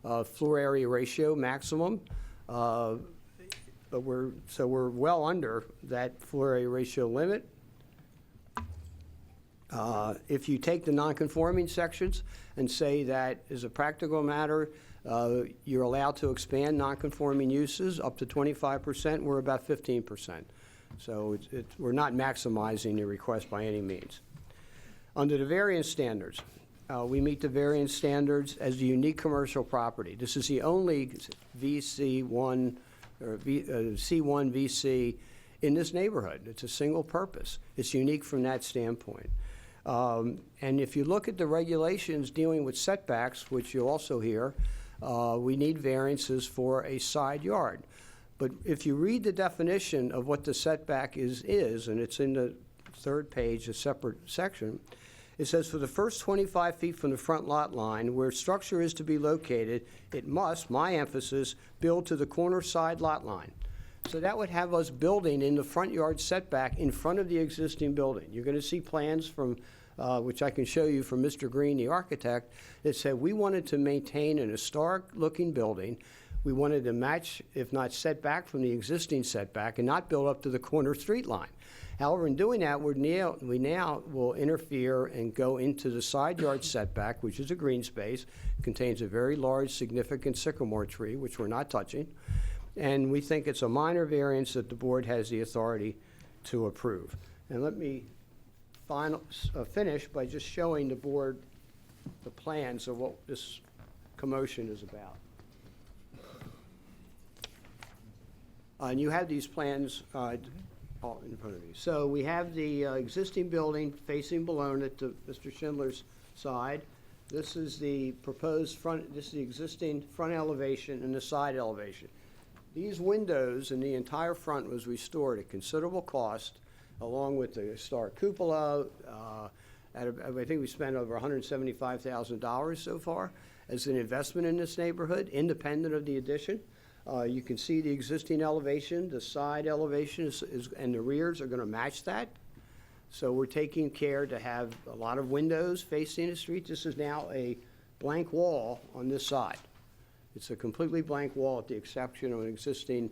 [SPEAKER 18] the floor area ratio maximum. But we're well under that floor area ratio limit. If you take the non-conforming sections and say that as a practical matter, you're allowed to expand non-conforming uses up to 25%, we're about 15%. So we're not maximizing the request by any means. Under the variance standards, we meet the variance standards as a unique commercial property. This is the only VC1 or C1 VC in this neighborhood. It's a single purpose. It's unique from that standpoint. And if you look at the regulations dealing with setbacks, which you'll also hear, we need variances for a side yard. But if you read the definition of what the setback is, and it's in the third page, a separate section, it says for the first 25 feet from the front lot line where structure is to be located, it must, my emphasis, build to the corner side lot line. So that would have us building in the front yard setback in front of the existing building. You're going to see plans from, which I can show you from Mr. Green, the architect, that said we wanted to maintain an historic-looking building. We wanted to match, if not set back from the existing setback, and not build up to the corner street line. However, in doing that, we now will interfere and go into the side yard setback, which is a green space, contains a very large, significant sycamore tree, which we're not touching. And we think it's a minor variance that the board has the authority to approve. And let me finish by just showing the board the plans of what this commotion is about. And you have these plans all in front of you. So we have the existing building facing Bologna to Mr. Schindler's side. This is the proposed front, this is the existing front elevation and the side elevation. These windows and the entire front was restored at considerable cost, along with the historic cupola. I think we spent over $175,000 so far as an investment in this neighborhood, independent of the addition. You can see the existing elevation, the side elevation and the rears are going to match that. So we're taking care to have a lot of windows facing the street. This is now a blank wall on this side. It's a completely blank wall at the exception of an existing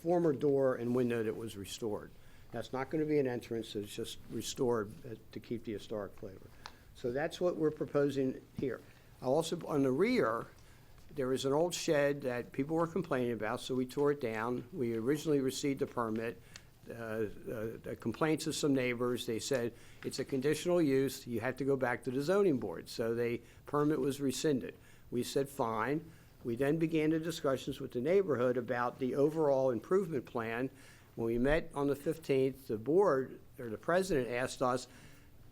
[SPEAKER 18] former door and window that was restored. That's not going to be an entrance, it's just restored to keep the historic flavor. So that's what we're proposing here. Also, on the rear, there is an old shed that people were complaining about, so we tore it down. We originally received a permit. The complaints of some neighbors, they said, it's a conditional use, you have to go back to the zoning board. So the permit was rescinded. We said, fine. We then began the discussions with the neighborhood about the overall improvement plan. When we met on the 15th, the board, or the president, asked us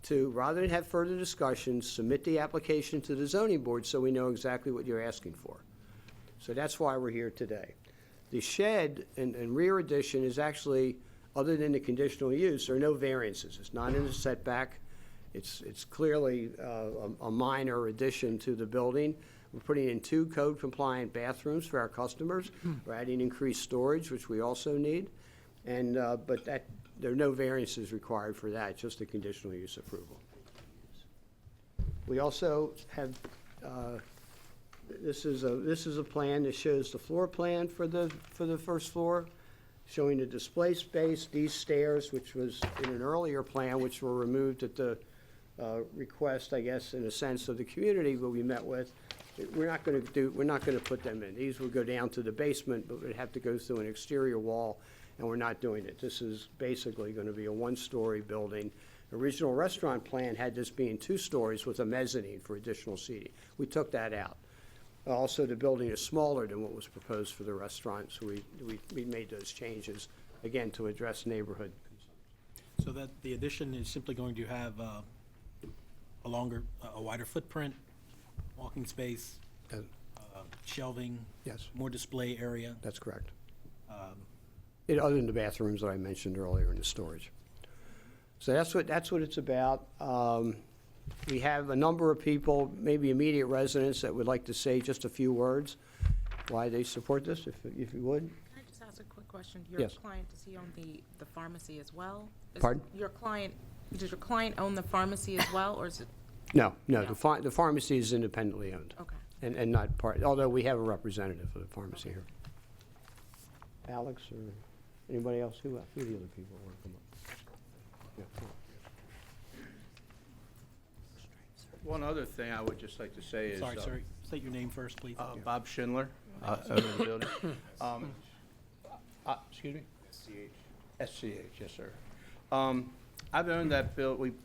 [SPEAKER 18] to, rather than have further discussions, submit the application to the zoning board so we know exactly what you're asking for. So that's why we're here today. The shed and rear addition is actually, other than the conditional use, there are no variances. It's not in a setback. It's clearly a minor addition to the building. We're putting in 2 code-compliant bathrooms for our customers. We're adding increased storage, which we also need. And but there are no variances required for that, just a conditional use approval. We also have, this is a plan that shows the floor plan for the first floor, showing the display space, these stairs, which was in an earlier plan, which were removed at the request, I guess, in a sense of the community who we met with. We're not going to put them in. These would go down to the basement, but would have to go through an exterior wall, and we're not doing it. This is basically going to be a 1-story building. The original restaurant plan had this being 2 stories with a mezzanine for additional seating. We took that out. Also, the building is smaller than what was proposed for the restaurant, so we made those changes, again, to address neighborhood concerns.
[SPEAKER 2] So that the addition is simply going to have a wider footprint, walking space, shelving,
[SPEAKER 18] yes,
[SPEAKER 2] more display area.
[SPEAKER 18] That's correct. Other than the bathrooms that I mentioned earlier in the storage. So that's what it's about. We have a number of people, maybe immediate residents, that would like to say just a few words why they support this, if you would.
[SPEAKER 14] Can I just ask a quick question. Your
[SPEAKER 18] Yes.
[SPEAKER 14] client, does he own the pharmacy as well?
[SPEAKER 18] Pardon?
[SPEAKER 14] Your client, does your client own the pharmacy as well, or is it?
[SPEAKER 18] No, the pharmacy is independently owned.
[SPEAKER 14] Okay.
[SPEAKER 18] And not part, although we have a representative of the pharmacy here. Alex or anybody else? Who are the other people who want to come up? Yeah, come on.
[SPEAKER 1] One other thing I would just like to say is.
[SPEAKER 2] Sorry, state your name first, please.
[SPEAKER 1] Bob Schindler, owner of the building. Excuse me? SCH, yes, sir. I've owned that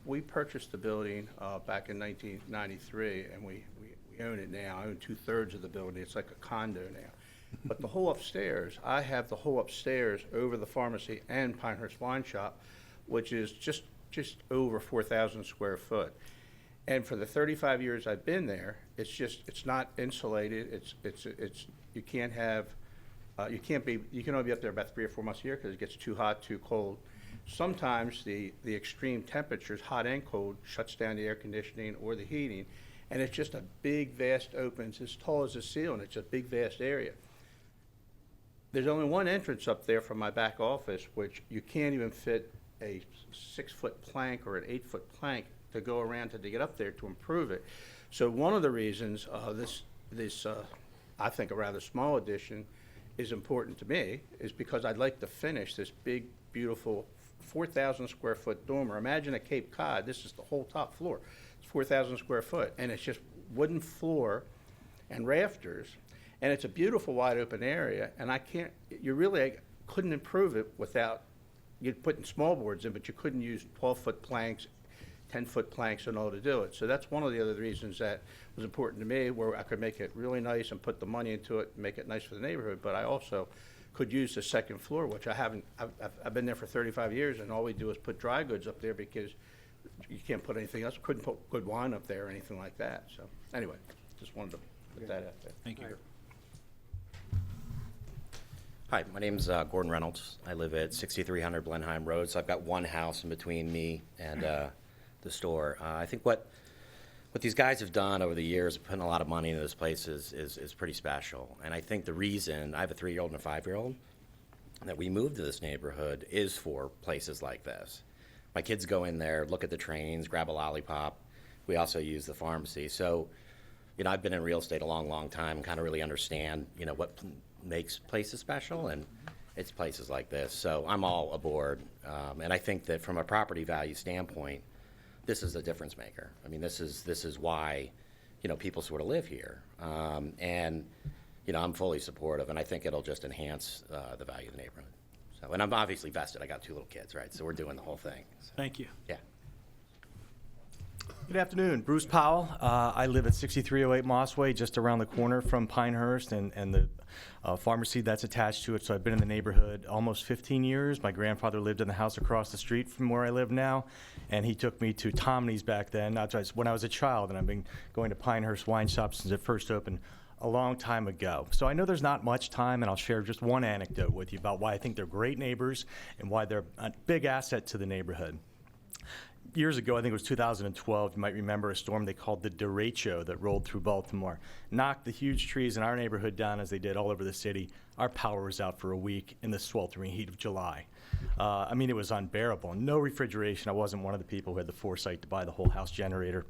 [SPEAKER 1] we purchased the building back in 1993, and we own it now. I own 2/3 of the building. It's like a condo now. But the whole upstairs, I have the whole upstairs over the pharmacy and Pinehurst Wine Shop, which is just over 4,000 square foot. And for the 35 years I've been there, it's not insulated. You can only be up there about 3 or 4 months a year because it gets too hot, too cold. Sometimes the extreme temperatures, hot and cold, shuts down the air conditioning or the heating, and it's just a big, vast open. It's as tall as a ceiling. It's a big, vast area. There's only one entrance up there from my back office, which you can't even fit a 6-foot plank or an 8-foot plank to go around to get up there to improve it. So one of the reasons this I think a rather small addition is important to me is because I'd like to finish this big, beautiful 4,000 square foot dormer. Imagine a Cape Cod. This is the whole top floor. It's 4,000 square foot, and it's just wooden floor and rafters, and it's a beautiful wide open area. And I couldn't improve it without you putting small boards in, but you couldn't use 12-foot planks, 10-foot planks and all to do it. So that's one of the other reasons that was important to me, where I could make it really nice and put the money into it and make it nice for the neighborhood. But I also could use the second floor, which I haven't. I've been there for 35 years, and all we do is put dry goods up there because you can't put anything else. Couldn't put good wine up there or anything like that. So anyway, just wanted to put that out there.
[SPEAKER 2] Thank you.
[SPEAKER 20] Hi, my name's Gordon Reynolds. I live at 6300 Blenheim Road, so I've got one house in between me and the store. I think what these guys have done over the years, putting a lot of money into this place is pretty special. And I think the reason, I have a 3-year-old and a 5-year-old, that we moved to this neighborhood is for places like this. My kids go in there, look at the trains, grab a lollipop. We also use the pharmacy. So, I've been in real estate a long, long time, kind of really understand, what makes places special, and it's places like this. So I'm all aboard. And I think that from a property value standpoint, this is a difference maker. I mean, this is why, people sort of live here. And, I'm fully supportive, and I think it'll just enhance the value of the neighborhood. So, and I'm obviously vested. I got 2 little kids, right? So we're doing the whole thing. So,
[SPEAKER 2] Thank you.
[SPEAKER 20] yeah.
[SPEAKER 23] Good afternoon, Bruce Powell. I live at 6308 Mossway, just around the corner from Pinehurst and the pharmacy that's attached to it. So I've been in the neighborhood almost 15 years. My grandfather lived in the house across the street from where I live now, and he took me to Tomney's back then, when I was a child, and I've been going to Pinehurst Wine Shop since it first opened a long time ago. So I know there's not much time, and I'll share just one anecdote with you about why I think they're great neighbors and why they're a big asset to the neighborhood. Years ago, I think it was 2012, you might remember a storm they called the derecho that rolled through Baltimore, knocked the huge trees in our neighborhood down as they did all over the city. Our power was out for a week in the sweltering heat of July. It was unbearable. No refrigeration. I wasn't one of the people who had the foresight to buy the whole house generator.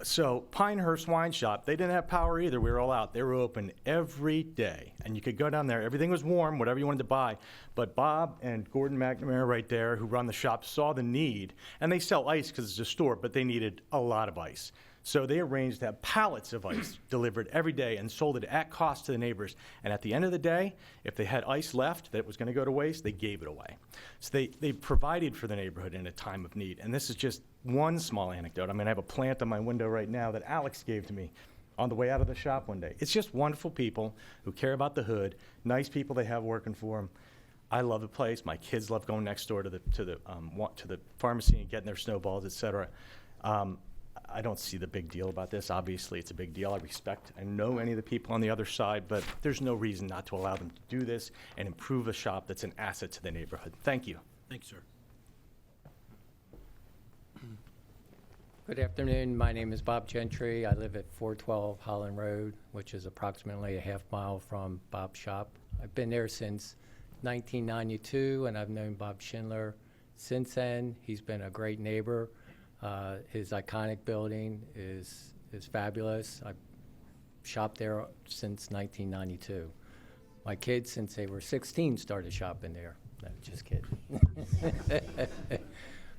[SPEAKER 23] So Pinehurst Wine Shop, they didn't have power either. We were all out. They were open every day, and you could go down there. Everything was warm, whatever you wanted to buy. But Bob and Gordon McNamara right there, who run the shop, saw the need, and they sell ice because it's a store, but they needed a lot of ice. So they arranged to have pallets of ice delivered every day and sold it at cost to the neighbors. And at the end of the day, if they had ice left that was going to go to waste, they gave it away. So they provided for the neighborhood in a time of need. And this is just one small anecdote. I have a plant on my window right now that Alex gave to me on the way out of the shop one day. It's just wonderful people who care about the hood, nice people they have working for them. I love the place. My kids love going next door to the pharmacy and getting their snowballs, et cetera. I don't see the big deal about this. Obviously, it's a big deal. I respect and know any of the people on the other side, but there's no reason not to allow them to do this and improve a shop that's an asset to the neighborhood. Thank you.
[SPEAKER 2] Thank you, sir.
[SPEAKER 24] Good afternoon. My name is Bob Gentry. I live at 412 Holland Road, which is approximately a half mile from Bob's shop. I've been there since 1992, and I've known Bob Schindler since then. He's been a great neighbor. His iconic building is fabulous. I've shopped there since 1992. My kids, since they were 16, started shopping there. No, just kidding.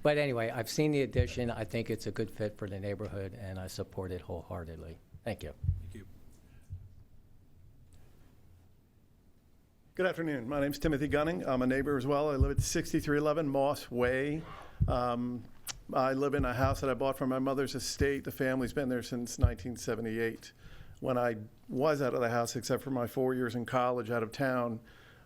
[SPEAKER 24] But anyway, I've seen the addition. I think it's a good fit for the neighborhood, and I support it wholeheartedly. Thank you.
[SPEAKER 2] Thank you.
[SPEAKER 7] Good afternoon. My name's Timothy Gunning. I'm a neighbor as well. I live at 6311 Moss Way. I live in a house that I bought from my mother's estate. The family's been there since 1978. When I was out of the house, except for my 4 years in college out of town,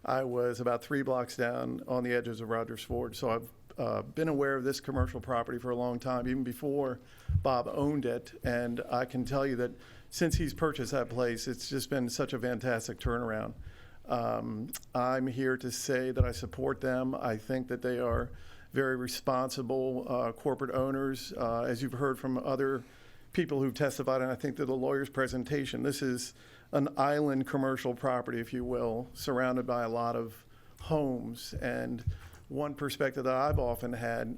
[SPEAKER 7] I was about 3 blocks down on the edges of Rogers Ford. So I've been aware of this commercial property for a long time, even before Bob owned it. And I can tell you that since he's purchased that place, it's just been such a fantastic turnaround. I'm here to say that I support them. I think that they are very responsible corporate owners. As you've heard from other people who've testified, and I think that the lawyer's presentation, this is an island commercial property, if you will, surrounded by a lot of homes. And one perspective that I've often had,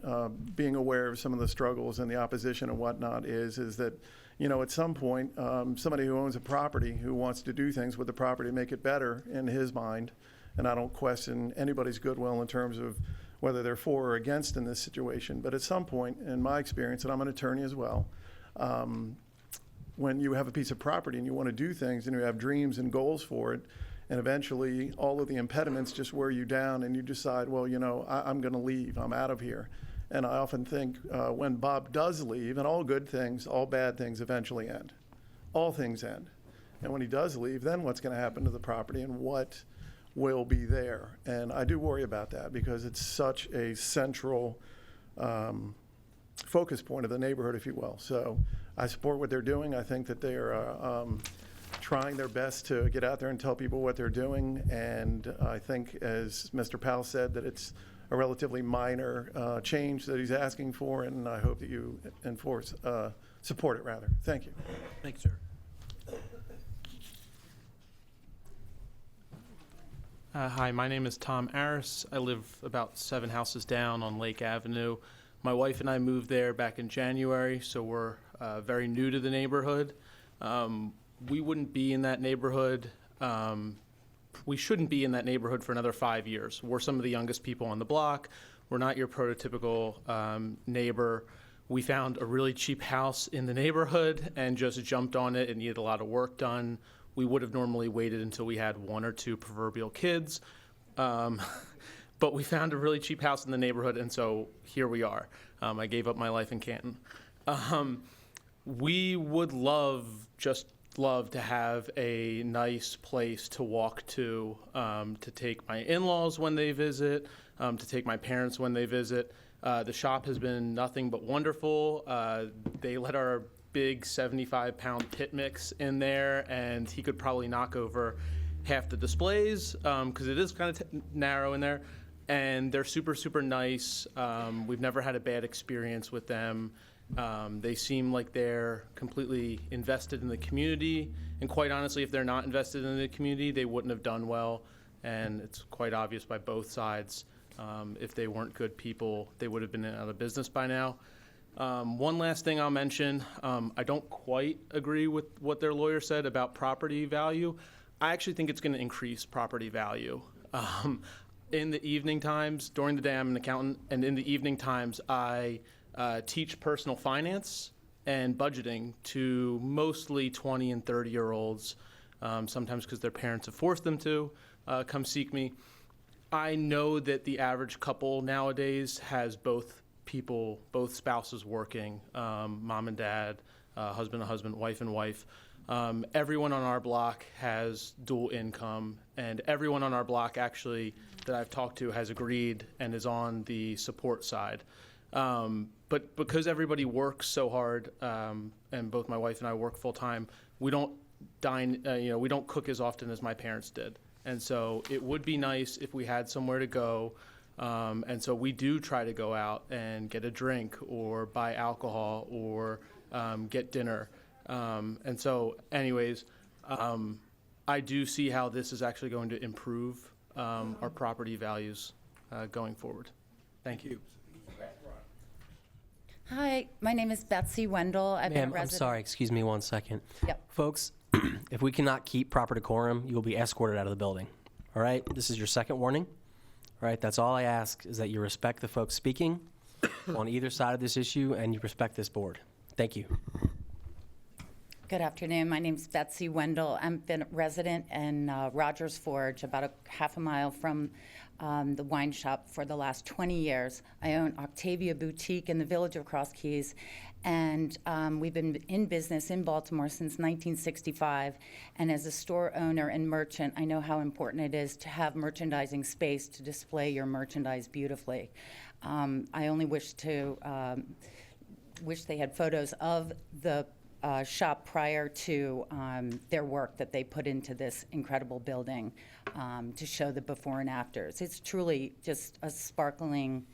[SPEAKER 7] being aware of some of the struggles and the opposition and whatnot, is that, you know, at some point, somebody who owns a property who wants to do things with the property to make it better in his mind, and I don't question anybody's goodwill in terms of whether they're for or against in this situation, but at some point, in my experience, and I'm an attorney as well, when you have a piece of property and you want to do things and you have dreams and goals for it, and eventually all of the impediments just wear you down and you decide, well, you know, I'm going to leave, I'm out of here. And I often think when Bob does leave, and all good things, all bad things eventually end. All things end. And when he does leave, then what's going to happen to the property and what will be there? And I do worry about that because it's such a central focus point of the neighborhood, if you will. So I support what they're doing. I think that they are trying their best to get out there and tell people what they're doing. And I think, as Mr. Powell said, that it's a relatively minor change that he's asking for, and I hope that you support it rather. Thank you.
[SPEAKER 2] Thank you, sir.
[SPEAKER 8] Hi, my name is Tom Aris. I live about 7 houses down on Lake Avenue. My wife and I moved there back in January, so we're very new to the neighborhood. We wouldn't be in that neighborhood. We shouldn't be in that neighborhood for another 5 years. We're some of the youngest people on the block. We're not your prototypical neighbor. We found a really cheap house in the neighborhood and just jumped on it. It needed a lot of work done. We would have normally waited until we had 1 or 2 proverbial kids. But we found a really cheap house in the neighborhood, and so here we are. I gave up my life in Canton. We would just love to have a nice place to walk to take my in-laws when they visit, to take my parents when they visit. The shop has been nothing but wonderful. They let our big 75-pound pit mix in there, and he could probably knock over half the displays because it is kind of narrow in there. And they're super, super nice. We've never had a bad experience with them. They seem like they're completely invested in the community. And quite honestly, if they're not invested in the community, they wouldn't have done well. And it's quite obvious by both sides. If they weren't good people, they would have been out of business by now. One last thing I'll mention, I don't quite agree with what their lawyer said about property value. I actually think it's going to increase property value. In the evening times, during the day I'm an accountant, and in the evening times I teach personal finance and budgeting to mostly 20 and 30-year-olds, sometimes because their parents have forced them to come seek me. I know that the average couple nowadays has both spouses working, mom and dad, husband and husband, wife and wife. Everyone on our block has dual income, and everyone on our block actually that I've talked to has agreed and is on the support side. But because everybody works so hard, and both my wife and I work full time, we don't we don't cook as often as my parents did. And so it would be nice if we had somewhere to go. And so we do try to go out and get a drink or buy alcohol or get dinner. And so anyways, I do see how this is actually going to improve our property values going forward. Thank you.
[SPEAKER 9] Hi, my name is Betsy Wendell. I've been a
[SPEAKER 3] Ma'am, I'm
[SPEAKER 9] resident.
[SPEAKER 3] sorry, excuse me one second.
[SPEAKER 9] Yep.
[SPEAKER 3] Folks, if we cannot keep proper decorum, you will be escorted out of the building. All right? This is your second warning. All right? That's all I ask, is that you respect the folks speaking on either side of this issue, and you respect this board. Thank you.
[SPEAKER 9] Good afternoon. My name's Betsy Wendell. I've been a resident in Rogers Forge, about a half a mile from the wine shop for the last 20 years. I own Octavia Boutique in the village of Cross Keys, and we've been in business in Baltimore since 1965. And as a store owner and merchant, I know how important it is to have merchandising space to display your merchandise beautifully. I only wish they had photos of the shop prior to their work that they put into this incredible building to show the before and afters. It's truly just a sparkling,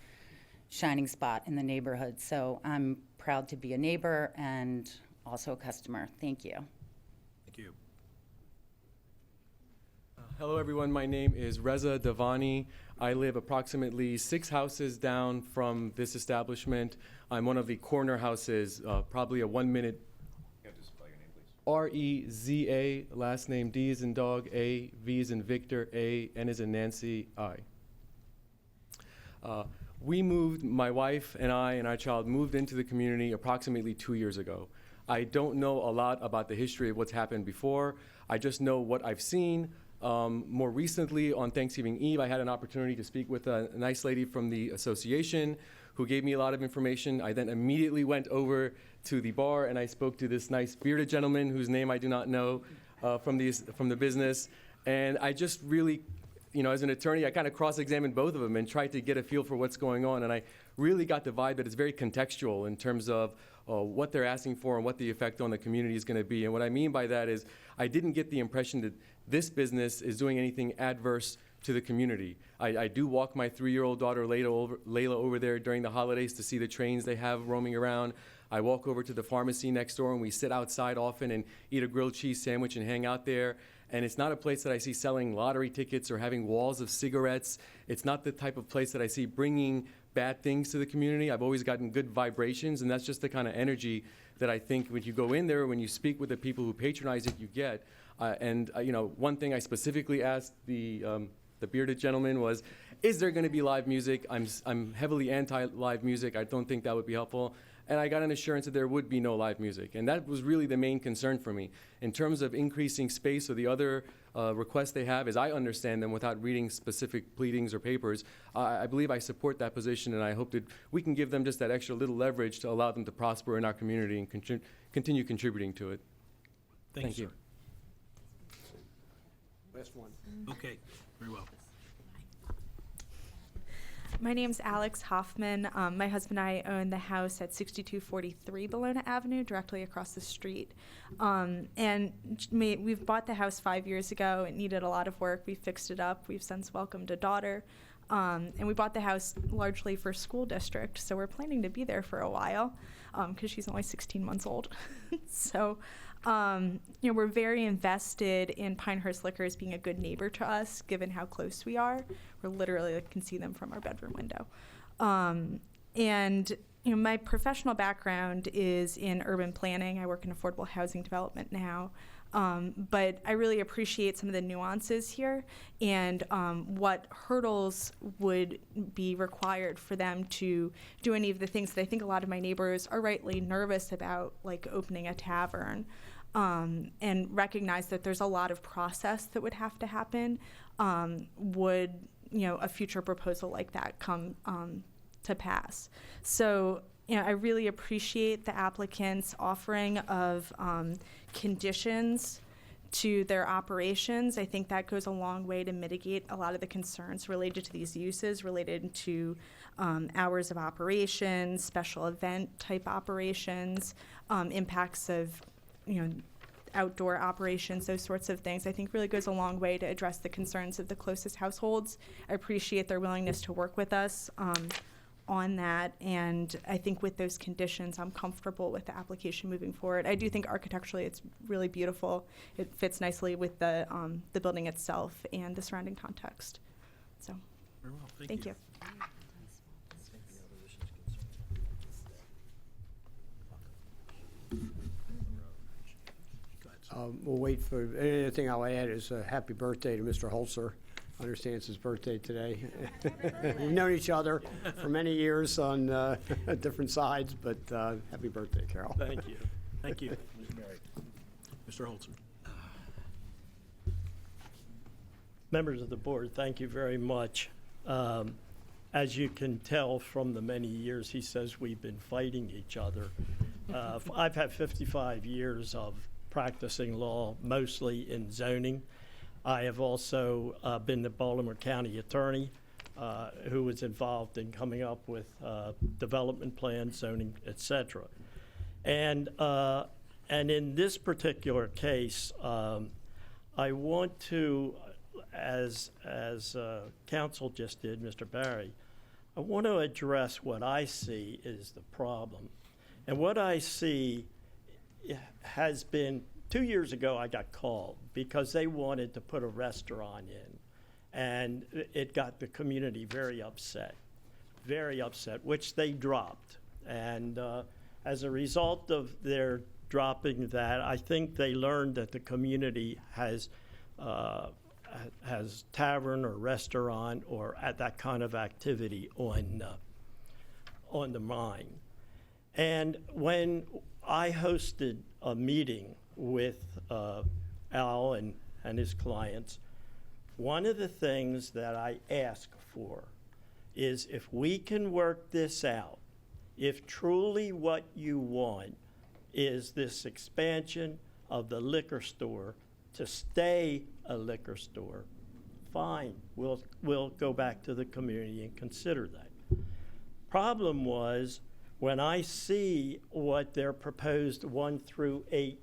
[SPEAKER 9] shining spot in the neighborhood. So I'm proud to be a neighbor and also a customer. Thank you.
[SPEAKER 2] Thank you.
[SPEAKER 12] Hello, everyone. My name is Reza Davani. I live approximately 6 houses down from this establishment. I'm one of the corner houses, probably a 1-minute. R-E-Z-A, last name D as in dog, A, V as in Victor, A, N as in Nancy, I. We moved, my wife and I and our child moved into the community approximately 2 years ago. I don't know a lot about the history of what's happened before. I just know what I've seen. More recently, on Thanksgiving Eve, I had an opportunity to speak with a nice lady from the association who gave me a lot of information. I then immediately went over to the bar and I spoke to this nice bearded gentleman whose name I do not know from the business. And I just really, as an attorney, I kind of cross-examined both of them and tried to get a feel for what's going on. And I really got the vibe that it's very contextual in terms of what they're asking for and what the effect on the community is going to be. And what I mean by that is I didn't get the impression that this business is doing anything adverse to the community. I do walk my 3-year-old daughter Layla over there during the holidays to see the trains they have roaming around. I walk over to the pharmacy next door and we sit outside often and eat a grilled cheese sandwich and hang out there. And it's not a place that I see selling lottery tickets or having walls of cigarettes. It's not the type of place that I see bringing bad things to the community. I've always gotten good vibrations, and that's just the kind of energy that I think when you go in there, when you speak with the people who patronize it, you get. One thing I specifically asked the bearded gentleman was, is there going to be live music? I'm heavily anti-live music. I don't think that would be helpful. And I got an assurance that there would be no live music. And that was really the main concern for me. In terms of increasing space or the other requests they have, as I understand them without reading specific pleadings or papers, I believe I support that position, and I hope that we can give them just that extra little leverage to allow them to prosper in our community and continue contributing to it.
[SPEAKER 2] Thank you.
[SPEAKER 1] Last one.
[SPEAKER 2] Okay, very well.
[SPEAKER 19] My name's Alex Hoffman. My husband and I own the house at 6243 Bologna Avenue, directly across the street. We've bought the house 5 years ago. It needed a lot of work. We fixed it up. We've since welcomed a daughter. And we bought the house largely for school district, so we're planning to be there for a while because she's only 16 months old. So, we're very invested in Pinehurst Liquors being a good neighbor to us, given how close we are. We're literally can see them from our bedroom window. My professional background is in urban planning. I work in affordable housing development now. But I really appreciate some of the nuances here and what hurdles would be required for them to do any of the things that I think a lot of my neighbors are rightly nervous about, like opening a tavern, and recognize that there's a lot of process that would have to happen. Would a future proposal like that come to pass? So I really appreciate the applicant's offering of conditions to their operations. I think that goes a long way to mitigate a lot of the concerns related to these uses, related to hours of operation, special event type operations, impacts of outdoor operations, those sorts of things. I think really goes a long way to address the concerns of the closest households. I appreciate their willingness to work with us on that, and I think with those conditions, I'm comfortable with the application moving forward. I do think architecturally it's really beautiful. It fits nicely with the building itself and the surrounding context. So,
[SPEAKER 2] Very well,
[SPEAKER 19] thank you.
[SPEAKER 18] We'll wait for, anything thing I'll add is happy birthday to Mr. Holzer. I understand it's his birthday today. We've known each other for many years on different sides, but happy birthday, Carol.
[SPEAKER 2] Thank you. Thank you. Mr. Holzer.
[SPEAKER 10] Members of the board, thank you very much. As you can tell from the many years he says we've been fighting each other, I've had 55 years of practicing law, mostly in zoning. I have also been the Baltimore County attorney who was involved in coming up with development plans, zoning, etc. And in this particular case, I want to, as counsel just did, Mr. Barry, I want to address what I see is the problem. And what I see has been, 2 years ago I got called because they wanted to put a restaurant in. And it got the community very upset, which they dropped. And as a result of their dropping that, I think they learned that the community has tavern or restaurant or at that kind of activity on the mind. And when I hosted a meeting with Al and his clients, one of the things that I ask for is if we can work this out, if truly what you want is this expansion of the liquor store to stay a liquor store, fine, we'll go back to the community and consider that. Problem was, when I see what their proposed 1 through 8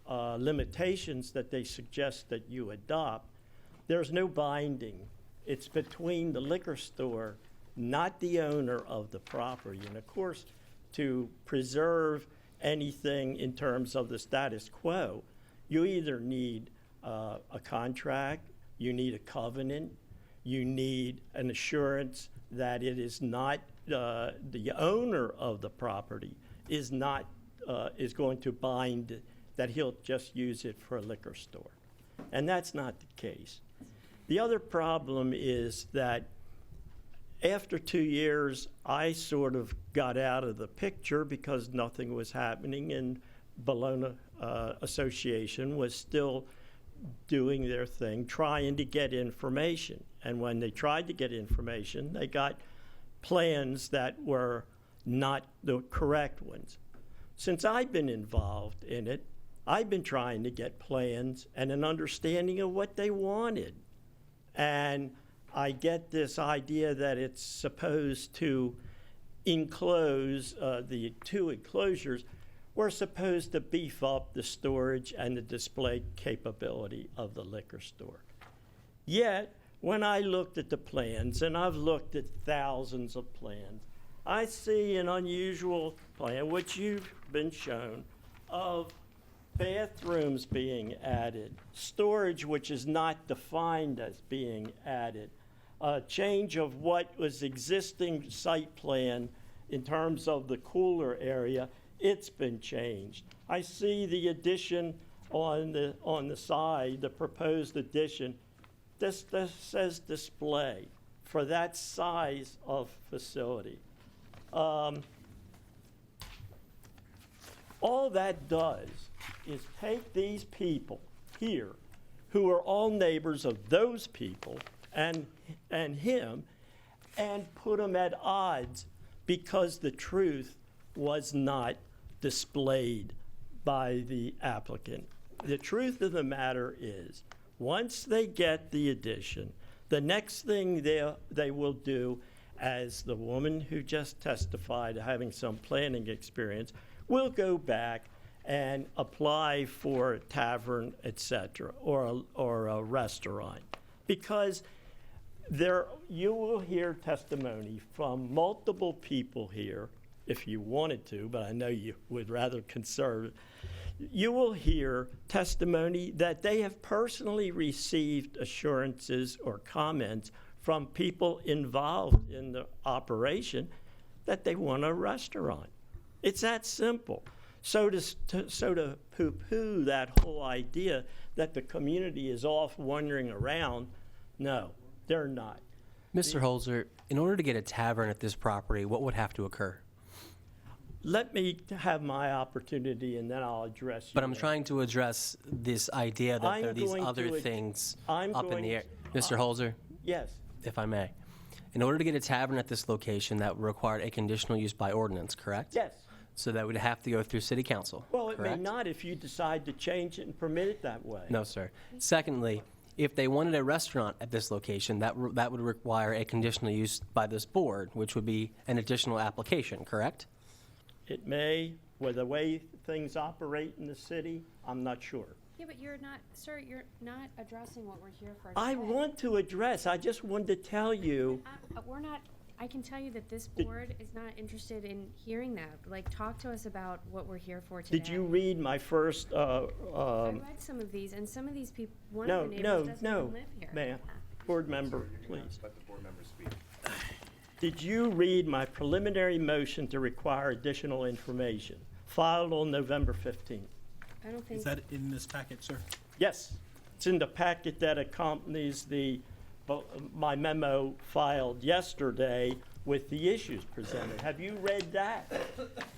[SPEAKER 10] limitations that they suggest that you adopt, there's no binding. It's between the liquor store, not the owner of the property. And of course, to preserve anything in terms of the status quo, you either need a contract, you need a covenant, you need an assurance that it is not the owner of the property is going to bind that he'll just use it for a liquor store. And that's not the case. The other problem is that after 2 years, I sort of got out of the picture because nothing was happening, and Bologna Association was still doing their thing, trying to get information. And when they tried to get information, they got plans that were not the correct ones. Since I've been involved in it, I've been trying to get plans and an understanding of what they wanted. And I get this idea that it's supposed to enclose, the 2 enclosures were supposed to beef up the storage and the display capability of the liquor store. Yet, when I looked at the plans, and I've looked at thousands of plans, I see an unusual plan, which you've been shown, of bathrooms being added, storage which is not defined as being added, a change of what was existing site plan in terms of the cooler area, it's been changed. I see the addition on the side, the proposed addition, this says display for that size of facility. All that does is take these people here, who are all neighbors of those people and him, and put them at odds because the truth was not displayed by the applicant. The truth of the matter is, once they get the addition, the next thing they will do, as the woman who just testified having some planning experience, will go back and apply for a tavern, etc., or a restaurant. Because You will hear testimony from multiple people here, if you wanted to, but I know you would rather conserve. You will hear testimony that they have personally received assurances or comments from people involved in the operation that they want a restaurant. It's that simple. So to poo-poo that whole idea that the community is off wandering around, no, they're not.
[SPEAKER 3] Mr. Holzer, in order to get a tavern at this property, what would have to occur?
[SPEAKER 10] Let me have my opportunity, and then I'll address you.
[SPEAKER 3] But I'm trying to address this idea that there are these
[SPEAKER 10] going
[SPEAKER 3] other
[SPEAKER 10] to-
[SPEAKER 3] things
[SPEAKER 10] I'm
[SPEAKER 3] up in
[SPEAKER 10] going
[SPEAKER 3] the air.
[SPEAKER 10] to-
[SPEAKER 3] Mr. Holzer,
[SPEAKER 10] Yes.
[SPEAKER 3] if I may. In order to get a tavern at this location, that would require a conditional use by ordinance, correct?
[SPEAKER 10] Yes.
[SPEAKER 3] So that would have to go through city council,
[SPEAKER 10] Well, it may
[SPEAKER 3] correct?
[SPEAKER 10] not if you decide to change it and permit it that way.
[SPEAKER 3] No, sir. Secondly, if they wanted a restaurant at this location, that would require a conditional use by this board, which would be an additional application, correct?
[SPEAKER 10] It may, with the way things operate in the city, I'm not sure.
[SPEAKER 13] Yeah, but you're not, sir, you're not addressing what we're here for
[SPEAKER 10] I
[SPEAKER 13] today.
[SPEAKER 10] want to address, I just wanted to tell you,
[SPEAKER 13] We're not, I can tell you that this board is not interested in hearing that. Like, talk to us about what we're here for today.
[SPEAKER 10] did you read my first,
[SPEAKER 13] I read some of these, and some of these people, one
[SPEAKER 10] no,
[SPEAKER 13] of the neighbors
[SPEAKER 10] no,
[SPEAKER 13] doesn't
[SPEAKER 10] no,
[SPEAKER 13] even live here.
[SPEAKER 10] ma'am, board member, please.
[SPEAKER 5] Let the board members speak.
[SPEAKER 10] Did you read my preliminary motion to require additional information filed on November 15th?
[SPEAKER 13] I don't think.
[SPEAKER 2] Is that in this packet, sir?
[SPEAKER 10] Yes, it's in the packet that accompanies my memo filed yesterday with the issues presented. Have you read that?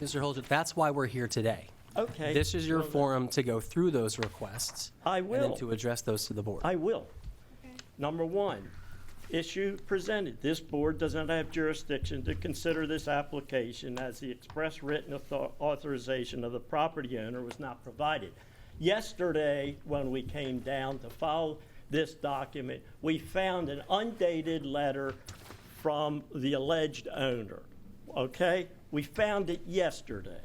[SPEAKER 3] Mr. Holzer, that's why we're here today.
[SPEAKER 10] Okay.
[SPEAKER 3] This is your forum to go through those requests.
[SPEAKER 10] I
[SPEAKER 3] And
[SPEAKER 10] will.
[SPEAKER 3] then to address those to the board.
[SPEAKER 10] I will. Number one, issue presented. This board does not have jurisdiction to consider this application as the express written authorization of the property owner was not provided. Yesterday, when we came down to file this document, we found an undated letter from the alleged owner, okay? We found it yesterday.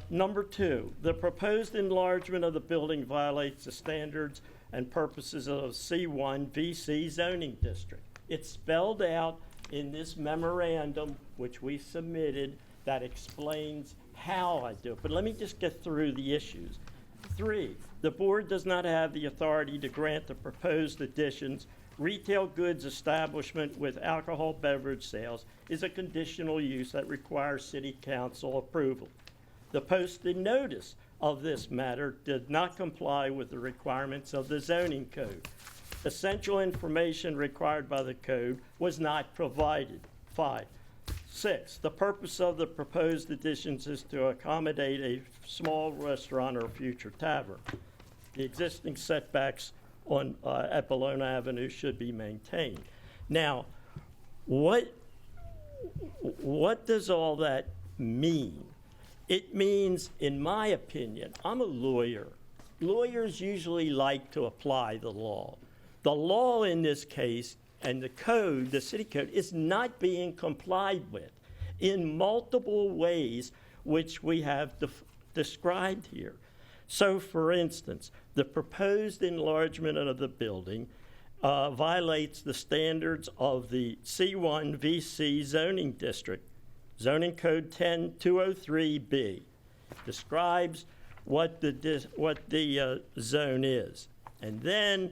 [SPEAKER 10] Number two, the proposed enlargement of the building violates the standards and purposes of C1 VC zoning district. It's spelled out in this memorandum, which we submitted, that explains how I do it. But let me just get through the issues. Three, the board does not have the authority to grant the proposed additions. Retail goods establishment with alcohol beverage sales is a conditional use that requires city council approval. The posted notice of this matter did not comply with the requirements of the zoning code. Essential information required by the code was not provided. 5. 6, the purpose of the proposed additions is to accommodate a small restaurant or future tavern. The existing setbacks on at Bologna Avenue should be maintained. Now, what does all that mean? It means, in my opinion, I'm a lawyer. Lawyers usually like to apply the law. The law in this case and the code, the city code, is not being complied with in multiple ways, which we have described here. So, for instance, the proposed enlargement of the building violates the standards of the C1 VC zoning district. Zoning Code 10203B describes what the zone is. And then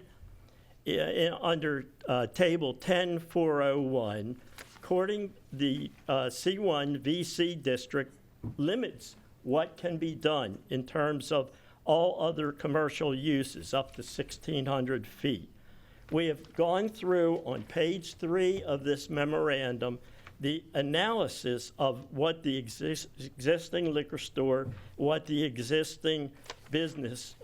[SPEAKER 10] under Table 10401, according the C1 VC district limits what can be done in terms of all other commercial uses up to 1,600 feet. We have gone through on page 3 of this memorandum the analysis of what the existing liquor store, what the existing business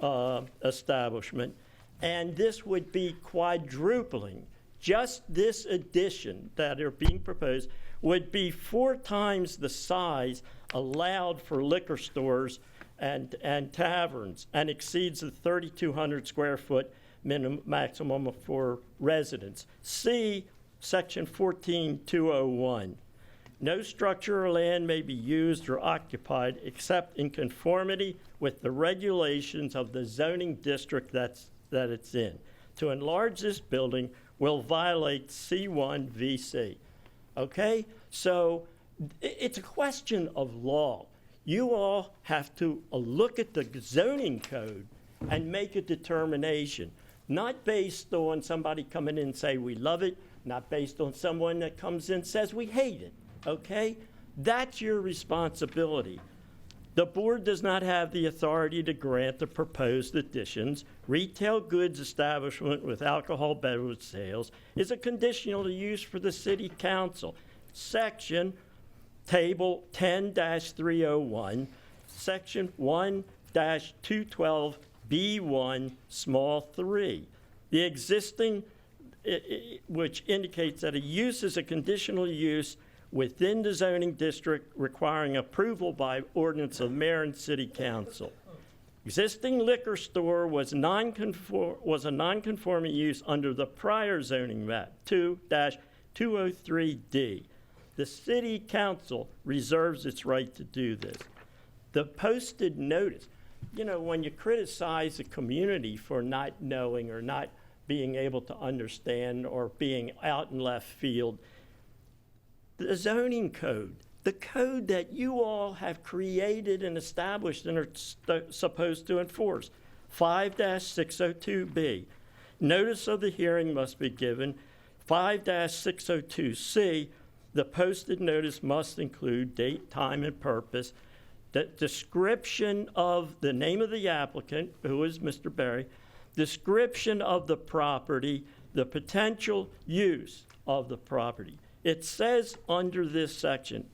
[SPEAKER 10] establishment, and this would be quadrupling. Just this addition that are being proposed would be 4 times the size allowed for liquor stores and taverns, and exceeds the 3,200 square foot maximum for residents. See Section 14201. No structure or land may be used or occupied except in conformity with the regulations of the zoning district that it's in. To enlarge this building will violate C1 VC. Okay? So it's a question of law. You all have to look at the zoning code and make a determination, not based on somebody coming in and say we love it, not based on someone that comes in and says we hate it. Okay? That's your responsibility. The board does not have the authority to grant the proposed additions. Retail goods establishment with alcohol beverage sales is a conditional use for the city council. Section Table 10-301, Section 1-212B1, small 3. The existing, which indicates that a use is a conditional use within the zoning district requiring approval by ordinance of mayor and city council. Existing liquor store was a non-conforming use under the prior zoning map, 2-203D. The city council reserves its right to do this. The posted notice, you know, when you criticize the community for not knowing or not being able to understand or being out in left field, the zoning code, the code that you all have created and established and are supposed to enforce, 5-602B. Notice of the hearing must be given. 5-602C, the posted notice must include date, time, and purpose, the description of the name of the applicant, who is Mr. Berry, description of the property, the potential use of the property. It says under this section,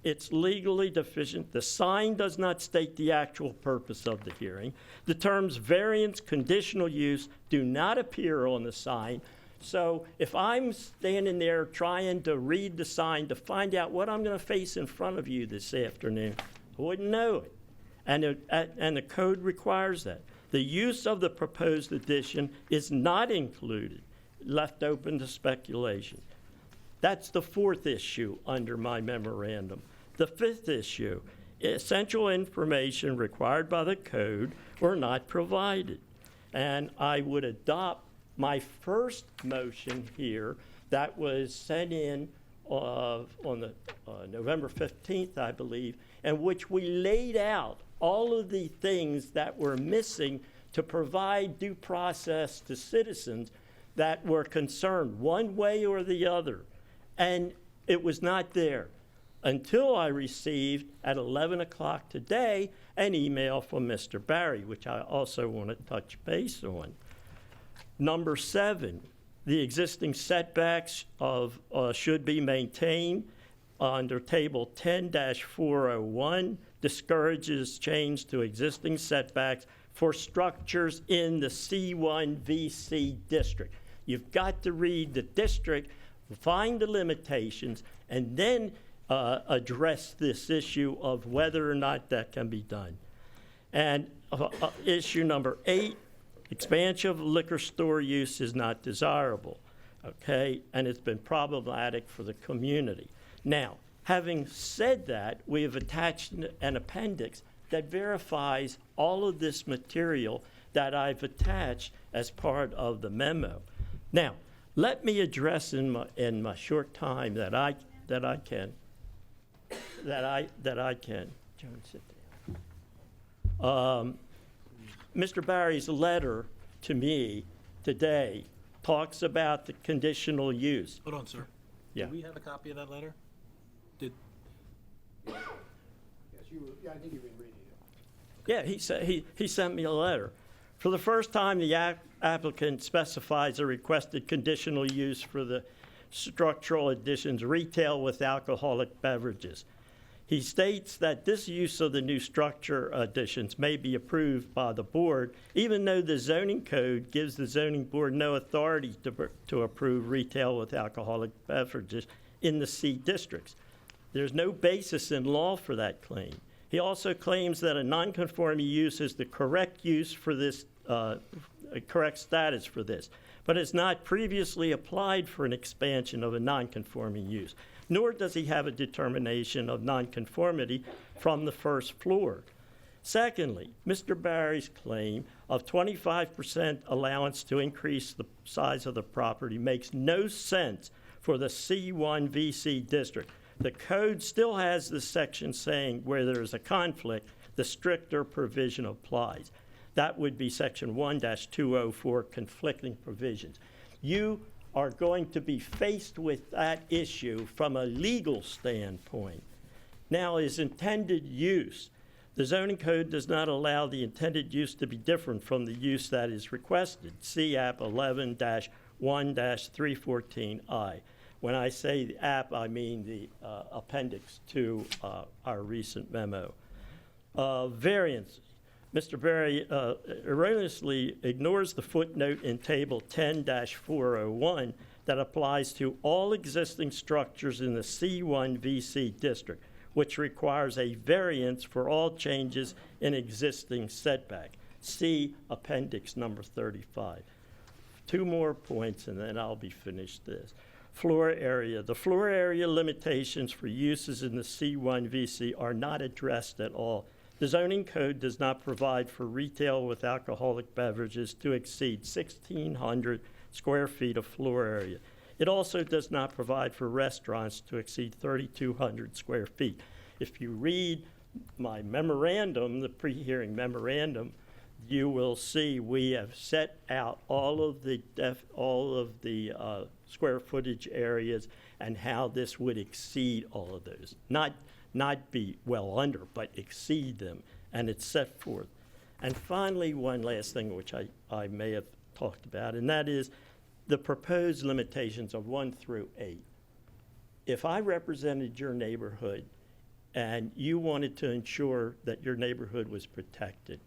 [SPEAKER 10] it's legally deficient. The sign does not state the actual purpose of the hearing. The terms variance, conditional use do not appear on the sign. So if I'm standing there trying to read the sign to find out what I'm going to face in front of you this afternoon, I wouldn't know it. And the code requires that. The use of the proposed addition is not included, left open to speculation. That's the fourth issue under my memorandum. The fifth issue, essential information required by the code were not provided. And I would adopt my first motion here that was sent in on the November 15th, I believe, in which we laid out all of the things that were missing to provide due process to citizens that were concerned one way or the other. And it was not there until I received at 11 o'clock today an email from Mr. Barry, which I also want to touch base on. Number 7, the existing setbacks should be maintained under Table 10-401, discourages change to existing setbacks for structures in the C1 VC district. You've got to read the district, find the limitations, and then address this issue of whether or not that can be done. And issue number 8, expansion of liquor store use is not desirable, okay? And it's been problematic for the community. Now, having said that, we have attached an appendix that verifies all of this material that I've attached as part of the memo. Now, let me address in my short time that I can. Joan, sit down. Mr. Barry's letter to me today talks about the conditional use.
[SPEAKER 2] Hold on, sir.
[SPEAKER 10] Yeah.
[SPEAKER 2] Do we have a copy of that letter?
[SPEAKER 18] Yes, I think you've been reading it.
[SPEAKER 10] Yeah, he sent me a letter. For the first time, the applicant specifies a requested conditional use for the structural additions retail with alcoholic beverages. He states that this use of the new structure additions may be approved by the board, even though the zoning code gives the zoning board no authority to approve retail with alcoholic beverages in the C districts. There's no basis in law for that claim. He also claims that a nonconforming use is the correct use for this, correct status for this, but has not previously applied for an expansion of a nonconforming use, nor does he have a determination of nonconformity from the first floor. Secondly, Mr. Barry's claim of 25% allowance to increase the size of the property makes no sense for the C1 VC district. The code still has the section saying where there is a conflict, the stricter provision applies. That would be section 1-204, conflicting provisions. You are going to be faced with that issue from a legal standpoint. Now, is intended use. The zoning code does not allow the intended use to be different from the use that is requested. See App 11-1-314I. When I say the app, I mean the appendix to our recent memo. Variance. Mr. Berry erroneously ignores the footnote in Table 10-401 that applies to all existing structures in the C1 VC district, which requires a variance for all changes in existing setback. See Appendix number 35. 2 more points, and then I'll be finished this. Floor area. The floor area limitations for uses in the C1 VC are not addressed at all. The zoning code does not provide for retail with alcoholic beverages to exceed 1,600 square feet of floor area. It also does not provide for restaurants to exceed 3,200 square feet. If you read my memorandum, the pre-hearing memorandum, you will see we have set out all of the square footage areas and how this would exceed all of those. Not be well under, but exceed them, and it's set forth. And finally, one last thing which I may have talked about, and that is the proposed limitations of 1 through 8. If I represented your neighborhood and you wanted to ensure that your neighborhood was protected,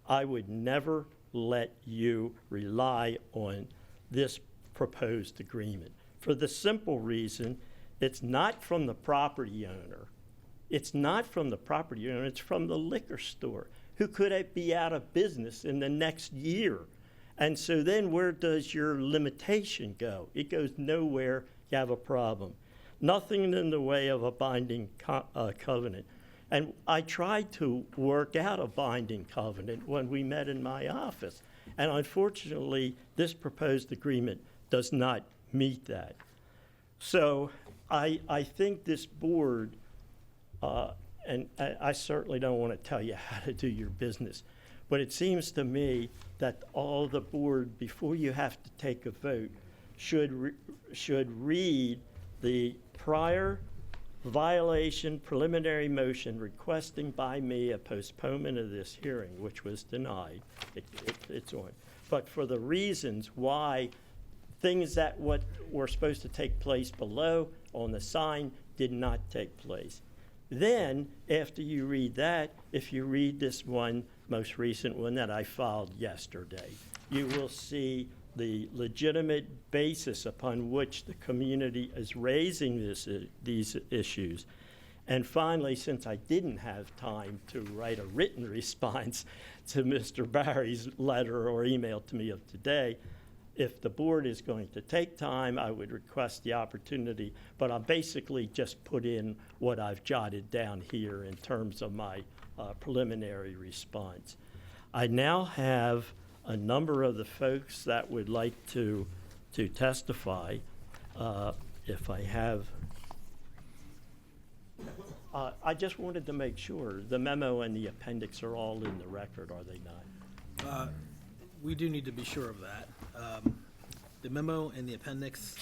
[SPEAKER 10] I would never let you rely on this proposed agreement for the simple reason it's not from the property owner. It's not from the property owner, it's from the liquor store who could be out of business in the next year. And so then where does your limitation go? It goes nowhere. You have a problem. Nothing in the way of a binding covenant. And I tried to work out a binding covenant when we met in my office. And unfortunately, this proposed agreement does not meet that. So I think this board, and I certainly don't want to tell you how to do your business, but it seems to me that all the board, before you have to take a vote, should read the prior violation preliminary motion requesting by me a postponement of this hearing, which was denied. It's on. But for the reasons why things that what were supposed to take place below on the sign did not take place. Then, after you read that, if you read this one, most recent one that I filed yesterday, you will see the legitimate basis upon which the community is raising these issues. And finally, since I didn't have time to write a written response to Mr. Barry's letter or email to me of today, if the board is going to take time, I would request the opportunity, but I'll basically just put in what I've jotted down here in terms of my preliminary response. I now have a number of the folks that would like to testify. If I have, I just wanted to make sure the memo and the appendix are all in the record, are they not?
[SPEAKER 2] We do need to be sure of that. The memo and the appendix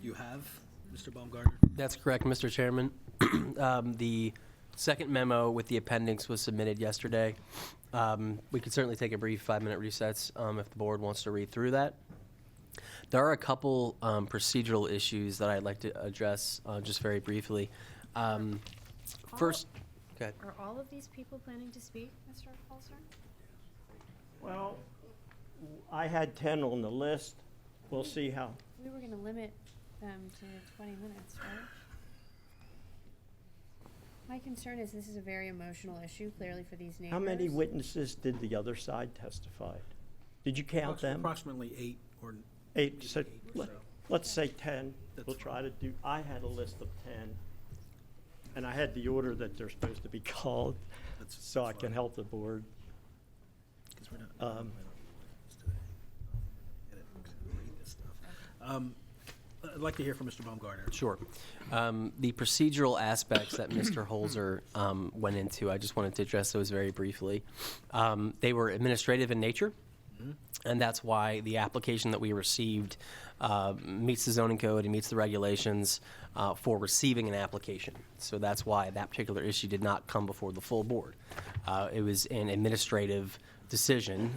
[SPEAKER 2] you have, Mr. Baumgartner?
[SPEAKER 3] That's correct, Mr. Chairman. The second memo with the appendix was submitted yesterday. We could certainly take a brief 5-minute recess if the board wants to read through that. There are a couple procedural issues that I'd like to address just very briefly. First, go ahead.
[SPEAKER 13] Are all of these people planning to speak, Mr. Holster?
[SPEAKER 10] Well, I had 10 on the list. We'll see how.
[SPEAKER 13] We were going to limit them to 20 minutes, right? My concern is this is a very emotional issue, clearly, for these neighbors.
[SPEAKER 10] How many witnesses did the other side testify? Did you count them?
[SPEAKER 2] Approximately 8 or
[SPEAKER 10] 8. So,
[SPEAKER 2] or so.
[SPEAKER 10] let's say 10.
[SPEAKER 2] That's
[SPEAKER 10] We'll try to do. I had a list of 10. and I had the order that they're supposed to be called, so I can help the board.
[SPEAKER 2] I'd like to hear from Mr. Baumgartner.
[SPEAKER 3] Sure. The procedural aspects that Mr. Holzer went into, I just wanted to address those very briefly. They were administrative in nature, and that's why the application that we received meets the zoning code and meets the regulations for receiving an application. So that's why that particular issue did not come before the full board. It was an administrative decision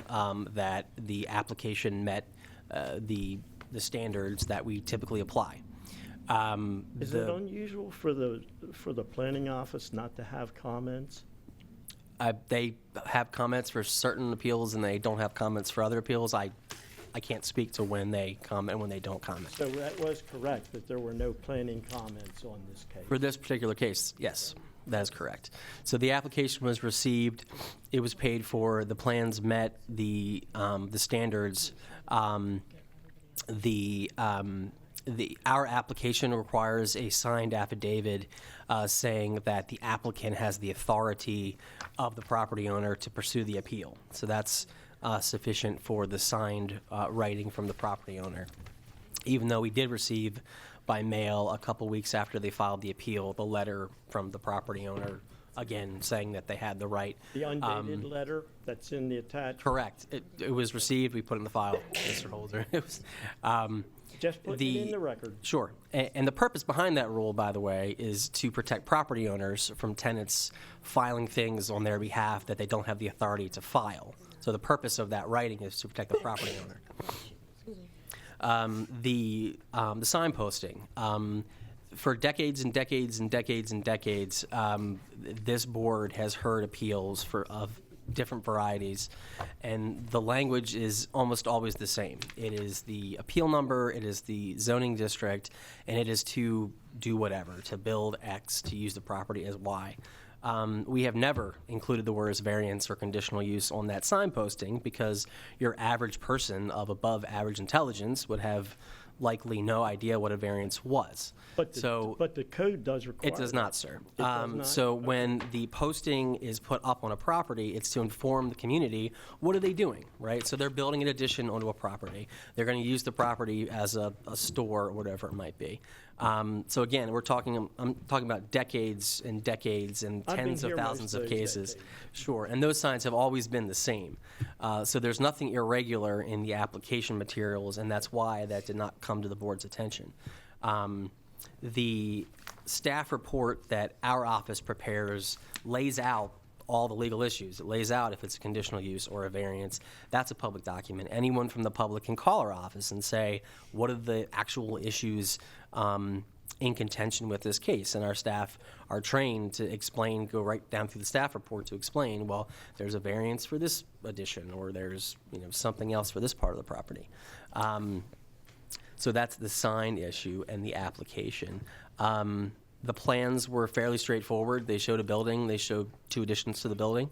[SPEAKER 3] that the application met the standards that we typically apply.
[SPEAKER 10] Is it unusual for the planning office not to have comments?
[SPEAKER 3] They have comments for certain appeals and they don't have comments for other appeals. I can't speak to when they comment and when they don't comment.
[SPEAKER 10] So that was correct, that there were no planning comments on this case?
[SPEAKER 3] For this particular case, yes, that is correct. So the application was received, it was paid for, the plans met the standards. Our application requires a signed affidavit saying that the applicant has the authority of the property owner to pursue the appeal. So that's sufficient for the signed writing from the property owner. Even though we did receive by mail a couple weeks after they filed the appeal, the letter from the property owner, again, saying that they had the right.
[SPEAKER 10] The undated letter that's in the attachment?
[SPEAKER 3] Correct. It was received, we put it in the file, Mr. Holzer. It was,
[SPEAKER 10] just put it in the record.
[SPEAKER 3] Sure. And the purpose behind that rule, by the way, is to protect property owners from tenants filing things on their behalf that they don't have the authority to file. So the purpose of that writing is to protect the property owner. The signposting. For decades and decades and decades and decades, this board has heard appeals of different varieties, and the language is almost always the same. It is the appeal number, it is the zoning district, and it is to do whatever, to build X, to use the property as Y. We have never included the words variance or conditional use on that signposting because your average person of above average intelligence would have likely no idea what a variance was.
[SPEAKER 10] But the code does require
[SPEAKER 3] it. Does not, sir.
[SPEAKER 10] It does not?
[SPEAKER 3] So when the posting is put up on a property, it's to inform the community, what are they doing, right? So they're building an addition onto a property. They're going to use the property as a store or whatever it might be. So again, I'm talking about decades and decades and tens of thousands of cases. Sure, and those signs have always been the same. So there's nothing irregular in the application materials, and that's why that did not come to the board's attention. The staff report that our office prepares lays out all the legal issues. It lays out if it's a conditional use or a variance. That's a public document. Anyone from the public can call our office and say, what are the actual issues in contention with this case? And our staff are trained to explain, go right down through the staff report to explain, well, there's a variance for this addition, or there's something else for this part of the property. So that's the sign issue and the application. The plans were fairly straightforward. They showed a building. They showed 2 additions to the building.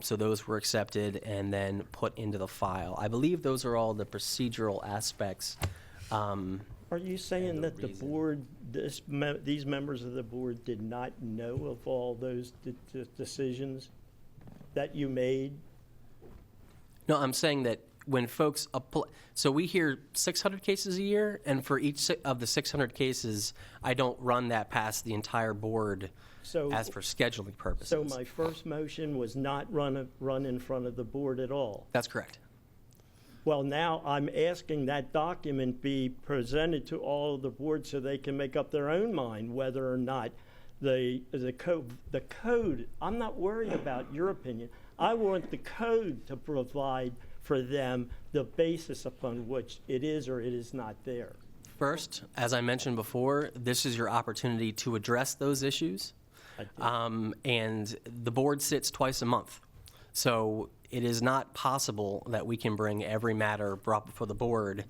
[SPEAKER 3] So those were accepted and then put into the file. I believe those are all the procedural aspects.
[SPEAKER 10] Are you saying that the board, these members of the board did not know of all those decisions that you made?
[SPEAKER 3] No, I'm saying that when folks apply, so we hear 600 cases a year, and for each of the 600 cases, I don't run that past the entire board as for scheduling purposes.
[SPEAKER 10] So my first motion was not run in front of the board at all?
[SPEAKER 3] That's correct.
[SPEAKER 10] Well, now I'm asking that document be presented to all of the boards so they can make up their own mind whether or not the code, I'm not worried about your opinion. I want the code to provide for them the basis upon which it is or it is not there.
[SPEAKER 3] First, as I mentioned before, this is your opportunity to address those issues. And the board sits twice a month. So it is not possible that we can bring every matter brought before the board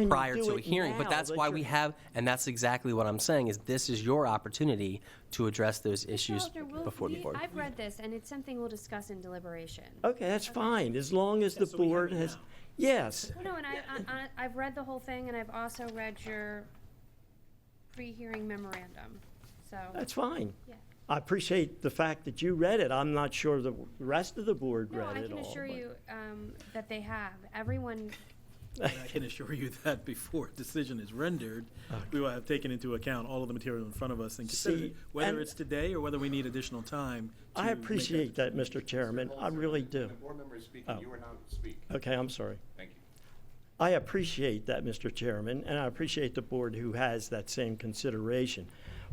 [SPEAKER 3] prior to a hearing. But that's why we have, and that's exactly what I'm saying, is this is your opportunity to address those issues before the board.
[SPEAKER 13] I've read this, and it's something we'll discuss in deliberation.
[SPEAKER 10] Okay, that's fine, as long as the board has, yes.
[SPEAKER 13] Well, no, and I've read the whole thing, and I've also read your pre-hearing memorandum. so.
[SPEAKER 10] That's fine.
[SPEAKER 13] Yeah.
[SPEAKER 10] I appreciate the fact that you read it. I'm not sure the rest of the board
[SPEAKER 13] No,
[SPEAKER 10] read
[SPEAKER 13] I
[SPEAKER 10] it
[SPEAKER 13] can
[SPEAKER 10] all.
[SPEAKER 13] assure
[SPEAKER 10] but-
[SPEAKER 13] you that they have. Everyone,
[SPEAKER 2] I can assure you that before a decision is rendered, we will have taken into account all of the material in front of us and considered
[SPEAKER 10] See,
[SPEAKER 2] it, whether
[SPEAKER 10] and-
[SPEAKER 2] it's today or whether we need additional time. to
[SPEAKER 10] I
[SPEAKER 2] make that
[SPEAKER 10] appreciate that, Mr. Chairman. I really do.
[SPEAKER 5] The board member is speaking,
[SPEAKER 10] Oh.
[SPEAKER 5] you are not speaking.
[SPEAKER 10] Okay, I'm sorry.
[SPEAKER 5] Thank you.
[SPEAKER 10] I appreciate that, Mr. Chairman, and I appreciate the board who has that same consideration.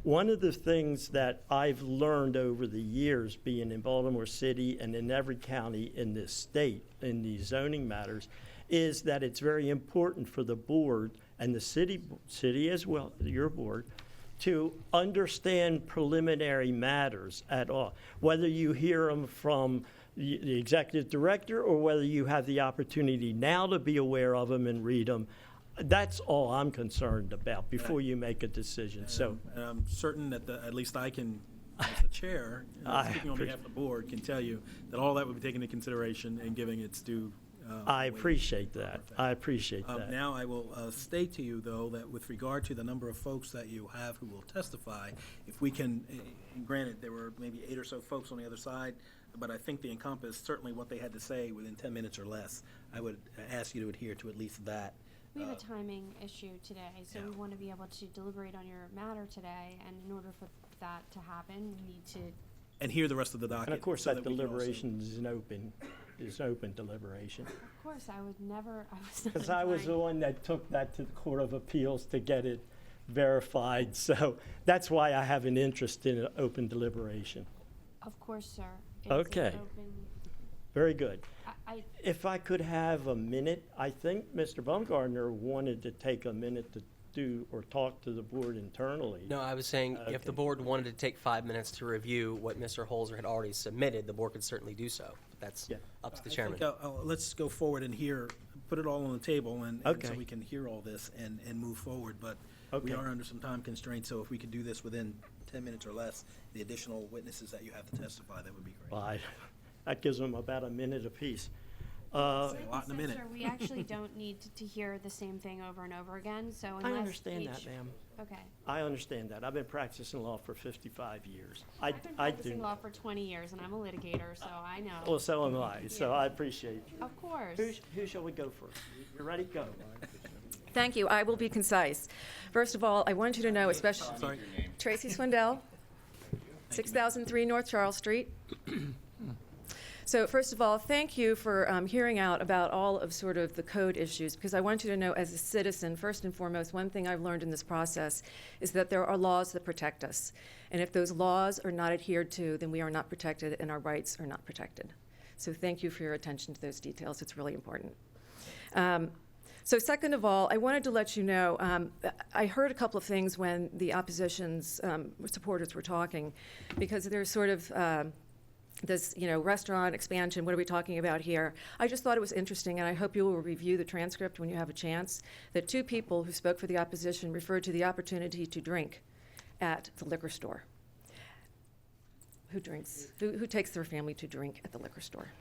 [SPEAKER 10] One of the things that I've learned over the years being in Baltimore City and in every county in this state in these zoning matters is that it's very important for the board and the city as well, your board, to understand preliminary matters at all, whether you hear them from the executive director or whether you have the opportunity now to be aware of them and read them. That's all I'm concerned about before you make a decision. So
[SPEAKER 2] And I'm certain that at least I can, as the chair, speaking on behalf of the board, can tell you that all that would be taken into consideration and giving its due.
[SPEAKER 10] I
[SPEAKER 2] weight.
[SPEAKER 10] appreciate that. I appreciate that.
[SPEAKER 2] Now, I will state to you, though, that with regard to the number of folks that you have who will testify, if we can, granted, there were maybe 8 or so folks on the other side, but I think they encompass certainly what they had to say within 10 minutes or less. I would ask you to adhere to at least that.
[SPEAKER 13] we have a timing issue today, so we want to be able to deliberate on your matter today, and in order for that to happen, we need to.
[SPEAKER 2] And hear the rest of the document.
[SPEAKER 10] And of course,
[SPEAKER 2] so
[SPEAKER 10] that
[SPEAKER 2] we can also-
[SPEAKER 10] deliberation is open deliberation.
[SPEAKER 13] Of course, I was not.
[SPEAKER 10] Because I was the
[SPEAKER 13] inclined-
[SPEAKER 10] one that took that to the Court of Appeals to get it verified. So that's why I have an interest in open deliberation.
[SPEAKER 13] Of course, sir. It's an
[SPEAKER 10] Okay.
[SPEAKER 13] open-
[SPEAKER 10] Very good.
[SPEAKER 13] I,
[SPEAKER 10] If I could have a minute, I think Mr. Baumgartner wanted to take a minute to do or talk to the board internally.
[SPEAKER 3] No, I was saying if the
[SPEAKER 10] Okay.
[SPEAKER 3] board wanted to take 5 minutes to review what Mr. Holzer had already submitted, the board could certainly do so. That's up to the chairman.
[SPEAKER 2] I think, let's go forward and put it all on the table and so
[SPEAKER 10] Okay.
[SPEAKER 2] we can hear all this and move forward. But
[SPEAKER 10] Okay.
[SPEAKER 2] we are under some time constraints, so if we could do this within 10 minutes or less, the additional witnesses that you have to testify, that would be great.
[SPEAKER 10] Well, that gives them about a minute apiece.
[SPEAKER 2] Say a lot in a minute.
[SPEAKER 13] Sir, we actually don't need to hear the same thing over and over again, so unless
[SPEAKER 10] I understand
[SPEAKER 13] each.
[SPEAKER 10] that, ma'am.
[SPEAKER 13] Okay.
[SPEAKER 10] I understand that. I've been practicing law for 55 years.
[SPEAKER 13] I've been
[SPEAKER 10] I
[SPEAKER 13] practicing
[SPEAKER 10] do.
[SPEAKER 13] law for 20 years, and I'm a litigator, so I know.
[SPEAKER 10] Well, so am I, so
[SPEAKER 13] Yeah.
[SPEAKER 10] I appreciate you.
[SPEAKER 13] Of course.
[SPEAKER 10] Who shall we go first? You ready? Go.
[SPEAKER 11] Thank you. I will be concise. First of all, I want you to know, especially Tracy Swindell, 6003 North Charles Street. So first of all, thank you for hearing out about all of sort of the code issues, because I want you to know as a citizen, first and foremost, one thing I've learned in this process is that there are laws that protect us. And if those laws are not adhered to, then we are not protected and our rights are not protected. So thank you for your attention to those details. It's really important. So second of all, I wanted to let you know, I heard a couple of things when the opposition's supporters were talking, because there's sort of this, restaurant expansion, what are we talking about here? I just thought it was interesting, and I hope you will review the transcript when you have a chance, that 2 people who spoke for the opposition referred to the opportunity to drink at the liquor store. Who drinks? Who takes their family to drink at the liquor store?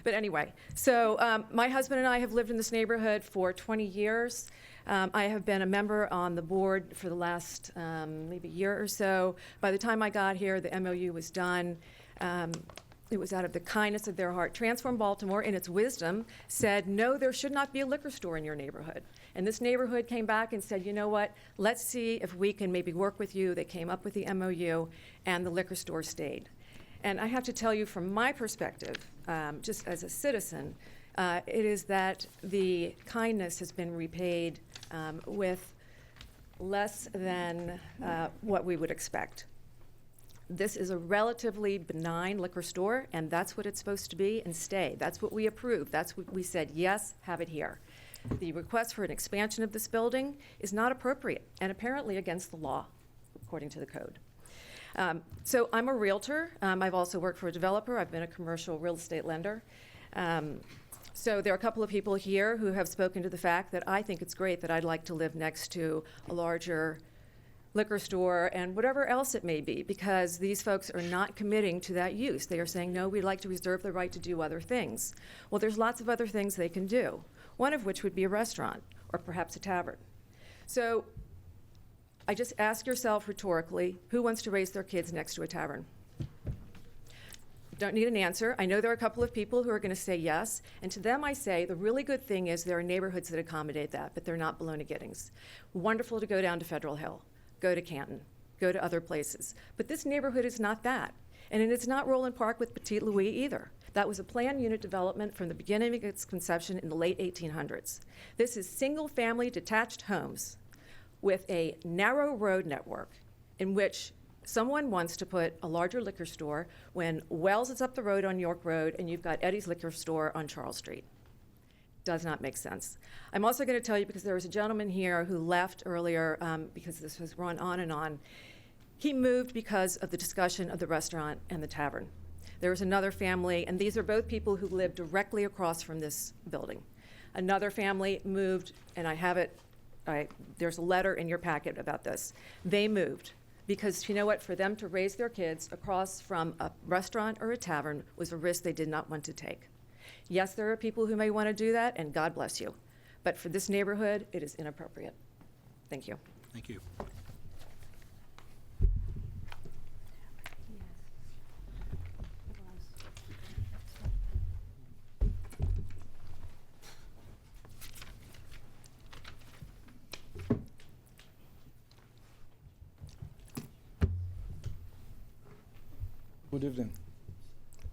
[SPEAKER 11] But anyway, so my husband and I have lived in this neighborhood for 20 years. I have been a member on the board for the last maybe year or so. By the time I got here, the MOU was done. It was out of the kindness of their heart. Transform Baltimore, in its wisdom, said, no, there should not be a liquor store in your neighborhood. And this neighborhood came back and said, you know what, let's see if we can maybe work with you. They came up with the MOU, and the liquor store stayed. And I have to tell you, from my perspective, just as a citizen, it is that the kindness has been repaid with less than what we would expect. This is a relatively benign liquor store, and that's what it's supposed to be and stay. That's what we approved. That's what we said, yes, have it here. The request for an expansion of this building is not appropriate and apparently against the law, according to the code. So I'm a realtor. I've also worked for a developer. I've been a commercial real estate lender. So there are a couple of people here who have spoken to the fact that I think it's great that I'd like to live next to a larger liquor store and whatever else it may be, because these folks are not committing to that use. They are saying, no, we'd like to reserve the right to do other things. Well, there's lots of other things they can do, one of which would be a restaurant or perhaps a tavern. So I just ask yourself rhetorically, who wants to raise their kids next to a tavern? Don't need an answer. I know there are a couple of people who are going to say yes, and to them I say the really good thing is there are neighborhoods that accommodate that, but they're not Bologna Giddings. Wonderful to go down to Federal Hill, go to Canton, go to other places. But this neighborhood is not that, and it's not Roland Park with Petit Louis either. That was a planned unit development from the beginning of its conception in the late 1800s. This is single-family detached homes with a narrow road network in which someone wants to put a larger liquor store when Wells is up the road on York Road and you've got Eddie's Liquor Store on Charles Street. Does not make sense. I'm also going to tell you, because there was a gentleman here who left earlier because this was run on and on. He moved because of the discussion of the restaurant and the tavern. There was another family, and these are both people who live directly across from this building. Another family moved, and I have it, there's a letter in your packet about this. They moved because, you know what, for them to raise their kids across from a restaurant or a tavern was a risk they did not want to take. Yes, there are people who may want to do that, and God bless you. But for this neighborhood, it is inappropriate. Thank you.
[SPEAKER 2] Thank you.
[SPEAKER 16] Good evening.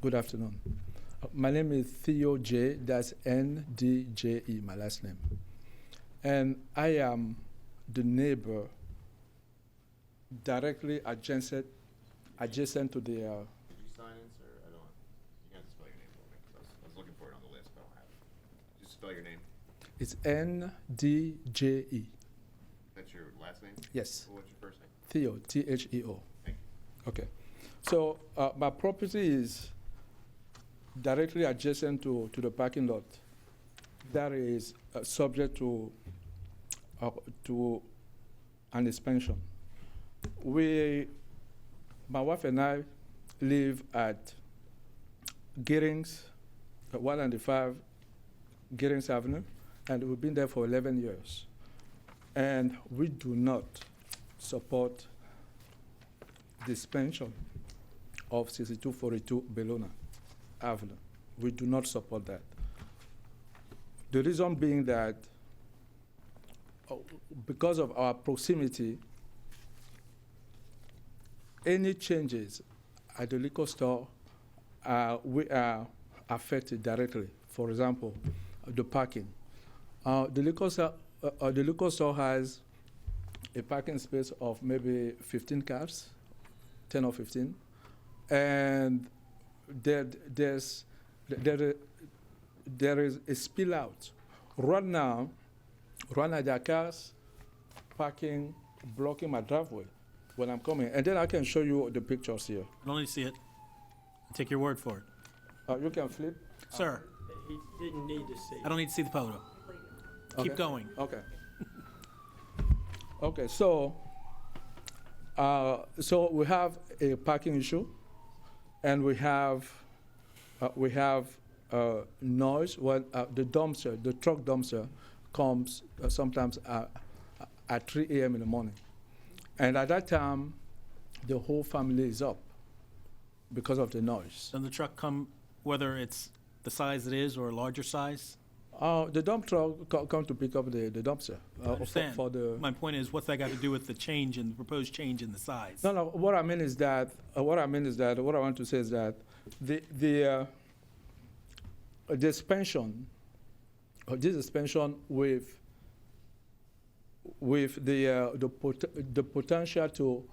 [SPEAKER 16] Good afternoon. My name is Theo J. That's Ndje, my last name. And I am the neighbor directly adjacent to the.
[SPEAKER 5] Did you sign in, sir? I don't. You have to spell your name for me. I was looking for it on the list, but I don't have it. Just spell your name.
[SPEAKER 16] It's Ndje.
[SPEAKER 5] That's your last name?
[SPEAKER 16] Yes.
[SPEAKER 5] Well, what's your first name?
[SPEAKER 16] Theo, Theo.
[SPEAKER 5] Thank you.
[SPEAKER 16] Okay. So my property is directly adjacent to the parking lot. That is subject to an expansion. My wife and I live at Giddings, 195 Giddings Avenue, and we've been there for 11 years. And we do not support the expansion of 6242 Bologna Avenue. We do not support that. The reason being that because of our proximity, any changes at the liquor store, we are affected directly. For example, the parking. The liquor store has a parking space of maybe 15 cars, 10 or 15. And there is a spill out. Right now there are cars parking, blocking my driveway when I'm coming. And then I can show you the pictures here.
[SPEAKER 2] I don't need to see it. Take your word for it.
[SPEAKER 16] You can flip.
[SPEAKER 2] Sir.
[SPEAKER 10] He didn't need to see.
[SPEAKER 2] I don't need to see the photo.
[SPEAKER 16] Okay.
[SPEAKER 2] Keep going.
[SPEAKER 16] Okay. Okay, so we have a parking issue. And we have noise when the truck dumpster comes sometimes at 3 a.m. in the morning. And at that time, the whole family is up because of the noise.
[SPEAKER 2] Does the truck come, whether it's the size it is or a larger size?
[SPEAKER 16] The dump truck come to pick up the dumpster.
[SPEAKER 2] I understand. My point is, what's that got to do with the proposed change in the size?
[SPEAKER 16] No. What I mean is that what I want to say is that the expansion, this expansion with the potential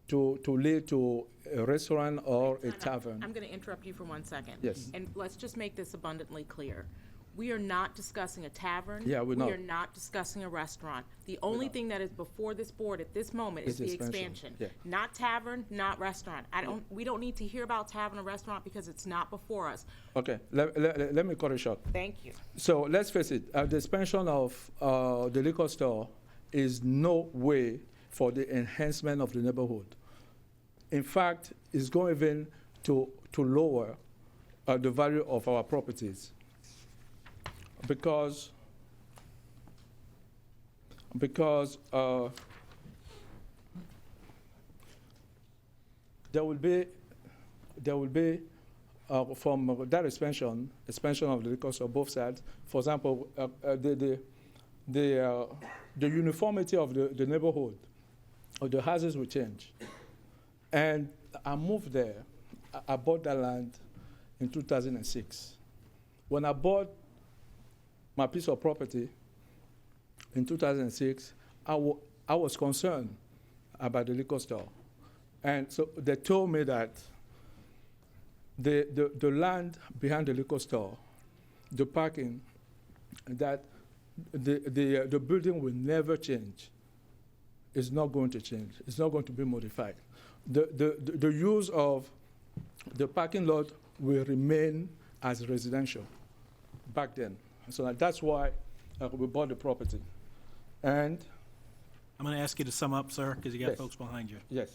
[SPEAKER 16] to lead to a restaurant or a tavern.
[SPEAKER 14] I'm going to interrupt you for 1 second.
[SPEAKER 16] Yes.
[SPEAKER 14] And let's just make this abundantly clear. We are not discussing a tavern.
[SPEAKER 16] Yeah, we're not.
[SPEAKER 14] We are not discussing a restaurant. The only thing that is before this board at this moment is the expansion.
[SPEAKER 16] Yeah.
[SPEAKER 14] Not tavern, not restaurant. We don't need to hear about tavern or restaurant because it's not before us.
[SPEAKER 16] Okay, let me cut it short.
[SPEAKER 14] Thank you.
[SPEAKER 16] So let's face it, the expansion of the liquor store is no way for the enhancement of the neighborhood. In fact, it's going even to lower the value of our properties. Because there will be from that expansion of the liquor store, both sides. For example, the uniformity of the neighborhood, or the houses will change. And I moved there. I bought that land in 2006. When I bought my piece of property in 2006, I was concerned about the liquor store. And so they told me that the land behind the liquor store, the parking, that the building will never change. It's not going to change. It's not going to be modified. The use of the parking lot will remain as residential back then. So that's why we bought the property. And
[SPEAKER 2] I'm going to ask you to sum up, sir, because you got
[SPEAKER 16] Yes.
[SPEAKER 2] folks behind you.
[SPEAKER 16] yes,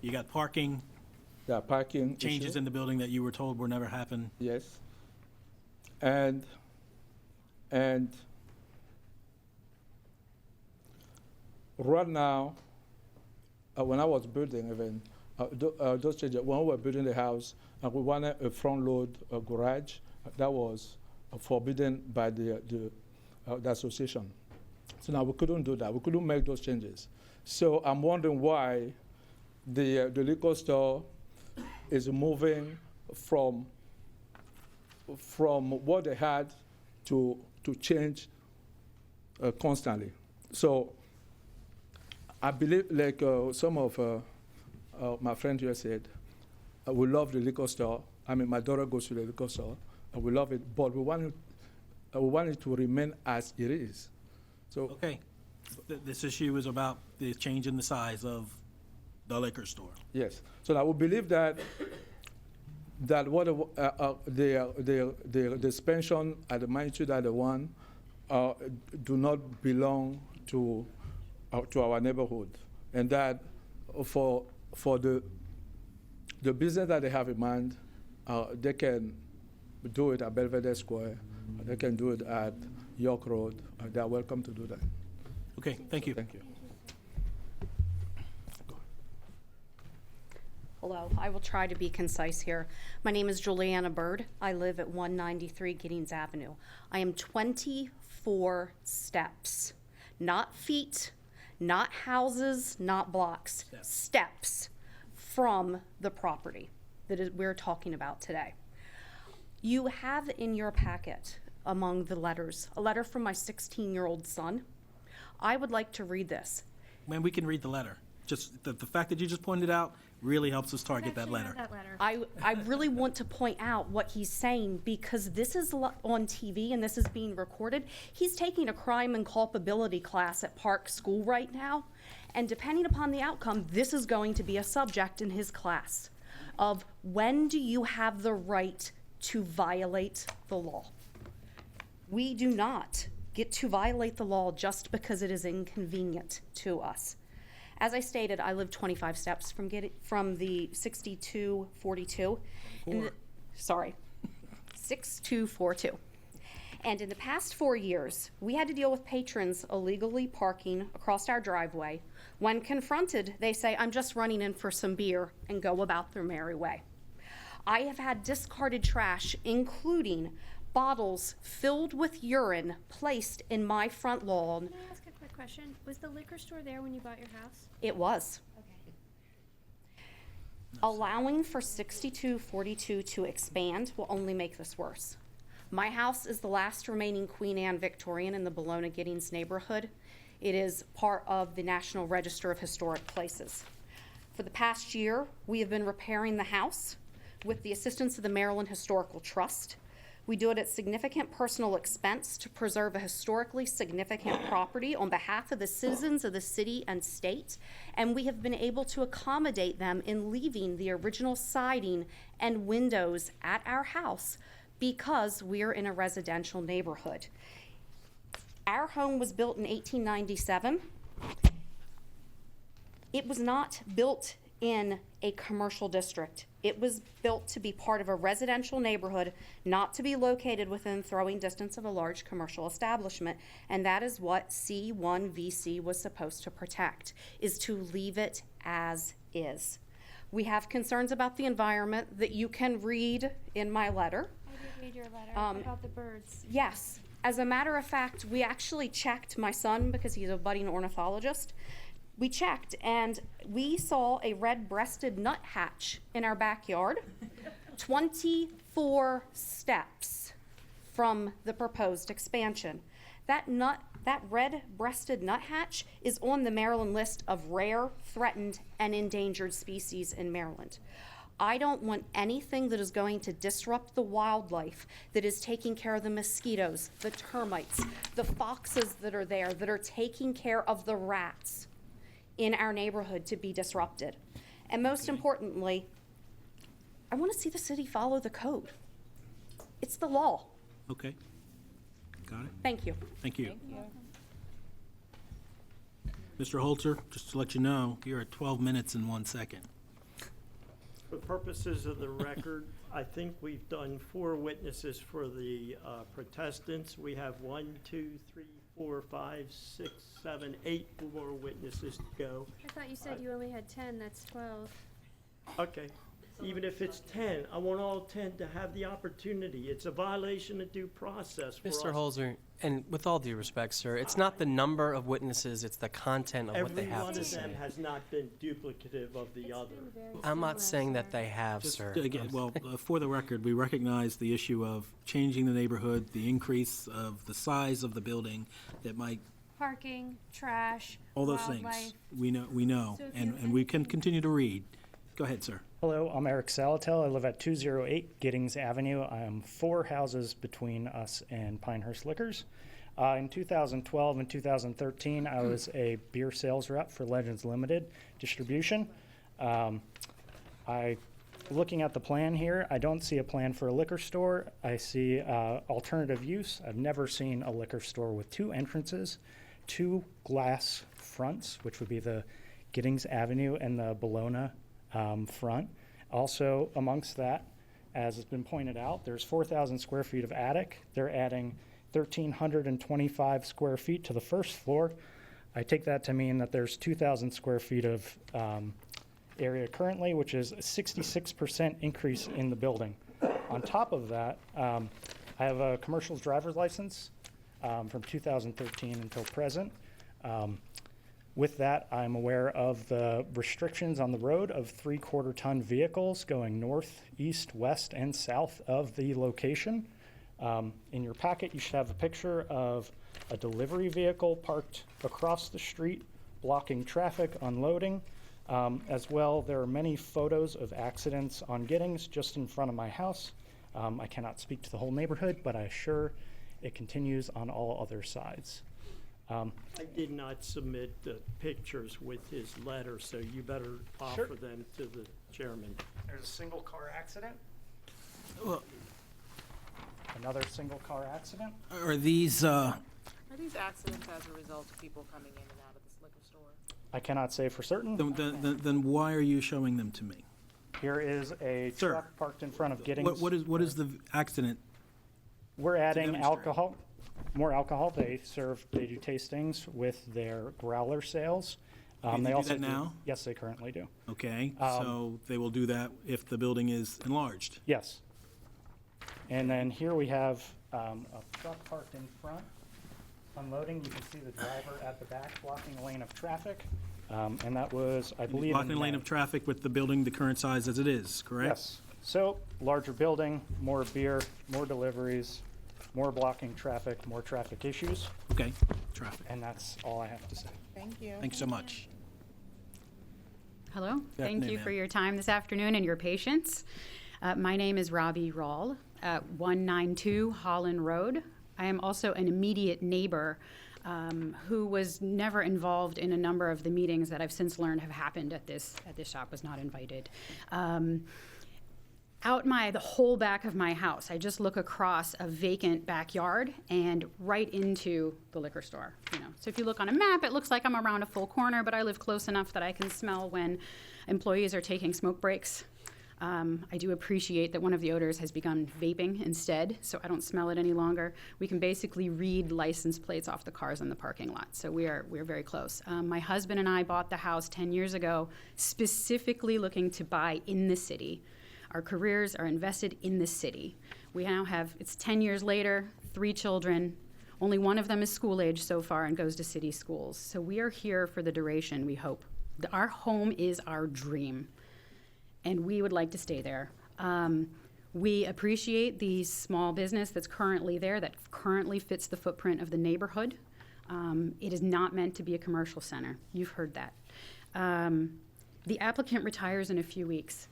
[SPEAKER 2] You got parking,
[SPEAKER 16] there are parking
[SPEAKER 2] changes
[SPEAKER 16] issue.
[SPEAKER 2] in the building that you were told will never happen.
[SPEAKER 16] Yes. And right now, when I was building even, those changes, when we were building the house, we wanted a front load garage. That was forbidden by the association. So now we couldn't do that. We couldn't make those changes. So I'm wondering why the liquor store is moving from what they had to change constantly. So I believe, like some of my friends here said, we love the liquor store. I mean, my daughter goes to the liquor store. We love it, but we want it to remain as it is. So
[SPEAKER 2] Okay. This issue is about the change in the size of the liquor store.
[SPEAKER 16] yes. So I would believe that what the expansion at the magnitude at the one do not belong to our neighborhood, and that for the business that they have in mind, they can do it at Belvedere Square, they can do it at York Road. They are welcome to do that.
[SPEAKER 2] Okay, thank you.
[SPEAKER 16] Thank you.
[SPEAKER 4] Hello, I will try to be concise here. My name is Juliana Bird. I live at 193 Giddings Avenue. I am 24 steps, not feet, not houses, not blocks, steps from the property that we're talking about today. You have in your packet, among the letters, a letter from my 16-year-old son. I would like to read this.
[SPEAKER 2] Man, we can read the letter. Just the fact that you just pointed out really helps us target that letter.
[SPEAKER 4] I really want to point out what he's saying because this is on TV and this is being recorded. He's taking a crime and culpability class at Park School right now, and depending upon the outcome, this is going to be a subject in his class of when do you have the right to violate the law. We do not get to violate the law just because it is inconvenient to us. As I stated, I live 25 steps from the 6242. Sorry, 6242. And in the past 4 years, we had to deal with patrons illegally parking across our driveway. When confronted, they say, "I'm just running in for some beer," and go about their merry way. I have had discarded trash, including bottles filled with urine, placed in my front lawn.
[SPEAKER 13] Can I ask a quick question? Was the liquor store there when you bought your house?
[SPEAKER 4] It was.
[SPEAKER 13] Okay.
[SPEAKER 4] Allowing for 6242 to expand will only make this worse. My house is the last remaining Queen Anne Victorian in the Bologna Giddings neighborhood. It is part of the National Register of Historic Places. For the past year, we have been repairing the house with the assistance of the Maryland Historical Trust. We do it at significant personal expense to preserve a historically significant property on behalf of the citizens of the city and state, and we have been able to accommodate them in leaving the original siding and windows at our house because we're in a residential neighborhood. Our home was built in 1897. It was not built in a commercial district. It was built to be part of a residential neighborhood, not to be located within throwing distance of a large commercial establishment. And that is what C1VC was supposed to protect, is to leave it as is. We have concerns about the environment that you can read in my letter.
[SPEAKER 13] I did read your letter
[SPEAKER 4] Um,
[SPEAKER 13] about the birds.
[SPEAKER 4] Yes. As a matter of fact, we actually checked, my son, because he's a budding ornithologist, we checked and we saw a red-breasted nuthatch in our backyard, 24 steps from the proposed expansion. That red-breasted nuthatch is on the Maryland list of rare, threatened, and endangered species in Maryland. I don't want anything that is going to disrupt the wildlife that is taking care of the mosquitoes, the termites, the foxes that are there, that are taking care of the rats in our neighborhood to be disrupted. And most importantly, I want to see the city follow the code. It's the law.
[SPEAKER 2] Okay. Got it?
[SPEAKER 4] Thank you.
[SPEAKER 2] Thank you. Mr. Holzer, just to let you know, you're at 12 minutes and 1 second.
[SPEAKER 10] For purposes of the record, I think we've done 4 witnesses for the protestants. We have 1, 2, 3, 4, 5, 6, 7, 8 more witnesses to go.
[SPEAKER 13] I thought you said you only had 10, that's 12.
[SPEAKER 10] Okay, even if it's 10, I want all 10 to have the opportunity. It's a violation of due process for us.
[SPEAKER 3] Mr. Holzer, and with all due respect, sir, it's not the number of witnesses, it's the content of what they have to say.
[SPEAKER 10] Every one of them has not been duplicative of the other.
[SPEAKER 3] I'm not saying that they have, sir.
[SPEAKER 2] Again, well, for the record, we recognize the issue of changing the neighborhood, the increase of the size of the building that might,
[SPEAKER 13] Parking, trash,
[SPEAKER 2] all those
[SPEAKER 13] wildlife.
[SPEAKER 2] things. We know,
[SPEAKER 13] So if
[SPEAKER 2] and we can continue to read. Go ahead, sir.
[SPEAKER 6] Hello, I'm Eric Salatel. I live at 208 Giddings Avenue. I am 4 houses between us and Pinehurst Liquors. In 2012 and 2013, I was a beer sales rep for Legends Limited Distribution. Looking at the plan here, I don't see a plan for a liquor store. I see alternative use. I've never seen a liquor store with 2 entrances, 2 glass fronts, which would be the Giddings Avenue and the Bologna front. Also, amongst that, as has been pointed out, there's 4,000 square feet of attic. They're adding 1,325 square feet to the first floor. I take that to mean that there's 2,000 square feet of area currently, which is a 66% increase in the building. On top of that, I have a commercial driver's license from 2013 until present. With that, I'm aware of the restrictions on the road of 3/4-ton vehicles going north, east, west, and south of the location. In your packet, you should have a picture of a delivery vehicle parked across the street, blocking traffic, unloading. As well, there are many photos of accidents on Giddings just in front of my house. I cannot speak to the whole neighborhood, but I assure it continues on all other sides.
[SPEAKER 10] I did not submit the pictures with his letter, so you better offer them to the chairman.
[SPEAKER 6] There's a single car accident.
[SPEAKER 2] Well,
[SPEAKER 6] Another single car accident.
[SPEAKER 2] are these,
[SPEAKER 14] Are these accidents as a result of people coming in and out of this liquor store?
[SPEAKER 6] I cannot say for certain.
[SPEAKER 2] then why are you showing them to me?
[SPEAKER 6] Here is a
[SPEAKER 2] Sir,
[SPEAKER 6] truck parked in front of Giddings.
[SPEAKER 2] What is the accident?
[SPEAKER 6] We're adding
[SPEAKER 2] demonstrate?
[SPEAKER 6] alcohol, more alcohol. They do tastings with their growler sales.
[SPEAKER 2] They do that now?
[SPEAKER 6] Yes, they currently do.
[SPEAKER 2] Okay, so they will do that if the building is enlarged?
[SPEAKER 6] Yes. And then here we have a truck parked in front, unloading. You can see the driver at the back blocking a lane of traffic. And that was, I believe,
[SPEAKER 2] Blocking a lane of traffic with the building the current size as it is, correct?
[SPEAKER 6] Yes. So, larger building, more beer, more deliveries, more blocking traffic, more traffic issues.
[SPEAKER 2] Okay, traffic.
[SPEAKER 6] And that's all I have to say.
[SPEAKER 14] Thank you.
[SPEAKER 2] Thanks so much.
[SPEAKER 17] Hello. Thank
[SPEAKER 2] afternoon,
[SPEAKER 17] you for
[SPEAKER 2] ma'am.
[SPEAKER 17] your time this afternoon and your patience. My name is Robbie Rawl at 192 Holland Road. I am also an immediate neighbor who was never involved in a number of the meetings that I've since learned have happened at this shop, was not invited. Out the whole back of my house, I just look across a vacant backyard and right into the liquor store. So if you look on a map, it looks like I'm around a full corner, but I live close enough that I can smell when employees are taking smoke breaks. I do appreciate that one of the owners has begun vaping instead, so I don't smell it any longer. We can basically read license plates off the cars in the parking lot, so we're very close. My husband and I bought the house 10 years ago, specifically looking to buy in the city. Our careers are invested in the city. We now have, it's 10 years later, 3 children. Only one of them is school age so far and goes to city schools. So we are here for the duration, we hope. Our home is our dream, and we would like to stay there. We appreciate the small business that's currently there, that currently fits the footprint of the neighborhood. It is not meant to be a commercial center. You've heard that. The applicant retires in a few weeks,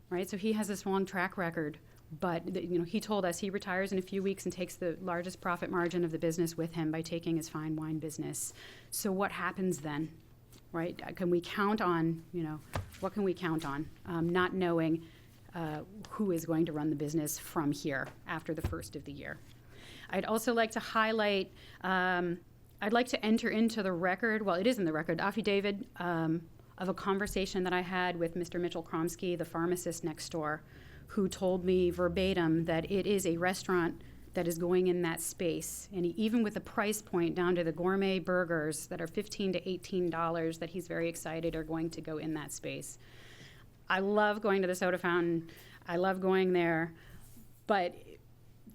[SPEAKER 17] right? So he has this long track record, but he told us he retires in a few weeks and takes the largest profit margin of the business with him by taking his fine wine business. So what happens then? Right? Can we count on, what can we count on? Not knowing who is going to run the business from here after the first of the year. I'd also like to highlight, I'd like to enter into the record, well, it is in the record, affidavit of a conversation that I had with Mr. Mitchell Kromsky, the pharmacist next door, who told me verbatim that it is a restaurant that is going in that space. And even with the price point down to the gourmet burgers that are $15 to $18 that he's very excited are going to go in that space. I love going to the soda fountain. I love going there. But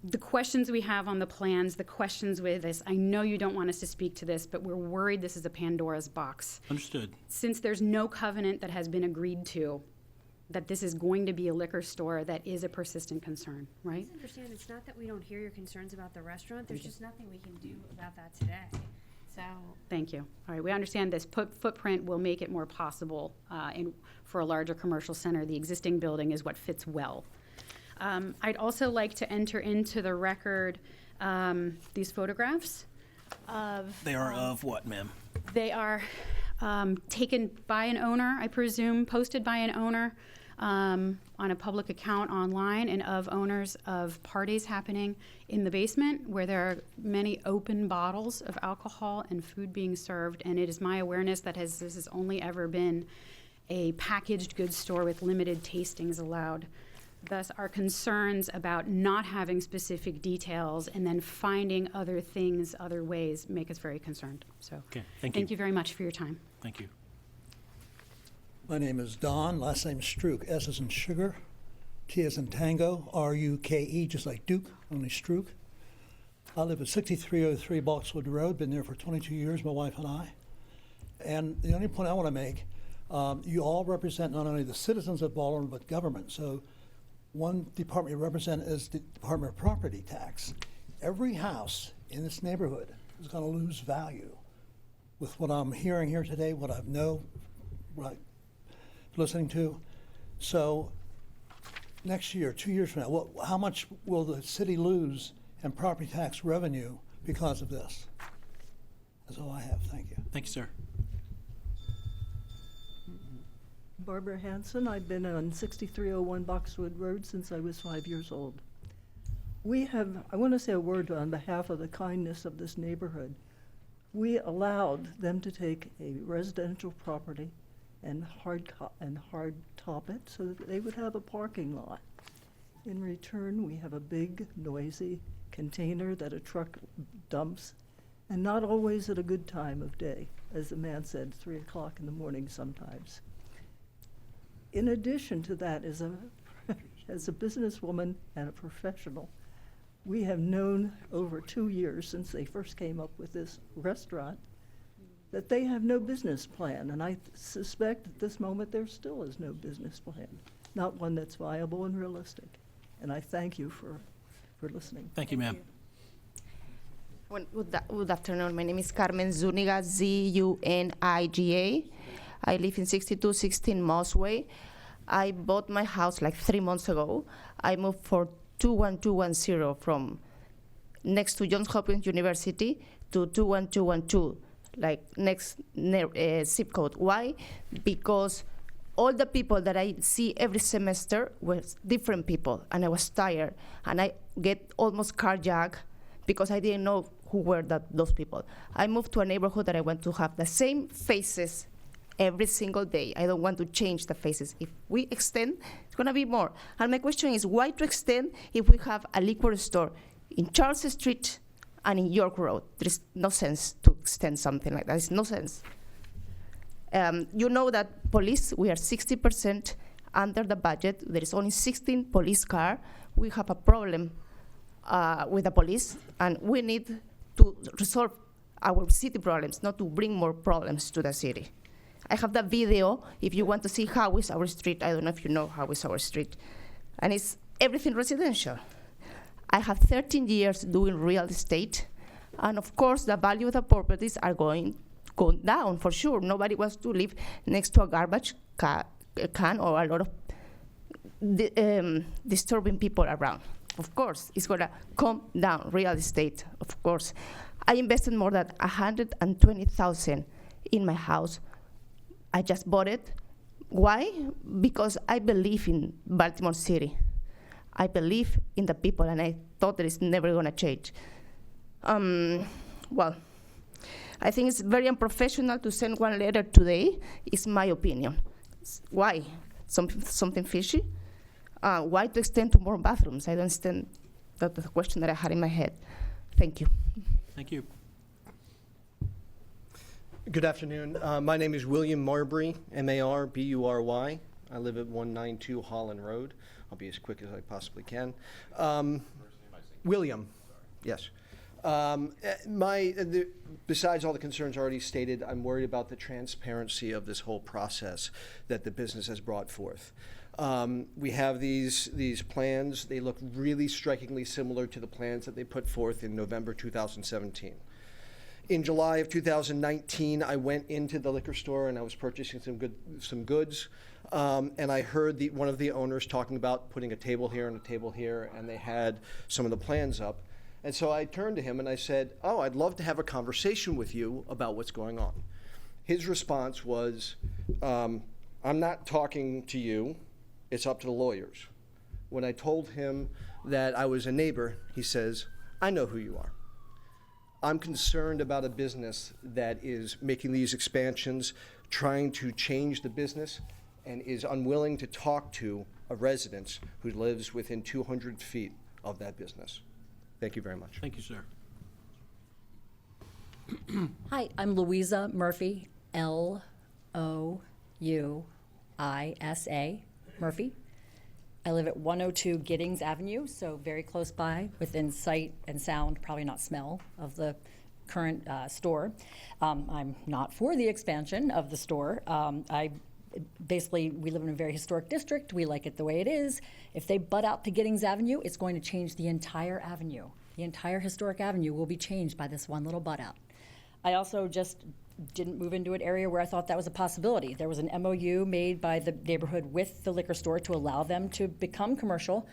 [SPEAKER 17] the questions we have on the plans, the questions with this, I know you don't want us to speak to this, but we're worried this is a Pandora's box.
[SPEAKER 2] Understood.
[SPEAKER 17] Since there's no covenant that has been agreed to, that this is going to be a liquor store, that is a persistent concern, right?
[SPEAKER 13] Please understand, it's not that we don't hear your concerns about the restaurant, there's just nothing we can do about that today. So.
[SPEAKER 17] Thank you. All right, we understand this footprint will make it more possible for a larger commercial center. The existing building is what fits well. I'd also like to enter into the record these photographs of.
[SPEAKER 2] They are of what, ma'am?
[SPEAKER 17] They are taken by an owner, I presume, posted by an owner on a public account online, and of owners of parties happening in the basement where there are many open bottles of alcohol and food being served. And it is my awareness that this has only ever been a packaged goods store with limited tastings allowed. Thus, our concerns about not having specific details and then finding other things, other ways, make us very concerned. So,
[SPEAKER 2] okay, thank
[SPEAKER 17] you very much for your time.
[SPEAKER 2] Thank you.
[SPEAKER 15] My name is Don, last name is Strook, S as in sugar, T as in tango, R-U-K-E, just like Duke, only Strook. I live at 6303 Boxwood Road, been there for 22 years, my wife and I. And the only point I want to make, you all represent not only the citizens of Baltimore, but government. So one department you represent is the Department of Property Tax. Every house in this neighborhood is going to lose value with what I'm hearing here today, what I know, what I'm listening to. So next year, 2 years from now, how much will the city lose in property tax revenue because of this? That's all I have. Thank you.
[SPEAKER 2] Thank you, sir.
[SPEAKER 20] Barbara Hanson. I've been on 6301 Boxwood Road since I was 5 years old. I want to say a word on behalf of the kindness of this neighborhood. We allowed them to take a residential property and hard top it so that they would have a parking lot. In return, we have a big, noisy container that a truck dumps, and not always at a good time of day, as the man said, 3 o'clock in the morning sometimes. In addition to that, as a businesswoman and a professional, we have known over 2 years since they first came up with this restaurant that they have no business plan, and I suspect at this moment there still is no business plan, not one that's viable and realistic. And I thank you for listening.
[SPEAKER 2] Thank you, ma'am.
[SPEAKER 21] Good afternoon. My name is Carmen Zuniga, Z-U-N-I-G-A. I live in 6216 Mossway. I bought my house like 3 months ago. I moved for 21210 from next to Johns Hopkins University to 21212. Like next zip code. Why? Because all the people that I see every semester were different people, and I was tired, and I get almost carjacked because I didn't know who were those people. I moved to a neighborhood that I want to have the same faces every single day. I don't want to change the faces. If we extend, it's going to be more. And my question is, why to extend if we have a liquor store in Charles Street and in York Road? There is no sense to extend something like that. There's no sense. You know that police, we are 60% under the budget. There is only 16 police cars. We have a problem with the police, and we need to resolve our city problems, not to bring more problems to the city. I have the video if you want to see how is our street. I don't know if you know how is our street. And it's everything residential. I have 13 years doing real estate, and of course the value of the properties are going down for sure. Nobody wants to live next to a garbage can or a lot of disturbing people around. Of course, it's gonna come down, real estate, of course. I invested more than $120,000 in my house. I just bought it. Why? Because I believe in Baltimore City. I believe in the people, and I thought that it's never gonna change. Well, I think it's very unprofessional to send one letter today, is my opinion. Why? Something fishy? Why to extend to more bathrooms? I don't understand the question that I had in my head. Thank you.
[SPEAKER 2] Thank you.
[SPEAKER 7] Good afternoon. My name is William Marbury, M-A-R-B-U-R-Y. I live at 192 Holland Road. I'll be as quick as I possibly can. William, yes. Besides all the concerns already stated, I'm worried about the transparency of this whole process that the business has brought forth. We have these plans. They look really strikingly similar to the plans that they put forth in November 2017. In July of 2019, I went into the liquor store and I was purchasing some goods, and I heard one of the owners talking about putting a table here and a table here, and they had some of the plans up. And so I turned to him and I said, "Oh, I'd love to have a conversation with you about what's going on." His response was, "I'm not talking to you. It's up to the lawyers." When I told him that I was a neighbor, he says, "I know who you are. I'm concerned about a business that is making these expansions, trying to change the business, and is unwilling to talk to a resident who lives within 200 feet of that business." Thank you very much.
[SPEAKER 2] Thank you, sir.
[SPEAKER 22] Hi, I'm Louisa Murphy, L-O-U-I-S-A, Murphy. I live at 102 Giddings Avenue, so very close by, within sight and sound, probably not smell, of the current store. I'm not for the expansion of the store. Basically, we live in a very historic district. We like it the way it is. If they butt out to Giddings Avenue, it's going to change the entire avenue. The entire historic avenue will be changed by this one little butt out. I also just didn't move into an area where I thought that was a possibility. There was an MOU made by the neighborhood with the liquor store to allow them to become commercial.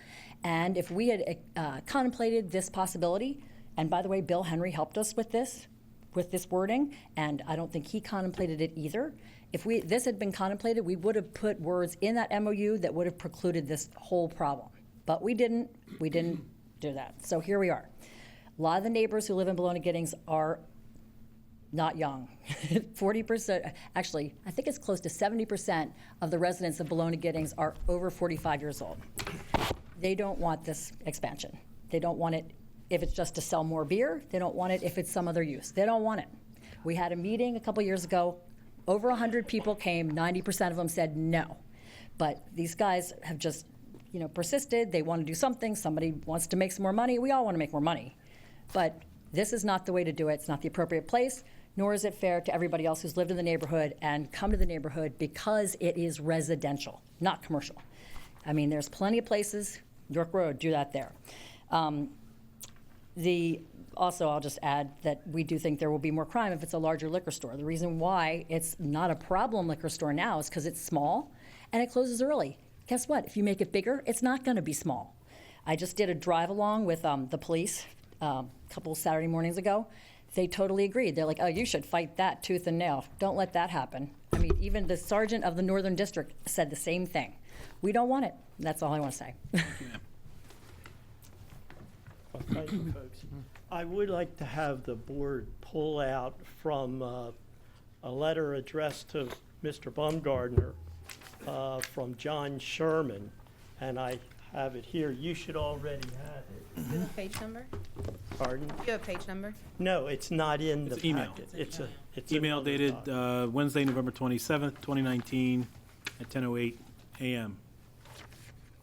[SPEAKER 22] And if we had contemplated this possibility, and by the way, Bill Henry helped us with this wording, and I don't think he contemplated it either. If this had been contemplated, we would have put words in that MOU that would have precluded this whole problem. But we didn't do that. So here we are. A lot of the neighbors who live in Bologna Giddings are not young. 40%, actually, I think it's close to 70% of the residents of Bologna Giddings are over 45 years old. They don't want this expansion. They don't want it if it's just to sell more beer. They don't want it if it's some other use. They don't want it. We had a meeting a couple years ago. Over 100 people came. 90% of them said no. But these guys have just, persisted. They want to do something. Somebody wants to make some more money. We all want to make more money. But this is not the way to do it. It's not the appropriate place, nor is it fair to everybody else who's lived in the neighborhood and come to the neighborhood because it is residential, not commercial. I mean, there's plenty of places, York Road, do that there. Also, I'll just add that we do think there will be more crime if it's a larger liquor store. The reason why it's not a problem liquor store now is because it's small and it closes early. Guess what? If you make it bigger, it's not going to be small. I just did a drive along with the police a couple Saturday mornings ago. They totally agreed. They're like, "Oh, you should fight that tooth and nail. Don't let that happen." I mean, even the sergeant of the Northern District said the same thing. We don't want it. That's all I want to say.
[SPEAKER 10] Well, thank you, folks. I would like to have the board pull out from a letter addressed to Mr. Baumgartner from John Sherman, and I have it here. You should already have it.
[SPEAKER 14] Do you have a page number?
[SPEAKER 10] Pardon?
[SPEAKER 14] Do you have a page number?
[SPEAKER 10] No, it's not in
[SPEAKER 2] It's
[SPEAKER 10] the
[SPEAKER 2] email.
[SPEAKER 10] packet. It's
[SPEAKER 2] Email
[SPEAKER 10] another
[SPEAKER 2] dated
[SPEAKER 10] document.
[SPEAKER 2] Wednesday, November 27th, 2019, at 10:08 a.m.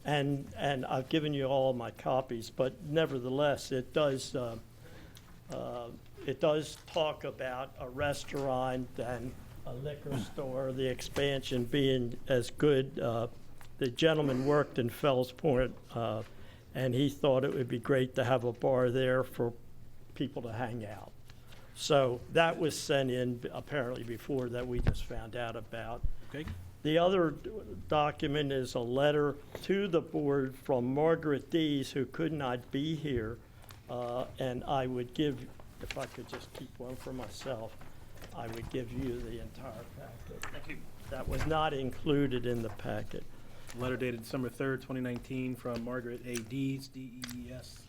[SPEAKER 10] And I've given you all my copies, but nevertheless, it does talk about a restaurant and a liquor store, the expansion being as good. The gentleman worked in Fells Point, and he thought it would be great to have a bar there for people to hang out. So that was sent in apparently before that we just found out about.
[SPEAKER 2] Okay.
[SPEAKER 10] The other document is a letter to the board from Margaret Dees, who could not be here. And I would give, if I could just keep one for myself, I would give you the entire packet.
[SPEAKER 2] Thank you.
[SPEAKER 10] That was not included in the packet.
[SPEAKER 2] Letter dated December 3rd, 2019, from Margaret A. Dees, D-E-E-S,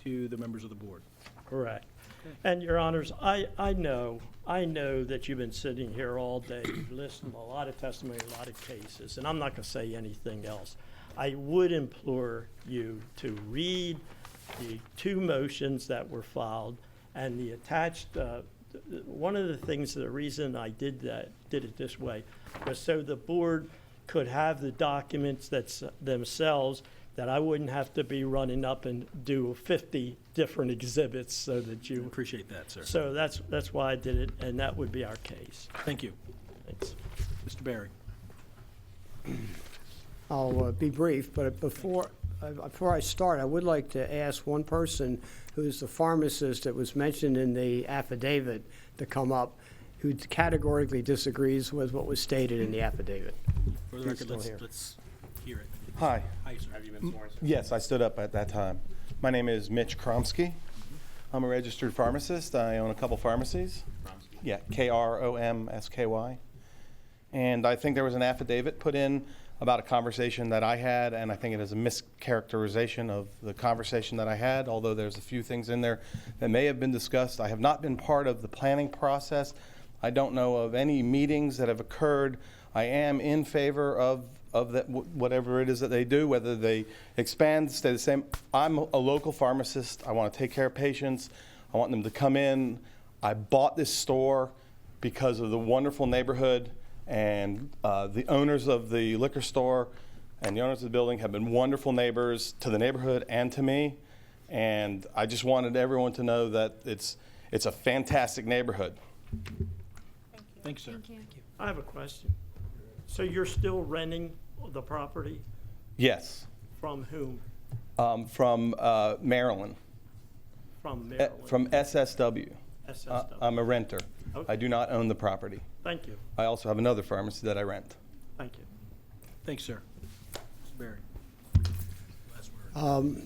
[SPEAKER 2] to the members of the board.
[SPEAKER 10] Correct. And Your Honors, I know that you've been sitting here all day, you've listened to a lot of testimony, a lot of cases, and I'm not going to say anything else. I would implore you to read the two motions that were filed and the attached, one of the things, the reason I did it this way, was so the board could have the documents themselves, that I wouldn't have to be running up and do 50 different exhibits so that you.
[SPEAKER 2] Appreciate that, sir.
[SPEAKER 10] So that's why I did it, and that would be our case.
[SPEAKER 2] Thank you.
[SPEAKER 10] Thanks.
[SPEAKER 2] Mr. Barry.
[SPEAKER 18] I'll be brief, but before I start, I would like to ask one person who's the pharmacist that was mentioned in the affidavit to come up, who categorically disagrees with what was stated in the affidavit.
[SPEAKER 2] For the
[SPEAKER 18] He's
[SPEAKER 2] record,
[SPEAKER 18] still here.
[SPEAKER 2] let's hear it.
[SPEAKER 8] Hi.
[SPEAKER 2] Hi, sir.
[SPEAKER 5] Have you been sworn, sir?
[SPEAKER 8] Yes, I stood up at that time. My name is Mitch Kromsky. I'm a registered pharmacist. I own a couple pharmacies.
[SPEAKER 5] Kromsky?
[SPEAKER 8] Yeah, Kromsky. And I think there was an affidavit put in about a conversation that I had, and I think it is a mischaracterization of the conversation that I had, although there's a few things in there that may have been discussed. I have not been part of the planning process. I don't know of any meetings that have occurred. I am in favor of that, whatever it is that they do, whether they expand, stay the same. I'm a local pharmacist. I want to take care of patients. I want them to come in. I bought this store because of the wonderful neighborhood, and the owners of the liquor store and the owners of the building have been wonderful neighbors to the neighborhood and to me. And I just wanted everyone to know that it's a fantastic neighborhood.
[SPEAKER 2] Thank you, sir.
[SPEAKER 13] Thank you.
[SPEAKER 10] I have a question. So you're still renting the property?
[SPEAKER 8] Yes.
[SPEAKER 10] From whom?
[SPEAKER 8] From Maryland.
[SPEAKER 10] From Maryland?
[SPEAKER 8] From SSW.
[SPEAKER 10] SSW.
[SPEAKER 8] I'm a renter.
[SPEAKER 10] Okay.
[SPEAKER 8] I do not own the property.
[SPEAKER 10] Thank you.
[SPEAKER 8] I also have another pharmacy that I rent.
[SPEAKER 10] Thank you.
[SPEAKER 2] Thanks, sir. Mr. Barry. Last word.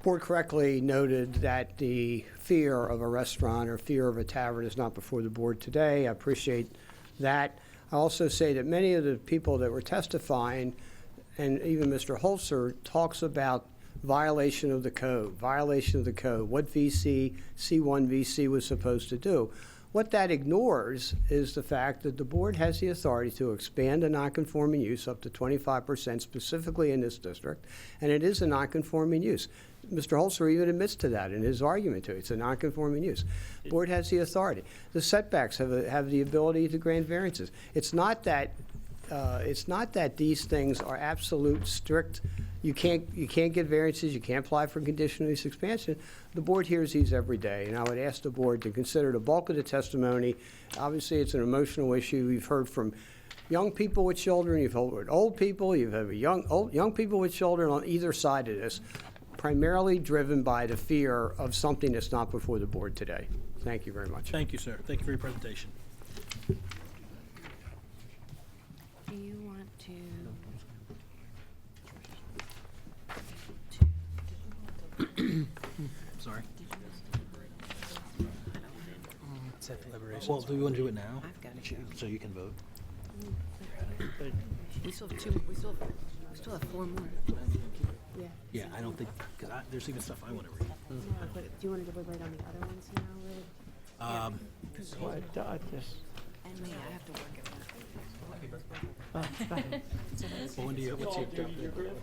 [SPEAKER 18] Board correctly noted that the fear of a restaurant or fear of a tavern is not before the board today. I appreciate that. I also say that many of the people that were testifying, and even Mr. Holzer, talks about violation of the code, what VC, C1 VC was supposed to do. What that ignores is the fact that the board has the authority to expand a nonconforming use up to 25% specifically in this district, and it is a nonconforming use. Mr. Holzer even admits to that in his argument to it. It's a nonconforming use. Board has the authority. The setbacks have the ability to grant variances. It's not that these things are absolute strict. You can't get variances. You can't apply for conditional use expansion. The board hears these every day, and I would ask the board to consider the bulk of the testimony. Obviously, it's an emotional issue. We've heard from young people with children. You've heard old people. You've had young people with children on either side of this, primarily driven by the fear of something that's not before the board today. Thank you very much.
[SPEAKER 2] Thank you, sir. Thank you for your presentation.
[SPEAKER 13] Do you want to?
[SPEAKER 2] Sorry.
[SPEAKER 3] Set for deliberation.
[SPEAKER 2] Well, do we want to do it now?
[SPEAKER 14] I've got to go.
[SPEAKER 2] So you can vote.
[SPEAKER 14] We still have two, we still have four more.
[SPEAKER 13] Yeah.
[SPEAKER 2] Yeah, I don't think, because there's even stuff I want to read.
[SPEAKER 13] No, but do you want to deliberate on the other ones now, Rid?
[SPEAKER 10] I just,
[SPEAKER 13] And
[SPEAKER 3] What's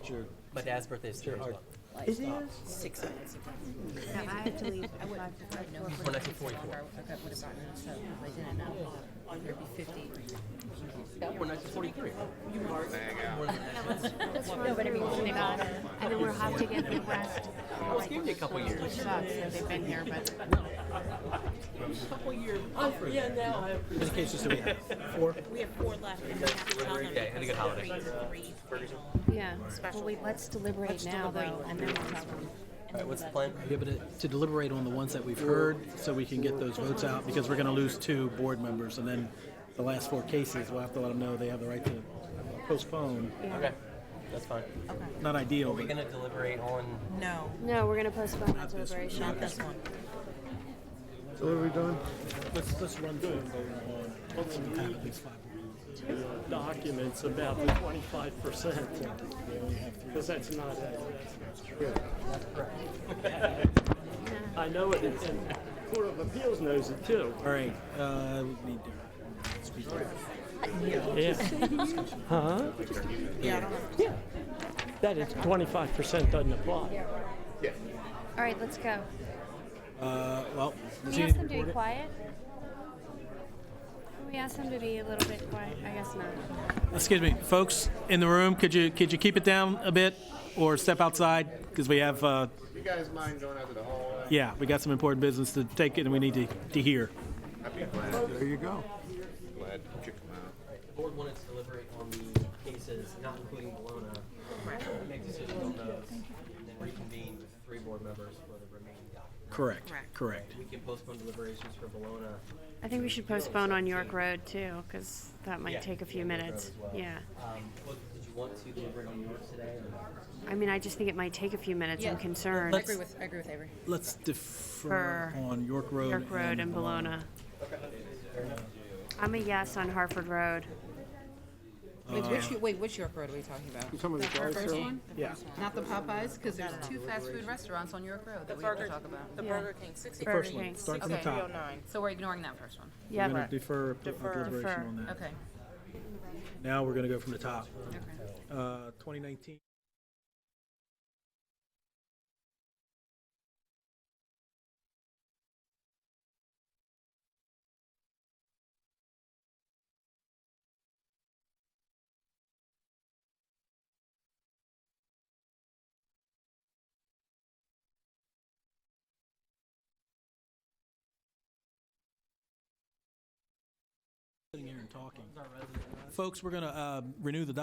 [SPEAKER 3] your? My dad's birthday is today as well.
[SPEAKER 20] It is?
[SPEAKER 14] 6 minutes ago.
[SPEAKER 13] No, I have to leave.
[SPEAKER 14] I would have known.
[SPEAKER 3] 1944.
[SPEAKER 14] I would have gotten it, so I didn't know. There'd be 50.
[SPEAKER 3] We're 1943.
[SPEAKER 13] No, but I mean, they've all, and then we'll have to get the rest.
[SPEAKER 3] Well, it's given you a couple years.
[SPEAKER 13] Which sucks, so they've been here, but.
[SPEAKER 3] Couple years.
[SPEAKER 2] Yeah, now. How many cases do we have? 4?
[SPEAKER 14] We have 4 left, and we have to tell them.
[SPEAKER 3] Okay, and a good holiday.
[SPEAKER 13] Yeah, well, let's deliberate now, though, and then we'll tell them.
[SPEAKER 3] All right, what's the plan?
[SPEAKER 2] Be able to deliberate on the ones that we've heard, so we can get those votes out, because we're going to lose 2 board members, and then the last 4 cases, we'll have to let them know they have the right to postpone.
[SPEAKER 3] Okay, that's fine.
[SPEAKER 2] Not ideal.
[SPEAKER 3] Are we going to deliberate on?
[SPEAKER 14] No,
[SPEAKER 13] No, we're gonna postpone the deliberation.
[SPEAKER 14] not this one.
[SPEAKER 15] So what are we doing?
[SPEAKER 2] Let's run through and vote on, so we have at least 5.
[SPEAKER 10] Documents about the 25%. Because that's not true. I know it is, and Court of Appeals knows it too.
[SPEAKER 2] All right, we need to speak to
[SPEAKER 10] Yeah. Huh?
[SPEAKER 14] Yeah,
[SPEAKER 10] Yeah. That is 25% doesn't apply.
[SPEAKER 13] All right, let's go.
[SPEAKER 2] well,
[SPEAKER 13] Can
[SPEAKER 2] does
[SPEAKER 13] we
[SPEAKER 2] he
[SPEAKER 13] ask
[SPEAKER 2] need
[SPEAKER 13] them to be
[SPEAKER 2] record it?
[SPEAKER 13] quiet? Can we ask them to be a little bit quiet? I guess not.
[SPEAKER 2] Excuse me, folks in the room, could you keep it down a bit, or step outside, because we have,
[SPEAKER 5] You guys mind going out to the hall?
[SPEAKER 2] yeah, we got some important business to take and we need to hear.
[SPEAKER 5] I'd be glad.
[SPEAKER 15] There you go.
[SPEAKER 5] Glad to kick them out.
[SPEAKER 3] The board wanted to deliberate on the cases, not including Bologna, make decisions on those, and then reconvene with 3 board members for the remaining documents.
[SPEAKER 2] Correct.
[SPEAKER 3] We can postpone deliberations for Bologna.
[SPEAKER 13] I think we should postpone on York Road too, because that might
[SPEAKER 3] Yeah,
[SPEAKER 13] take a few
[SPEAKER 3] York Road
[SPEAKER 13] minutes.
[SPEAKER 3] as well.
[SPEAKER 13] Yeah.
[SPEAKER 3] Did you want to deliberate on York today? Or?
[SPEAKER 13] I mean, I just think it might take a few minutes. I'm concerned.
[SPEAKER 14] I agree with Avery.
[SPEAKER 2] Let's defer on York Road.
[SPEAKER 13] York Road and Bologna. I'm a yes on Hartford Road.
[SPEAKER 14] Which York Road are we talking about?
[SPEAKER 15] You talking about the
[SPEAKER 14] First
[SPEAKER 15] drive-through?
[SPEAKER 14] one?
[SPEAKER 2] Yeah.
[SPEAKER 14] Not the Popeyes, because there's 2 fast food restaurants on York Road that we have to talk about. The
[SPEAKER 13] Yeah.
[SPEAKER 14] Burger King, 60.
[SPEAKER 2] The first one, start from the top.
[SPEAKER 14] 6309. So we're ignoring that first one.
[SPEAKER 2] We're
[SPEAKER 13] Yeah.
[SPEAKER 2] going to defer deliberation on that.
[SPEAKER 14] Okay.
[SPEAKER 2] Now we're going to go from the top.
[SPEAKER 14] Okay.
[SPEAKER 2] 2019. Sitting here and talking. Folks, we're going to resume the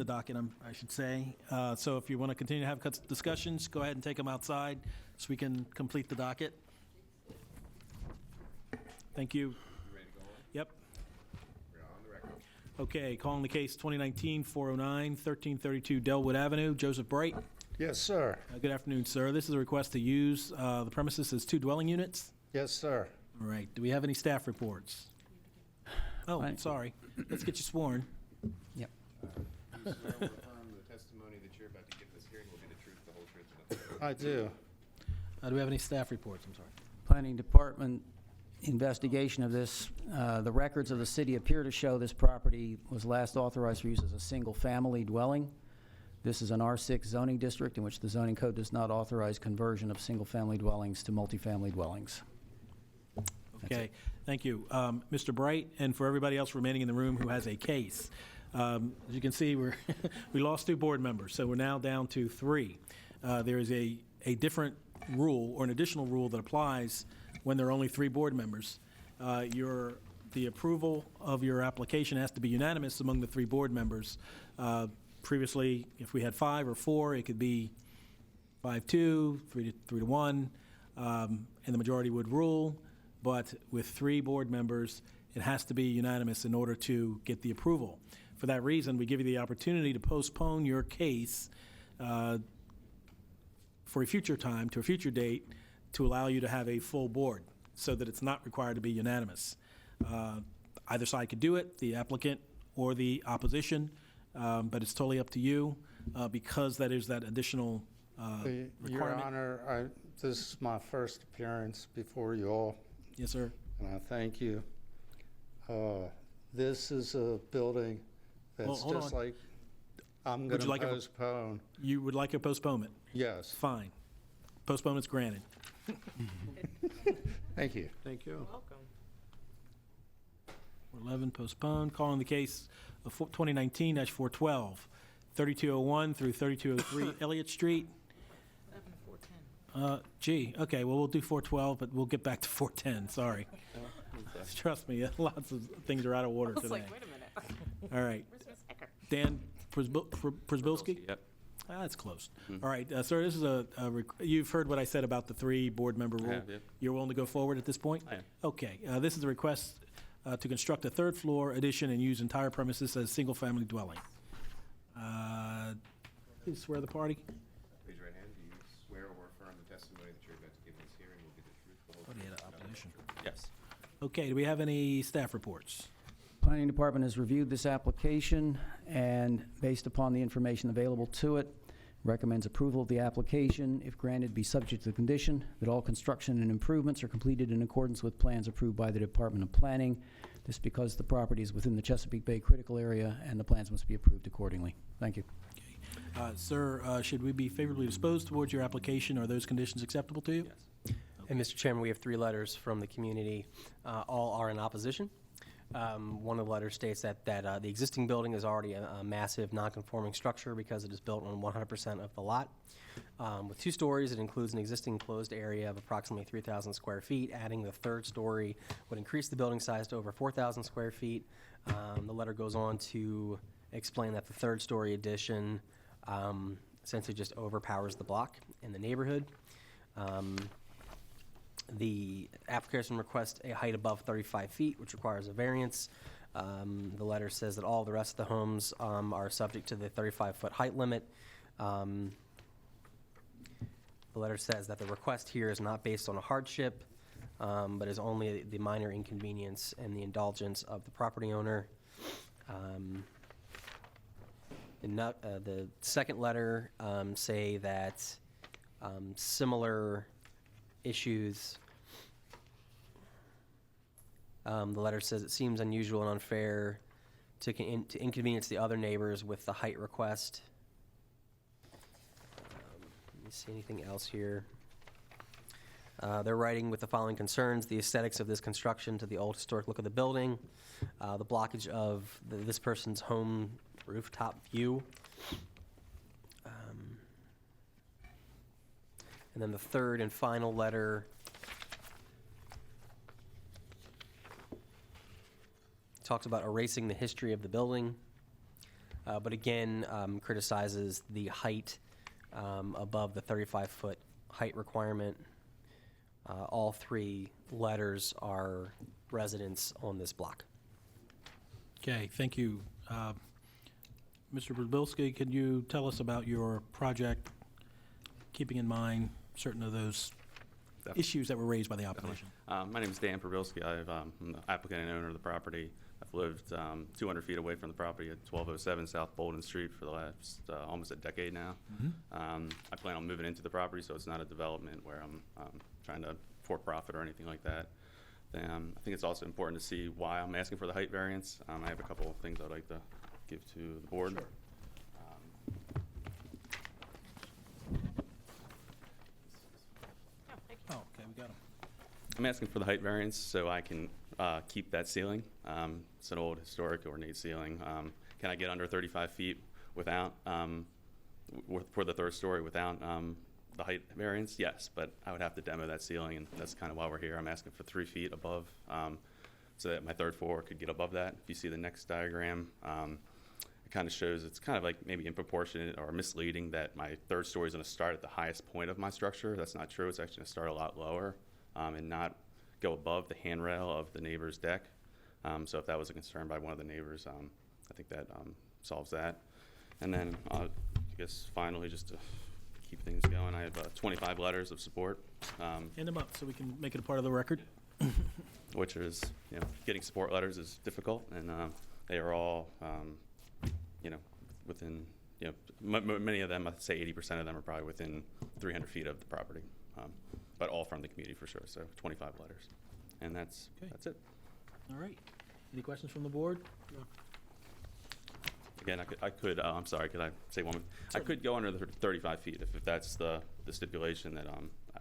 [SPEAKER 2] docket, I should say. So if you want to continue to have discussions, go ahead and take them outside so we can complete the docket. Thank you. Yep. Okay, calling the case 2019-409, 1332 Delwood Avenue. Joseph Bright.
[SPEAKER 9] Yes, sir.
[SPEAKER 2] Good afternoon, sir. This is a request to use the premises as 2 dwelling units.
[SPEAKER 9] Yes, sir.
[SPEAKER 2] All right. Do we have any staff reports? Oh, sorry. Let's get you sworn.
[SPEAKER 3] Yep.
[SPEAKER 5] You swear or affirm the testimony that you're about to give this hearing will be the truth, the whole truth, and nothing but the truth?
[SPEAKER 9] I do.
[SPEAKER 2] Do we have any staff reports? I'm sorry.
[SPEAKER 12] Planning Department investigation of this. The records of the city appear to show this property was last authorized for use as a single-family dwelling. This is an R6 zoning district in which the zoning code does not authorize conversion of single-family dwellings to multifamily dwellings.
[SPEAKER 2] Okay, thank you. Mr. Bright, and for everybody else remaining in the room who has a case, as you can see, we lost 2 board members, so we're now down to 3. There is a different rule, or an additional rule that applies when there are only 3 board members. The approval of your application has to be unanimous among the 3 board members. Previously, if we had 5 or 4, it could be 5-2, 3-1, and the majority would rule. But with 3 board members, it has to be unanimous in order to get the approval. For that reason, we give you the opportunity to postpone your case for a future time, to a future date, to allow you to have a full board, so that it's not required to be unanimous. Either side could do it, the applicant or the opposition, but it's totally up to you, because that is that additional
[SPEAKER 9] Your
[SPEAKER 2] requirement.
[SPEAKER 9] Honor, this is my first appearance before you all.
[SPEAKER 2] Yes, sir.
[SPEAKER 9] And I thank you. This is a building
[SPEAKER 2] Well,
[SPEAKER 9] that's
[SPEAKER 2] hold
[SPEAKER 9] just
[SPEAKER 2] on.
[SPEAKER 9] like, I'm
[SPEAKER 2] Would
[SPEAKER 9] going
[SPEAKER 2] you
[SPEAKER 9] to
[SPEAKER 2] like a-
[SPEAKER 9] postpone.
[SPEAKER 2] You would like a postponement?
[SPEAKER 9] Yes.
[SPEAKER 2] Fine. Postponement's granted.
[SPEAKER 9] Thank you.
[SPEAKER 18] Thank you.
[SPEAKER 14] Welcome.
[SPEAKER 2] 11 postponed. Calling the case of 2019-412, 3201 through 3203 Elliott Street.
[SPEAKER 14] 11 to 410.
[SPEAKER 2] Gee, okay, well, we'll do 412, but we'll get back to 410, sorry. Trust me, lots of things are out of order
[SPEAKER 14] I was
[SPEAKER 2] today.
[SPEAKER 14] like, wait a minute.
[SPEAKER 2] All right.
[SPEAKER 14] Where's Miss Ecker?
[SPEAKER 2] Dan Przbilski?
[SPEAKER 1] Yep.
[SPEAKER 2] That's close. All right, sir, this is you've heard what I said about the three board member rule.
[SPEAKER 1] have, yeah.
[SPEAKER 2] You're willing to go forward at this point?
[SPEAKER 1] I am.
[SPEAKER 2] Okay, this is a request to construct a third floor addition and use entire premises as single-family dwelling. Please swear the party.
[SPEAKER 5] Raise your right hand. Do you swear or affirm the testimony that you're about to give in this hearing will be the truth, the whole
[SPEAKER 2] Oh,
[SPEAKER 5] truth,
[SPEAKER 2] yeah,
[SPEAKER 5] and nothing
[SPEAKER 2] opposition.
[SPEAKER 5] but the truth?
[SPEAKER 1] Yes.
[SPEAKER 2] Okay, do we have any staff reports?
[SPEAKER 12] Planning Department has reviewed this application and, based upon the information available to it, recommends approval of the application. If granted, be subject to the condition that all construction and improvements are completed in accordance with plans approved by the Department of Planning. This because the property is within the Chesapeake Bay critical area and the plans must be approved accordingly. Thank you.
[SPEAKER 2] Sir, should we be favorably disposed towards your application? Are those conditions acceptable to you?
[SPEAKER 1] Yes.
[SPEAKER 3] And Mr. Chairman, we have 3 letters from the community. All are in opposition. One of the letters states that the existing building is already a massive non-conforming structure because it is built on 100% of the lot. With 2 stories, it includes an existing closed area of approximately 3,000 square feet. Adding the 3rd story would increase the building size to over 4,000 square feet. The letter goes on to explain that the 3rd story addition essentially just overpowers the block in the neighborhood. The application requests a height above 35 feet, which requires a variance. The letter says that all the rest of the homes are subject to the 35-foot height limit. The letter says that the request here is not based on a hardship, but is only the minor inconvenience and the indulgence of the property owner. The second letter say that similar issues. The letter says it seems unusual and unfair to inconvenience the other neighbors with the height request. Let me see anything else here. They're writing with the following concerns: the aesthetics of this construction to the old historic look of the building, the blockage of this person's home rooftop view. And then the third and final letter talks about erasing the history of the building, but again criticizes the height above the 35-foot height requirement. All 3 letters are residents on this block.
[SPEAKER 2] Okay, thank you. Mr. Przbilski, can you tell us about your project, keeping in mind certain of those issues that were raised by the opposition?
[SPEAKER 1] My name is Dan Przbilski. I'm the applicant and owner of the property. I've lived 200 feet away from the property at 1207 South Bolden Street for the last almost a decade now. I plan on moving into the property, so it's not a development where I'm trying to for profit or anything like that. I think it's also important to see why I'm asking for the height variance. I have a couple of things I'd like to give to the board.
[SPEAKER 2] Sure. Oh, okay, we got them.
[SPEAKER 1] I'm asking for the height variance so I can keep that ceiling. It's an old historic ornate ceiling. Can I get under 35 feet without, for the 3rd story without the height variance? Yes, but I would have to demo that ceiling, and that's kind of why we're here. I'm asking for 3 feet above so that my 3rd floor could get above that. If you see the next diagram, it kind of shows it's kind of like maybe improportionate or misleading that my 3rd story is going to start at the highest point of my structure. That's not true. It's actually going to start a lot lower and not go above the handrail of the neighbor's deck. So if that was a concern by one of the neighbors, I think that solves that. And then I guess finally, just to keep things going, I have 25 letters of support.
[SPEAKER 2] Hand them up so we can make it a part of the record.
[SPEAKER 1] Which is, getting support letters is difficult, and they are all, within, many of them, I'd say 80% of them are probably within 300 feet of the property, but all from the community for sure, so 25 letters. And that's it.
[SPEAKER 2] All right. Any questions from the board?
[SPEAKER 1] Again, I'm sorry, could I say one more? I could go under the 35 feet if that's the stipulation that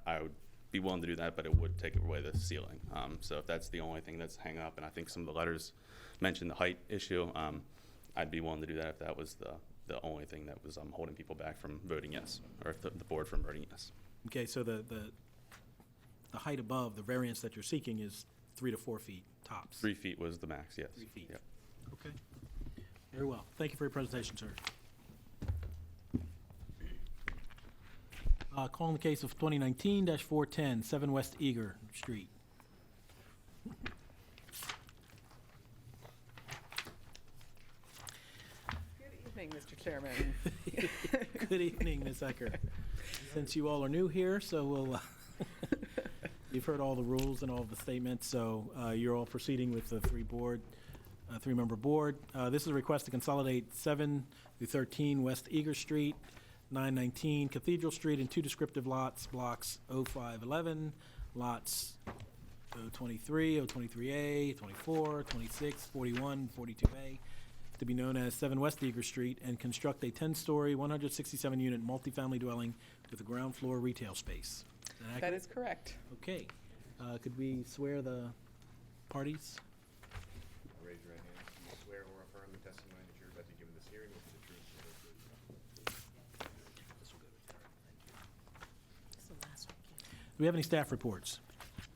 [SPEAKER 1] I would be willing to do that, but it would take away the ceiling. So if that's the only thing that's hang up, and I think some of the letters mentioned the height issue, I'd be willing to do that if that was the only thing that was holding people back from voting yes, or if the board from voting yes.
[SPEAKER 2] Okay, so the height above, the variance that you're seeking is 3 to 4 feet tops.
[SPEAKER 1] 3 feet was the max, yes.
[SPEAKER 2] 3 feet.
[SPEAKER 1] Yep.
[SPEAKER 2] Okay. Very well. Thank you for your presentation, sir. Calling the case of 2019-410, 7 West Eager Street.
[SPEAKER 11] Good evening, Mr. Chairman.
[SPEAKER 2] Good evening, Ms. Ecker. Since you all are new here, so we'll, you've heard all the rules and all of the statements, so you're all proceeding with the three-member board. This is a request to consolidate 7 through 13 West Eager Street, 919 Cathedral Street, and 2 descriptive lots, blocks 0511, lots 023, 023A, 24, 26, 41, 42A, to be known as 7 West Eager Street, and construct a 10-story, 167-unit multifamily dwelling with a ground floor retail space.
[SPEAKER 11] That is correct.
[SPEAKER 2] Okay. Could we swear the parties?
[SPEAKER 5] Raise your right hand. Do you swear or affirm the testimony that you're about to give in this hearing is the truth and the whole truth?
[SPEAKER 2] Do we have any staff reports?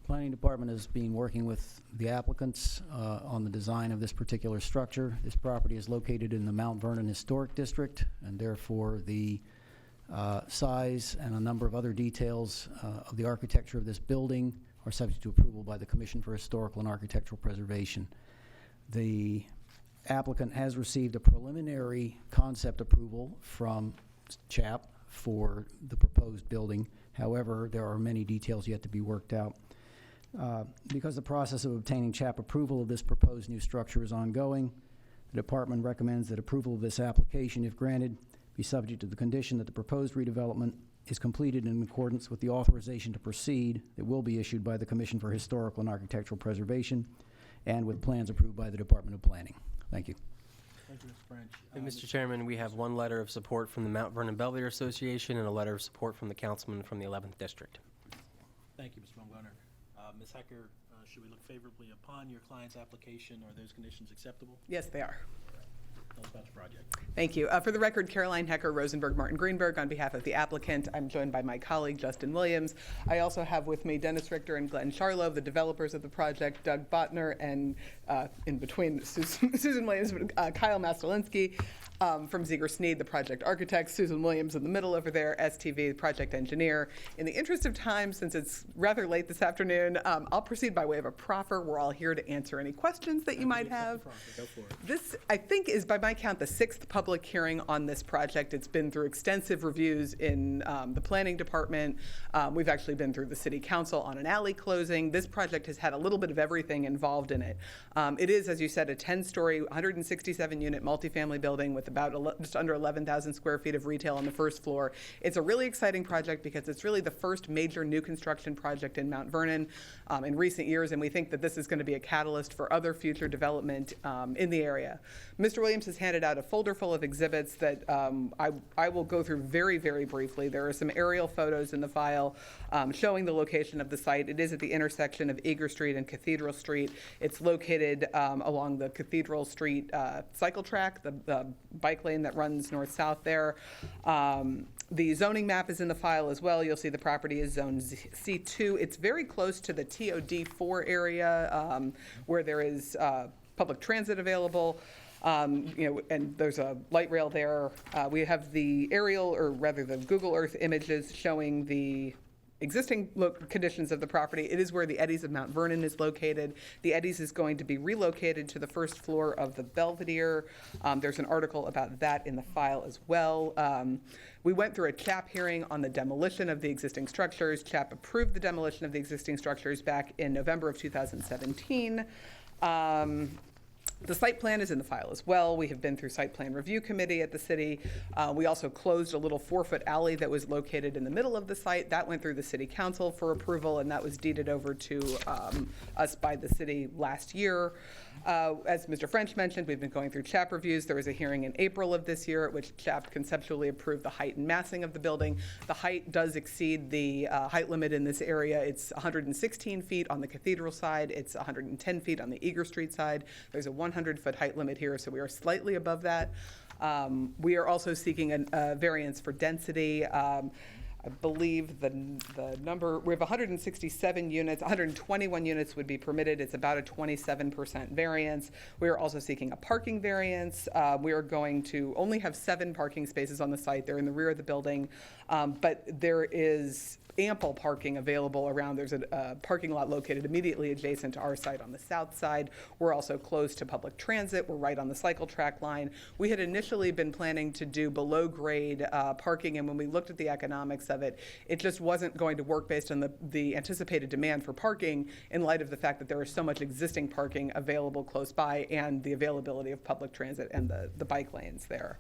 [SPEAKER 12] Planning Department has been working with the applicants on the design of this particular structure. This property is located in the Mount Vernon Historic District, and therefore the size and a number of other details of the architecture of this building are subject to approval by the Commission for Historical and Architectural Preservation. The applicant has received a preliminary concept approval from CHAP for the proposed building. However, there are many details yet to be worked out. Because the process of obtaining CHAP approval of this proposed new structure is ongoing, the department recommends that approval of this application, if granted, be subject to the condition that the proposed redevelopment is completed in accordance with the authorization to proceed that will be issued by the Commission for Historical and Architectural Preservation and with plans approved by the Department of Planning. Thank you.
[SPEAKER 2] Thank you, Mr. French.
[SPEAKER 3] And Mr. Chairman, we have one letter of support from the Mount Vernon Belvedere Association and a letter of support from the councilman from the 11th District.
[SPEAKER 2] Thank you, Mr. Baumgartner. Ms. Hecker, should we look favorably upon your client's application? Are those conditions acceptable?
[SPEAKER 11] Yes, they are.
[SPEAKER 2] Tell us about your project.
[SPEAKER 11] Thank you. For the record, Caroline Hecker, Rosenberg, Martin Greenberg, on behalf of the applicant. I'm joined by my colleague, Justin Williams. I also have with me Dennis Richter and Glenn Charlo, the developers of the project, Doug Botner, and in between Susan Williams, Kyle Mastelinski from Ziegler Sneed, the project architect, Susan Williams in the middle over there, STV, the project engineer. In the interest of time, since it's rather late this afternoon, I'll proceed by way of a proffer. We're all here to answer any questions that you might have.
[SPEAKER 2] Go for it.
[SPEAKER 11] This, I think, is by my count the 6th public hearing on this project. It's been through extensive reviews in the planning department. We've actually been through the city council on an alley closing. This project has had a little bit of everything involved in it. It is, as you said, a 10-story, 167-unit multifamily building with about just under 11,000 square feet of retail on the first floor. It's a really exciting project because it's really the first major new construction project in Mount Vernon in recent years, and we think that this is going to be a catalyst for other future development in the area. Mr. Williams has handed out a folder full of exhibits that I will go through very, very briefly. There are some aerial photos in the file showing the location of the site. It is at the intersection of Eager Street and Cathedral Street. It's located along the Cathedral Street cycle track, the bike lane that runs north-south there. The zoning map is in the file as well. You'll see the property is zone C2. It's very close to the TOD4 area where there is public transit available. And there's a light rail there. We have the aerial, or rather the Google Earth images showing the existing conditions of the property. It is where the Eddies of Mount Vernon is located. The Eddies is going to be relocated to the first floor of the Belvedere. There's an article about that in the file as well. We went through a CHAP hearing on the demolition of the existing structures. CHAP approved the demolition of the existing structures back in November of 2017. The site plan is in the file as well. We have been through site plan review committee at the city. We also closed a little 4-foot alley that was located in the middle of the site. That went through the city council for approval, and that was deeded over to us by the city last year. As Mr. French mentioned, we've been going through CHAP reviews. There was a hearing in April of this year at which CHAP conceptually approved the height and massing of the building. The height does exceed the height limit in this area. It's 116 feet on the Cathedral side. It's 110 feet on the Eager Street side. There's a 100-foot height limit here, so we are slightly above that. We are also seeking a variance for density. I believe the number, we have 167 units, 121 units would be permitted. It's about a 27% variance. We are also seeking a parking variance. We are going to only have 7 parking spaces on the site. They're in the rear of the building, but there is ample parking available around. There's a parking lot located immediately adjacent to our site on the south side. We're also close to public transit. We're right on the cycle track line. We had initially been planning to do below grade parking, and when we looked at the economics of it, it just wasn't going to work based on the anticipated demand for parking in light of the fact that there is so much existing parking available close by and the availability of public transit and the bike lanes there.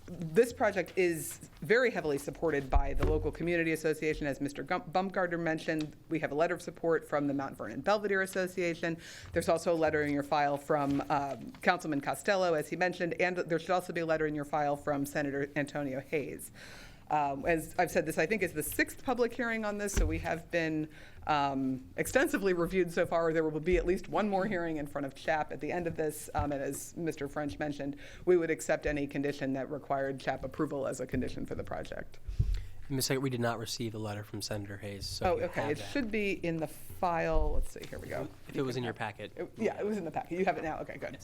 [SPEAKER 11] This project is very heavily supported by the local community association. As Mr. Bumgarner mentioned, we have a letter of support from the Mount Vernon Belvedere Association. There's also a letter in your file from Councilman Costello, as he mentioned, and there should also be a letter in your file from Senator Antonio Hayes. As I've said, this I think is the 6th public hearing on this, so we have been extensively reviewed so far. There will be at least one more hearing in front of CHAP at the end of this, and as Mr. French mentioned, we would accept any condition that required CHAP approval as a condition for the project.
[SPEAKER 3] Ms. Hager, we did not receive a letter from Senator Hayes, so
[SPEAKER 11] Oh,
[SPEAKER 3] if you
[SPEAKER 11] okay,
[SPEAKER 3] have
[SPEAKER 11] it
[SPEAKER 3] that.
[SPEAKER 11] should be in the file. Let's see, here we go.
[SPEAKER 3] If it was in your packet.
[SPEAKER 11] Yeah, it was in the packet. You have it now? Okay, good.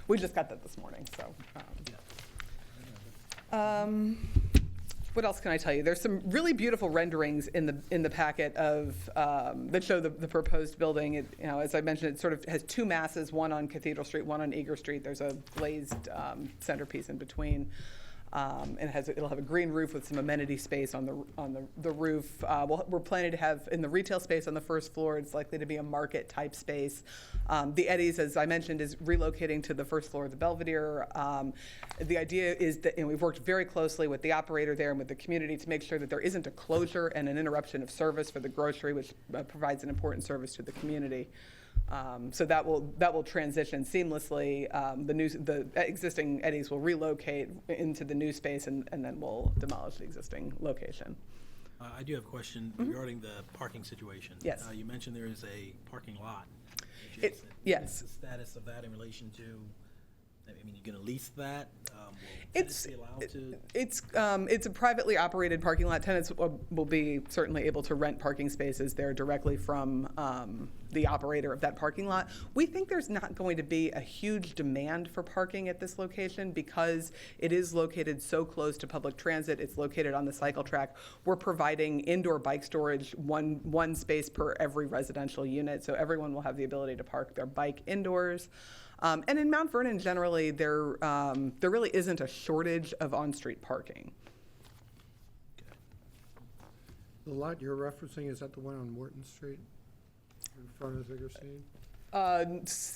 [SPEAKER 11] We just got that this morning, so. What else can I tell you? There's some really beautiful renderings in the packet of that show the proposed building. It, as I mentioned, it sort of has 2 masses, one on Cathedral Street, one on Eager Street. There's a glazed centerpiece in between. And it'll have a green roof with some amenity space on the roof. We're planning to have in the retail space on the first floor. It's likely to be a market type space. The Eddie's, as I mentioned, is relocating to the first floor of the Belvedere. The idea is that, and we've worked very closely with the operator there and with the community to make sure that there isn't a closure and an interruption of service for the grocery, which provides an important service to the community. So that will transition seamlessly. The existing Eddie's will relocate into the new space, and then we'll demolish the existing location.
[SPEAKER 2] I do have a question regarding the parking situation.
[SPEAKER 11] Yes.
[SPEAKER 2] You mentioned there is a parking lot.
[SPEAKER 11] Yes.
[SPEAKER 2] What's the status of that in relation to, I mean, you're going to lease that?
[SPEAKER 11] It's
[SPEAKER 2] allowed to?
[SPEAKER 11] It's a privately operated parking lot. Tenants will be certainly able to rent parking spaces there directly from the operator of that parking lot. We think there's not going to be a huge demand for parking at this location because it is located so close to public transit. It's located on the cycle track. We're providing indoor bike storage, one space per every residential unit, so everyone will have the ability to park their bike indoors. And in Mount Vernon, generally, there really isn't a shortage of on-street parking.
[SPEAKER 9] The lot you're referencing, is that the one on Morton Street in front of Vigor Steen?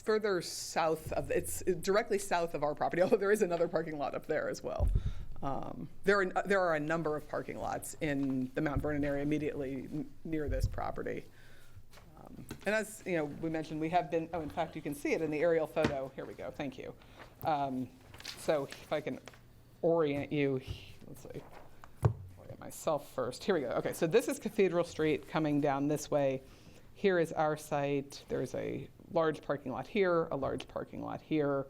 [SPEAKER 11] Further south of, it's directly south of our property, although there is another parking lot up there as well. There are a number of parking lots in the Mount Vernon area immediately near this property. And as we mentioned, we have been, in fact, you can see it in the aerial photo. Here we go, thank you. So if I can orient you, let's see, orient myself first. Here we go, okay, so this is Cathedral Street coming down this way. Here is our site. There's a large parking lot here, a large parking lot here.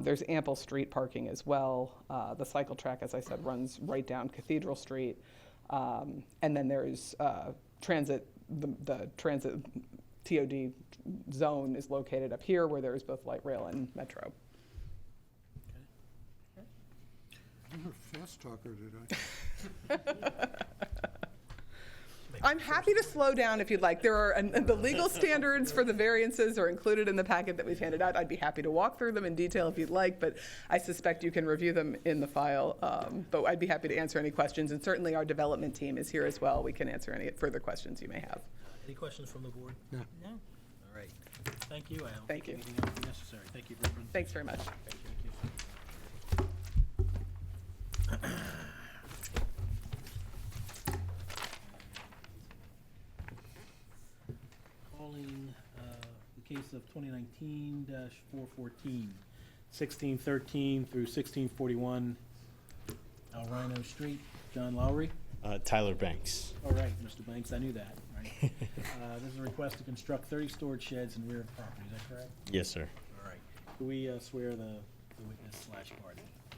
[SPEAKER 11] There's ample street parking as well. The cycle track, as I said, runs right down Cathedral Street. And then there's transit, the transit TOD zone is located up here where there is both light rail and metro.
[SPEAKER 9] I'm a fast talker today.
[SPEAKER 11] I'm happy to slow down if you'd like. There are, and the legal standards for the variances are included in the packet that we've handed out. I'd be happy to walk through them in detail if you'd like, but I suspect you can review them in the file. But I'd be happy to answer any questions, and certainly our development team is here as well. We can answer any further questions you may have.
[SPEAKER 2] Any questions from the board?
[SPEAKER 9] No.
[SPEAKER 13] No.
[SPEAKER 2] All right. Thank you. I don't
[SPEAKER 11] Thank
[SPEAKER 2] think
[SPEAKER 11] you.
[SPEAKER 2] anything else is necessary. Thank you, Reverend.
[SPEAKER 11] Thanks very much.
[SPEAKER 2] Calling the case of 2019-414, 1613 through 1641 Alrino Street. John Lowry.
[SPEAKER 16] Tyler Banks.
[SPEAKER 2] All right, Mr. Banks, I knew that, right? This is a request to construct 30 storage sheds in rear of the property, is that correct?
[SPEAKER 16] Yes, sir.
[SPEAKER 2] All right. Do we swear the witness / party?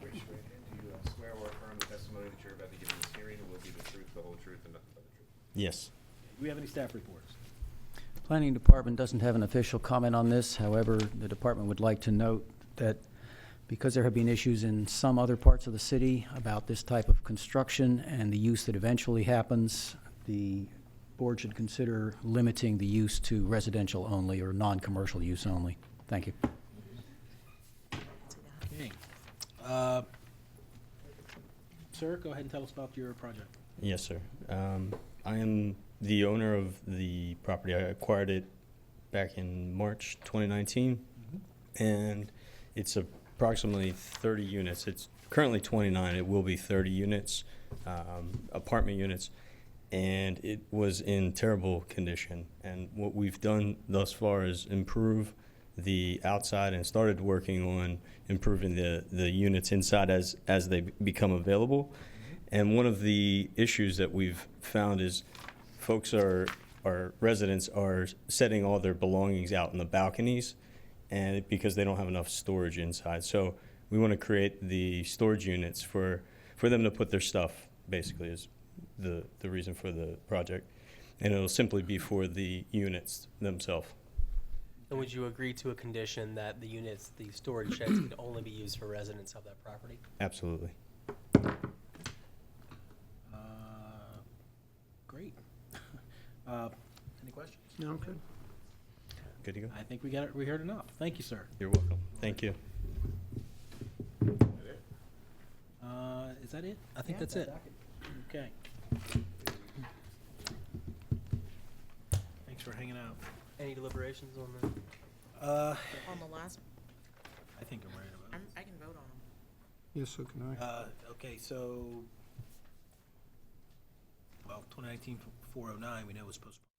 [SPEAKER 5] Raise your right hand. Do you swear or affirm the testimony that you're about to give in this hearing will be the truth, the whole truth, and nothing but the truth?
[SPEAKER 16] Yes.
[SPEAKER 2] Do we have any staff reports?
[SPEAKER 12] Planning Department doesn't have an official comment on this. However, the department would like to note that because there have been issues in some other parts of the city about this type of construction and the use that eventually happens, the board should consider limiting the use to residential only or non-commercial use only. Thank you.
[SPEAKER 2] Okay. Sir, go ahead and tell us about your project.
[SPEAKER 16] Yes, sir. I am the owner of the property. I acquired it back in March 2019, and it's approximately 30 units. It's currently 29. It will be 30 units, apartment units, and it was in terrible condition. And what we've done thus far is improve the outside and started working on improving the units inside as they become available. And one of the issues that we've found is our residents are setting all their belongings out in the balconies, and because they don't have enough storage inside. So we want to create the storage units for them to put their stuff, basically, is the reason for the project. And it'll simply be for the units themselves.
[SPEAKER 3] And would you agree to a condition that the units, the storage sheds, could only be used for residents of that property?
[SPEAKER 16] Absolutely.
[SPEAKER 2] Great. Any questions?
[SPEAKER 9] No, I'm good.
[SPEAKER 16] Good to go.
[SPEAKER 2] I think we got it. We heard enough. Thank you, sir.
[SPEAKER 16] You're welcome. Thank you.
[SPEAKER 2] Is that it? I think that's it. Okay. Thanks for hanging out.
[SPEAKER 3] Any deliberations on the?
[SPEAKER 14] On the last,
[SPEAKER 2] I think I'm ready to vote.
[SPEAKER 14] I can vote on them.
[SPEAKER 9] Yes, so can I.
[SPEAKER 2] Okay, so, well, 2019-409, we know was postponed.